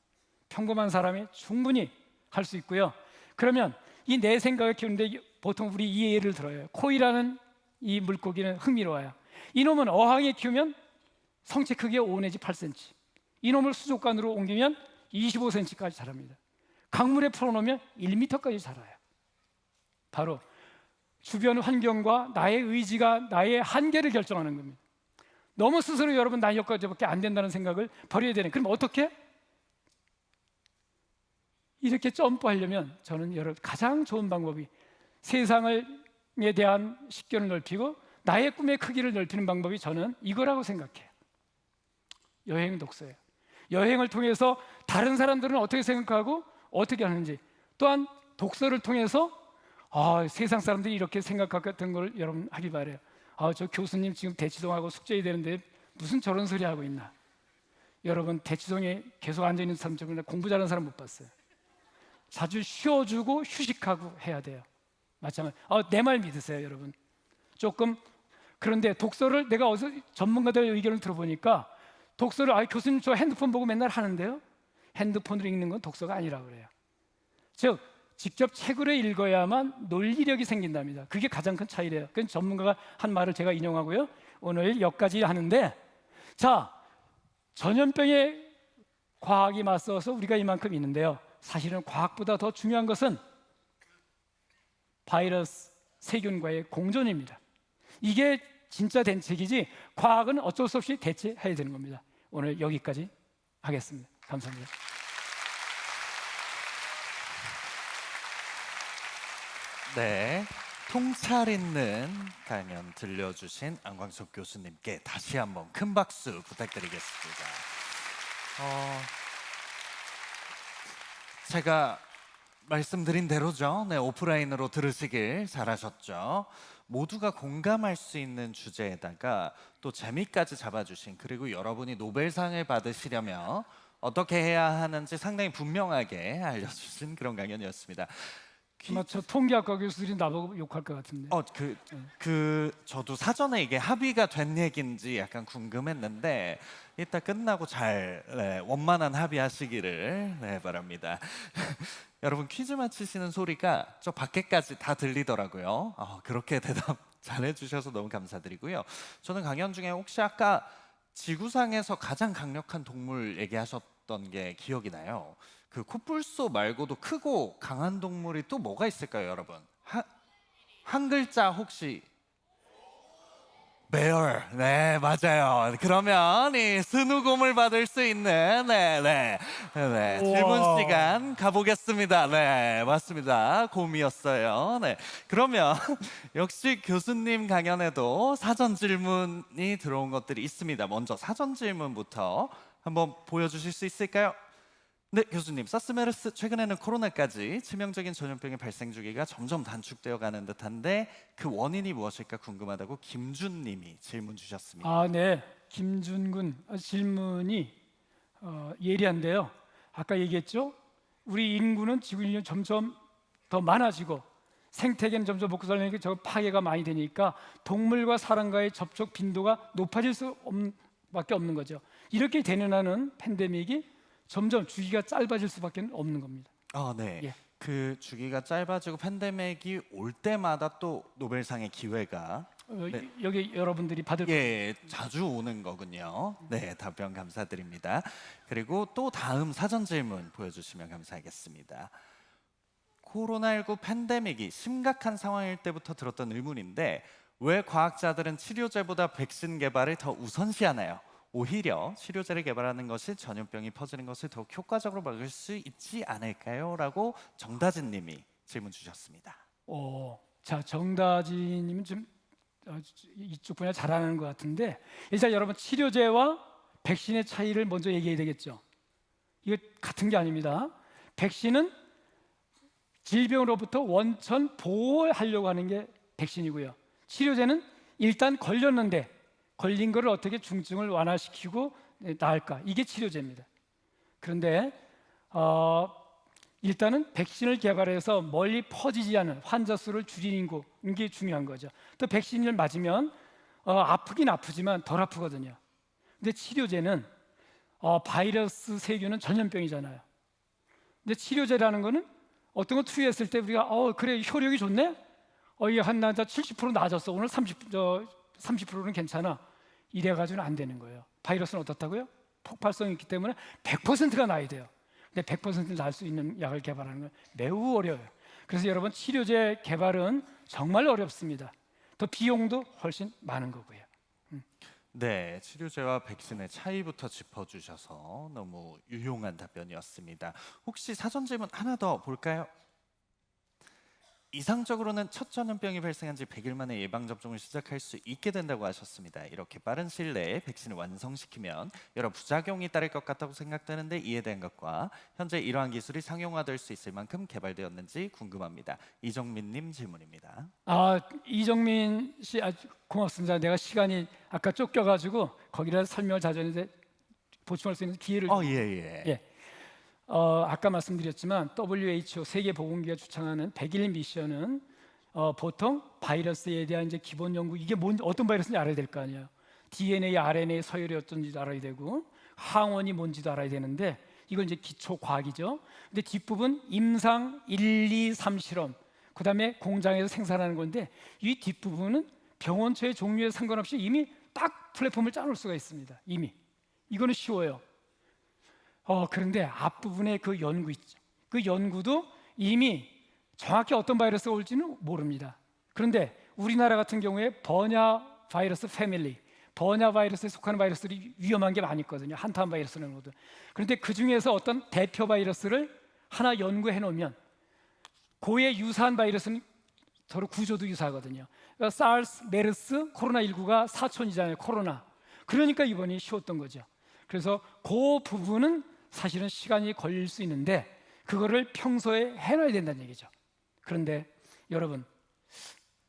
평범한 사람이 충분히 할 수 있고요. 그러면 이 내 생각을 키우는데 보통 우리 이 예를 들어요. 코이라는 이 물고기는 흥미로워요. 이놈은 어항에 키우면 성체 크기가 5 내지 8cm. 이놈을 수족관으로 옮기면 25cm까지 자랍니다. 강물에 풀어놓으면 1m까지 자라요. 바로 주변 환경과 나의 의지가 나의 한계를 결정하는 겁니다. 너무 스스로 여러분 나 여기까지밖에 안 된다는 생각을 버려야 되는. 그럼 어떻게? 이렇게 점프하려면 저는 여러분 가장 좋은 방법이 세상에 대한 식견을 넓히고 나의 꿈의 크기를 넓히는 방법이 저는 이거라고 생각해요. 여행 독서예요. 여행을 통해서 다른 사람들은 어떻게 생각하고 어떻게 하는지, 또한 독서를 통해서 세상 사람들이 이렇게 생각했던 걸 여러분 하길 바래요. 저 교수님 지금 대치동하고 숙제해야 되는데 무슨 저런 소리 하고 있나. 여러분 대치동에 계속 앉아있는 사람 중에 공부 잘하는 사람 못 봤어요. 자주 쉬어주고 휴식하고 해야 돼요. 마찬가지. 내 말 믿으세요, 여러분. 조금. 그런데 독서를 내가 어디서 전문가들의 의견을 들어보니까 독서를 교수님 저 핸드폰 보고 맨날 하는데요. 핸드폰으로 읽는 건 독서가 아니라고 그래요. 즉 직접 책으로 읽어야만 논리력이 생긴답니다. 그게 가장 큰 차이래요. 그 전문가가 한 말을 제가 인용하고요. 오늘 여기까지 하는데, 자, 전염병에 과학이 맞서서 우리가 이만큼 있는데요. 사실은 과학보다 더 중요한 것은 바이러스, 세균과의 공존입니다. 이게 진짜 대책이지 과학은 어쩔 수 없이 대체해야 되는 겁니다. 오늘 여기까지 하겠습니다. 감사합니다. 네, 통찰 있는 강연 들려주신 안광석 교수님께 다시 한번 큰 박수 부탁드리겠습니다. 제가 말씀드린 대로죠. 네, 오프라인으로 들으시길 잘하셨죠. 모두가 공감할 수 있는 주제에다가 또 재미까지 잡아주신, 그리고 여러분이 노벨상을 받으시려면 어떻게 해야 하는지 상당히 분명하게 알려주신 그런 강연이었습니다. 아마 저 통계학과 교수들이 나보고 욕할 것 같은데. 저도 사전에 이게 합의가 된 얘기인지 약간 궁금했는데 이따 끝나고 잘 원만한 합의하시기를 바랍니다. 여러분 퀴즈 맞히시는 소리가 저 밖에까지 다 들리더라고요. 그렇게 대답 잘해주셔서 너무 감사드리고요. 저는 강연 중에 혹시 아까 지구상에서 가장 강력한 동물 얘기하셨던 게 기억이 나요. 그 코뿔소 말고도 크고 강한 동물이 또 뭐가 있을까요, 여러분? 한 글자 혹시? bear. 네, 맞아요. 그러면 이 스누곰을 받을 수 있는 질문 시간 가보겠습니다. 네, 맞습니다. 곰이었어요. 네, 그러면 역시 교수님 강연에도 사전 질문이 들어온 것들이 있습니다. 먼저 사전 질문부터 한번 보여주실 수 있을까요? 네, 교수님. 사스메르스, 최근에는 코로나까지 치명적인 전염병의 발생 주기가 점점 단축되어 가는 듯한데 그 원인이 무엇일까 궁금하다고 김준님이 질문 주셨습니다. 네, 김준군 질문이 예리한데요. 아까 얘기했죠. 우리 인구는 지구 인류 점점 더 많아지고 생태계는 점점 먹고 살려니까 저 파괴가 많이 되니까 동물과 사람과의 접촉 빈도가 높아질 수밖에 없는 거죠. 이렇게 되는 한은 팬데믹이 점점 주기가 짧아질 수밖에 없는 겁니다. 네. 예. 그 주기가 짧아지고 팬데믹이 올 때마다 또 노벨상의 기회가 여기 여러분들이 받을 자주 오는 거군요. 네, 답변 감사드립니다. 그리고 또 다음 사전 질문 보여주시면 감사하겠습니다. 코로나19 팬데믹이 심각한 상황일 때부터 들었던 의문인데 왜 과학자들은 치료제보다 백신 개발을 더 우선시하나요? 오히려 치료제를 개발하는 것이 전염병이 퍼지는 것을 더욱 효과적으로 막을 수 있지 않을까요? 라고 정다진 님이 질문 주셨습니다. 자, 정다진 님은 좀 이쪽 분야 잘하는 것 같은데 일단 여러분 치료제와 백신의 차이를 먼저 얘기해야 되겠죠. 이거 같은 게 아닙니다. 백신은 질병으로부터 원천 보호하려고 하는 게 백신이고요. 치료제는 일단 걸렸는데 걸린 거를 어떻게 중증을 완화시키고 나을까? 이게 치료제입니다. 그런데 일단은 백신을 개발해서 멀리 퍼지지 않은 환자 수를 줄이는 게 중요한 거죠. 또 백신을 맞으면 아프긴 아프지만 덜 아프거든요. 근데 치료제는 바이러스 세균은 전염병이잖아요. 근데 치료제라는 거는 어떤 거 투여했을 때 우리가 그래 효력이 좋네? 이게 한 나자 70% 나아졌어. 오늘 30%는 괜찮아. 이래가지고는 안 되는 거예요. 바이러스는 어떻다고요? 폭발성이 있기 때문에 100%가 나야 돼요. 근데 100%를 날 수 있는 약을 개발하는 건 매우 어려워요. 그래서 여러분 치료제 개발은 정말 어렵습니다. 또 비용도 훨씬 많은 거고요. 네, 치료제와 백신의 차이부터 짚어주셔서 너무 유용한 답변이었습니다. 혹시 사전 질문 하나 더 볼까요? 이상적으로는 첫 전염병이 발생한 지 100일 만에 예방접종을 시작할 수 있게 된다고 하셨습니다. 이렇게 빠른 시일 내에 백신을 완성시키면 여러 부작용이 따를 것 같다고 생각되는데 이에 대한 것과 현재 이러한 기술이 상용화될 수 있을 만큼 개발되었는지 궁금합니다. 이정민님 질문입니다. 이정민 씨 아주 고맙습니다. 내가 시간이 아까 쫓겨가지고 거기다 설명을 자주 했는데 보충할 수 있는 기회를 아까 말씀드렸지만 WHO 세계보건기구가 주창하는 100일 미션은 보통 바이러스에 대한 이제 기본 연구 이게 어떤 바이러스인지 알아야 될 거 아니에요. DNA, RNA 서열이 어떤지도 알아야 되고 항원이 뭔지도 알아야 되는데 이건 이제 기초 과학이죠. 근데 뒷부분 임상 1, 2, 3 실험 그다음에 공장에서 생산하는 건데 이 뒷부분은 병원처의 종류에 상관없이 이미 딱 플랫폼을 짜놓을 수가 있습니다. 이미 이거는 쉬워요. 그런데 앞부분에 그 연구 있죠. 그 연구도 이미 정확히 어떤 바이러스가 올지는 모릅니다. 그런데 우리나라 같은 경우에 버냐 바이러스 패밀리, 버냐 바이러스에 속하는 바이러스들이 위험한 게 많이 있거든요. 한타한 바이러스는 모두. 그런데 그 중에서 어떤 대표 바이러스를 하나 연구해 놓으면 그에 유사한 바이러스는 서로 구조도 유사하거든요. 그러니까 사르스, 메르스, 코로나19가 사촌이잖아요. 코로나. 그러니까 이번이 쉬웠던 거죠. 그래서 그 부분은 사실은 시간이 걸릴 수 있는데 그거를 평소에 해놔야 된다는 얘기죠. 그런데 여러분,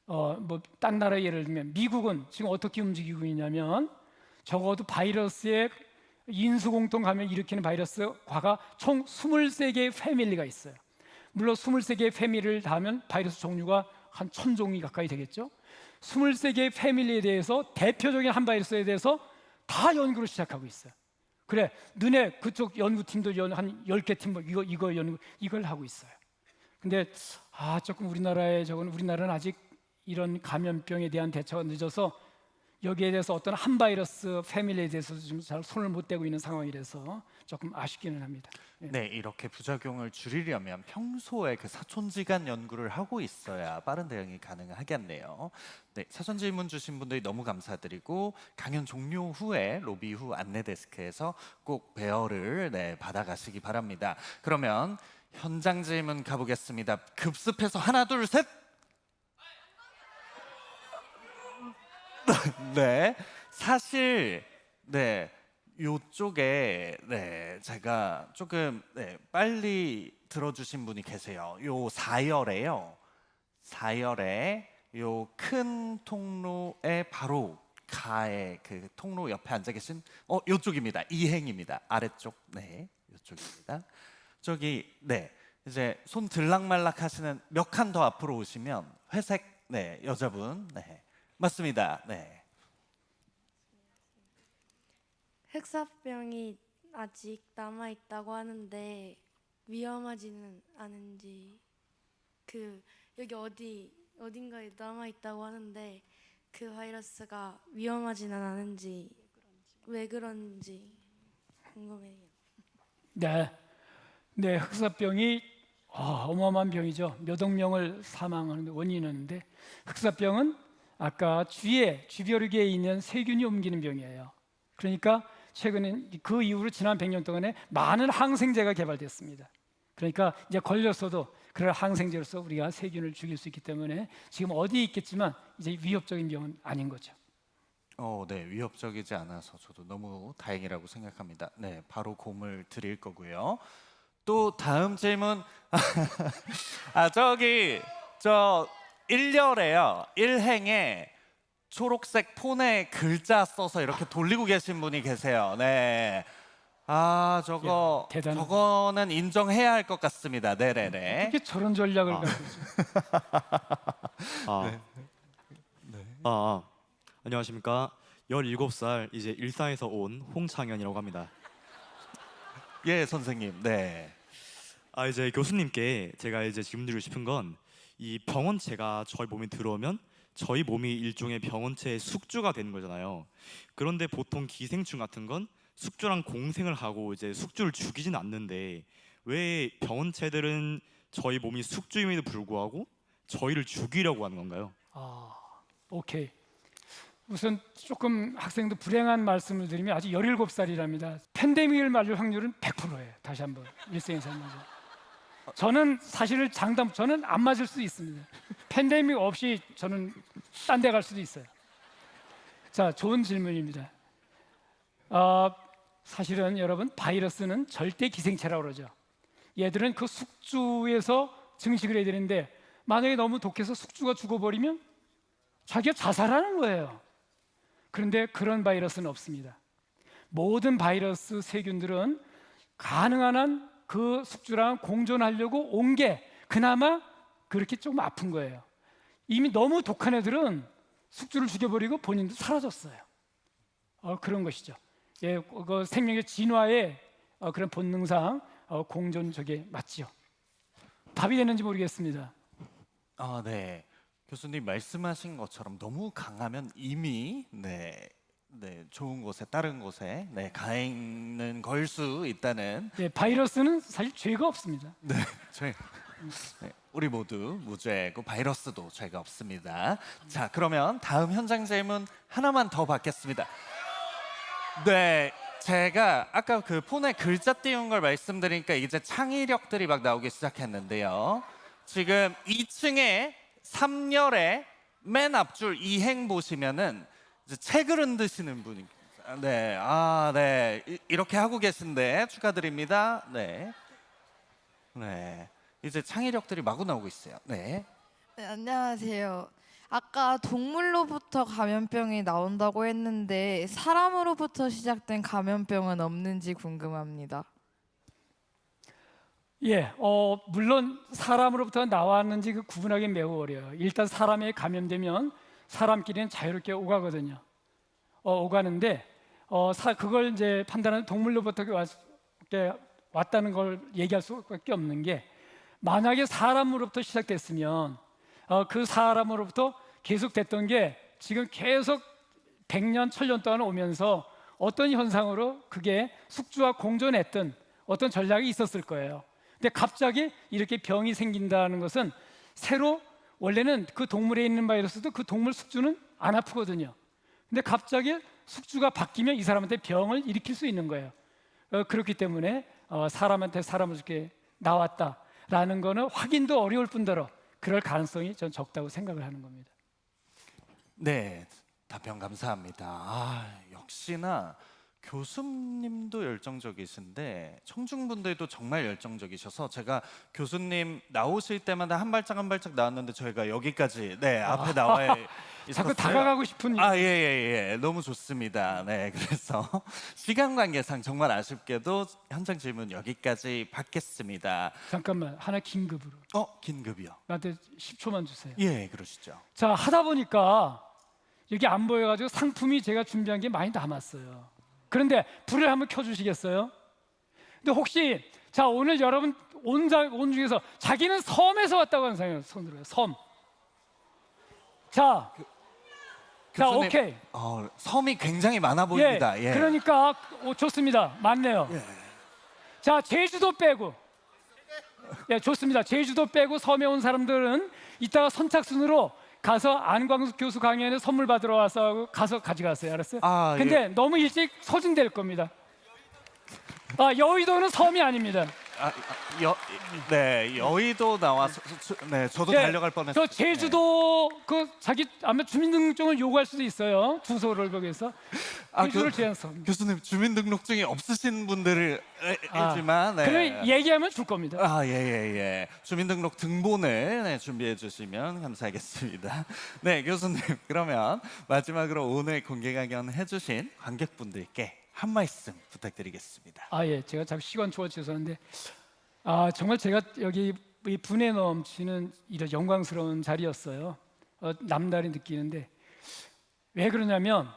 뭐 딴 나라 예를 들면 미국은 지금 어떻게 움직이고 있냐면 적어도 바이러스의 인수공통 감염 일으키는 바이러스 과가 총 23개의 패밀리가 있어요. 물론 23개의 패밀리를 다 하면 바이러스 종류가 한 1000종이 가까이 되겠죠. 23개의 패밀리에 대해서 대표적인 한 바이러스에 대해서 다 연구를 시작하고 있어요. 그래, 너네 그쪽 연구팀도 한 10개 팀 이거 연구 이걸 하고 있어요. 근데 조금 우리나라는 아직 이런 감염병에 대한 대처가 늦어서 여기에 대해서 어떤 한 바이러스 패밀리에 대해서 좀 잘 손을 못 대고 있는 상황이라서 조금 아쉽기는 합니다. 네, 이렇게 부작용을 줄이려면 평소에 그 사촌지간 연구를 하고 있어야 빠른 대응이 가능하겠네요. 네, 사전 질문 주신 분들이 너무 감사드리고 강연 종료 후에 로비 후 안내 데스크에서 꼭 배열을 받아가시기 바랍니다. 그러면 현장 질문 가보겠습니다. 급습해서 하나, 둘, 셋. 네, 사실 요쪽에 제가 조금 빨리 들어주신 분이 계세요. 요 4열에요. 4열에 요 큰 통로에 바로 가에 그 통로 옆에 앉아 계신 요쪽입니다. 이행입니다. 아래쪽 요쪽입니다. 저기 이제 손 들락말락 하시는 몇 칸 더 앞으로 오시면 회색 여자분 맞습니다. 흑사병이 아직 남아 있다고 하는데 위험하지는 않은지 여기 어딘가에 남아 있다고 하는데 그 바이러스가 위험하지는 않은지 왜 그런지 궁금해요. 네, 흑사병이 어마어마한 병이죠. 몇억 명을 사망하는 원인이었는데 흑사병은 아까 주변에 있는 세균이 옮기는 병이에요. 그러니까 최근에 그 이후로 지난 100년 동안에 많은 항생제가 개발됐습니다. 그러니까 이제 걸렸어도 그럴 항생제로서 우리가 세균을 죽일 수 있기 때문에 지금 어디 있겠지만 이제 위협적인 병은 아닌 거죠. 네, 위협적이지 않아서 저도 너무 다행이라고 생각합니다. 네, 바로 공을 드릴 거고요. 또 다음 질문. 저기 저 1열에요. 1행에 초록색 폰에 글자 써서 이렇게 돌리고 계신 분이 계세요. 네. 저거는 인정해야 할 것 같습니다. 네네네. 어떻게 저런 전략을 갖고 있어요? 안녕하십니까. 17살 이제 일산에서 온 홍창현이라고 합니다. 예, 선생님. 네. 이제 교수님께 제가 이제 질문 드리고 싶은 건 이 병원체가 저희 몸에 들어오면 저희 몸이 일종의 병원체의 숙주가 되는 거잖아요. 그런데 보통 기생충 같은 건 숙주랑 공생을 하고 이제 숙주를 죽이진 않는데 왜 병원체들은 저희 몸이 숙주임에도 불구하고 저희를 죽이려고 하는 건가요? 오케이. 우선 조금 학생도 불행한 말씀을 드리면 아직 17살이랍니다. 팬데믹을 맞을 확률은 100%예요. 다시 한번 일생에 살면서. 저는 사실을 저는 안 맞을 수도 있습니다. 팬데믹 없이 저는 딴 데 갈 수도 있어요. 자, 좋은 질문입니다. 사실은 여러분 바이러스는 절대 기생체라고 그러죠. 얘들은 그 숙주에서 증식을 해야 되는데 만약에 너무 독해서 숙주가 죽어버리면 자기가 자살하는 거예요. 그런데 그런 바이러스는 없습니다. 모든 바이러스 세균들은 가능한 한 그 숙주랑 공존하려고 온 게 그나마 그렇게 조금 아픈 거예요. 이미 너무 독한 애들은 숙주를 죽여버리고 본인도 사라졌어요. 그런 것이죠. 그 생명의 진화의 그런 본능상 공존 저게 맞지요. 답이 되는지 모르겠습니다. 네. 교수님 말씀하신 것처럼 너무 강하면 이미 좋은 곳에 다른 곳에 가해는 걸 수 있다는. 바이러스는 사실 죄가 없습니다. 우리 모두 무죄고 바이러스도 죄가 없습니다. 자, 그러면 다음 현장 질문 하나만 더 받겠습니다. 네, 제가 아까 그 폰에 글자 띄운 걸 말씀드리니까 이제 창의력들이 막 나오기 시작했는데요. 지금 2층에 3열의 맨 앞줄 이행 보시면은 이제 책을 흔드시는 분이 네, 네, 이렇게 하고 계신데 축하드립니다. 네, 네, 이제 창의력들이 마구 나오고 있어요. 네, 네, 안녕하세요. 아까 동물로부터 감염병이 나온다고 했는데 사람으로부터 시작된 감염병은 없는지 궁금합니다. 예, 물론 사람으로부터 나왔는지 그 구분하기 매우 어려워요. 일단 사람에 감염되면 사람끼리는 자유롭게 오가거든요. 오가는데 그걸 이제 판단하는 동물로부터 왔다는 걸 얘기할 수밖에 없는 게 만약에 사람으로부터 시작됐으면 그 사람으로부터 계속됐던 게 지금 계속 100년, 1000년 동안 오면서 어떤 현상으로 그게 숙주와 공존했던 어떤 전략이 있었을 거예요. 근데 갑자기 이렇게 병이 생긴다는 것은 새로 원래는 그 동물에 있는 바이러스도 그 동물 숙주는 안 아프거든요. 근데 갑자기 숙주가 바뀌면 이 사람한테 병을 일으킬 수 있는 거예요. 그렇기 때문에 사람한테 사람을 이렇게 나왔다라는 거는 확인도 어려울 뿐더러 그럴 가능성이 전 적다고 생각을 하는 겁니다. 네, 답변 감사합니다. 역시나 교수님도 열정적이신데 청중분들도 정말 열정적이셔서 제가 교수님 나오실 때마다 한 발짝 한 발짝 나왔는데 저희가 여기까지 앞에 나와 있었어요. 자꾸 다가가고 싶은 예. 너무 좋습니다. 네, 그래서 시간 관계상 정말 아쉽게도 현장 질문 여기까지 받겠습니다. 잠깐만 하나 긴급으로. 긴급이요? 나한테 10초만 주세요. 예, 그러시죠. 자, 하다 보니까 여기 안 보여가지고 상품이 제가 준비한 게 많이 남았어요. 그런데 불을 한번 켜주시겠어요? 근데 혹시 자 오늘 여러분 온 중에서 자기는 섬에서 왔다고 하는 사람이 손으로요. 섬. 자, 교수님, 오케이. 섬이 굉장히 많아 보입니다. 예. 그러니까 좋습니다. 맞네요. 예. 자, 제주도 빼고. 예, 좋습니다. 제주도 빼고 섬에 온 사람들은 이따가 선착순으로 가서 안광숙 교수 강연에 선물 받으러 와서 가서 가져가세요. 알았어요? 근데 너무 일찍 소진될 겁니다. 여의도는 섬이 아닙니다. 여의도 나와서 네, 저도 달려갈 뻔했어요. 저 제주도 자기 아마 주민등록증을 요구할 수도 있어요. 주소를 거기서. 제주를 제한서. 교수님 주민등록증이 없으신 분들을 이지만 그래 얘기하면 줄 겁니다. 예. 주민등록 등본을 준비해 주시면 감사하겠습니다. 네, 교수님 그러면 마지막으로 오늘 공개 강연 해주신 관객분들께 한 말씀 부탁드리겠습니다. 예, 제가 자꾸 시간 초과 죄송한데 정말 제가 여기 이 분에 넘치는 이런 영광스러운 자리였어요. 남다리 느끼는데 왜 그러냐면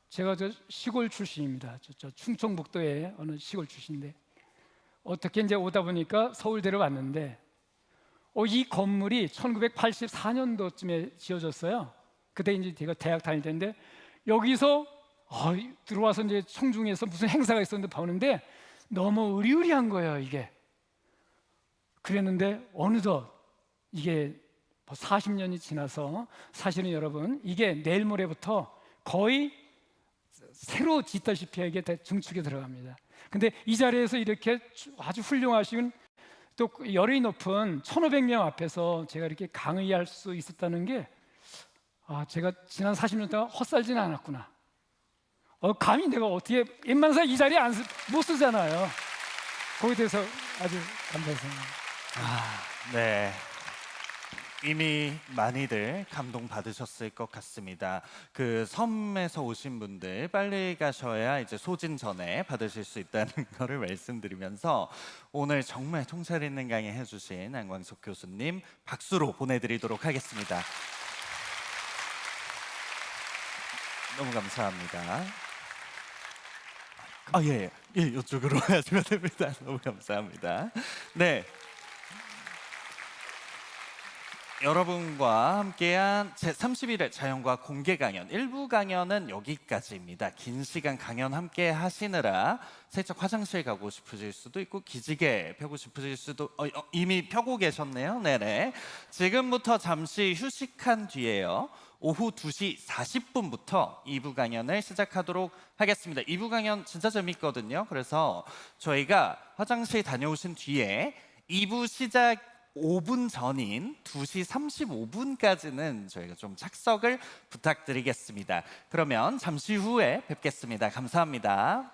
제가 저 시골 출신입니다. 저 충청북도의 어느 시골 출신인데 어떻게 이제 오다 보니까 서울대를 왔는데 이 건물이 1984년도쯤에 지어졌어요. 그때 이제 제가 대학 다닐 때인데 여기서 들어와서 이제 청중에서 무슨 행사가 있었는데 보는데 너무 으리으리한 거예요 이게. 그랬는데 어느덧 이게 40년이 지나서 사실은 여러분 이게 내일 모레부터 거의 새로 짓다시피 이게 다 증축에 들어갑니다. 근데 이 자리에서 이렇게 아주 훌륭하신 또 열이 높은 1,500명 앞에서 제가 이렇게 강의할 수 있었다는 게 제가 지난 40년 동안 헛살지는 않았구나. 감히 내가 어떻게 웬만사 이 자리에 못 쓰잖아요. 거기에 대해서 아주 감사했습니다. 네. 이미 많이들 감동 받으셨을 것 같습니다. 그 섬에서 오신 분들 빨리 가셔야 이제 소진 전에 받으실 수 있다는 거를 말씀드리면서 오늘 정말 통찰 있는 강의 해주신 안광석 교수님 박수로 보내드리도록 하겠습니다. 너무 감사합니다. 예, 이쪽으로 하시면 됩니다. 너무 감사합니다. 네. 여러분과 함께한 제31회 자연과학 공개 강연 1부 강연은 여기까지입니다. 긴 시간 강연 함께 하시느라 살짝 화장실 가고 싶으실 수도 있고 기지개 펴고 싶으실 수도 이미 펴고 계셨네요. 네네. 지금부터 잠시 휴식한 뒤에요. 오후 2시 40분부터 2부 강연을 시작하도록 하겠습니다. 2부 강연 진짜 재밌거든요. 그래서 저희가 화장실 다녀오신 뒤에 2부 시작 5분 전인 2시 35분까지는 저희가 좀 착석을 부탁드리겠습니다. 그러면 잠시 후에 뵙겠습니다. 감사합니다.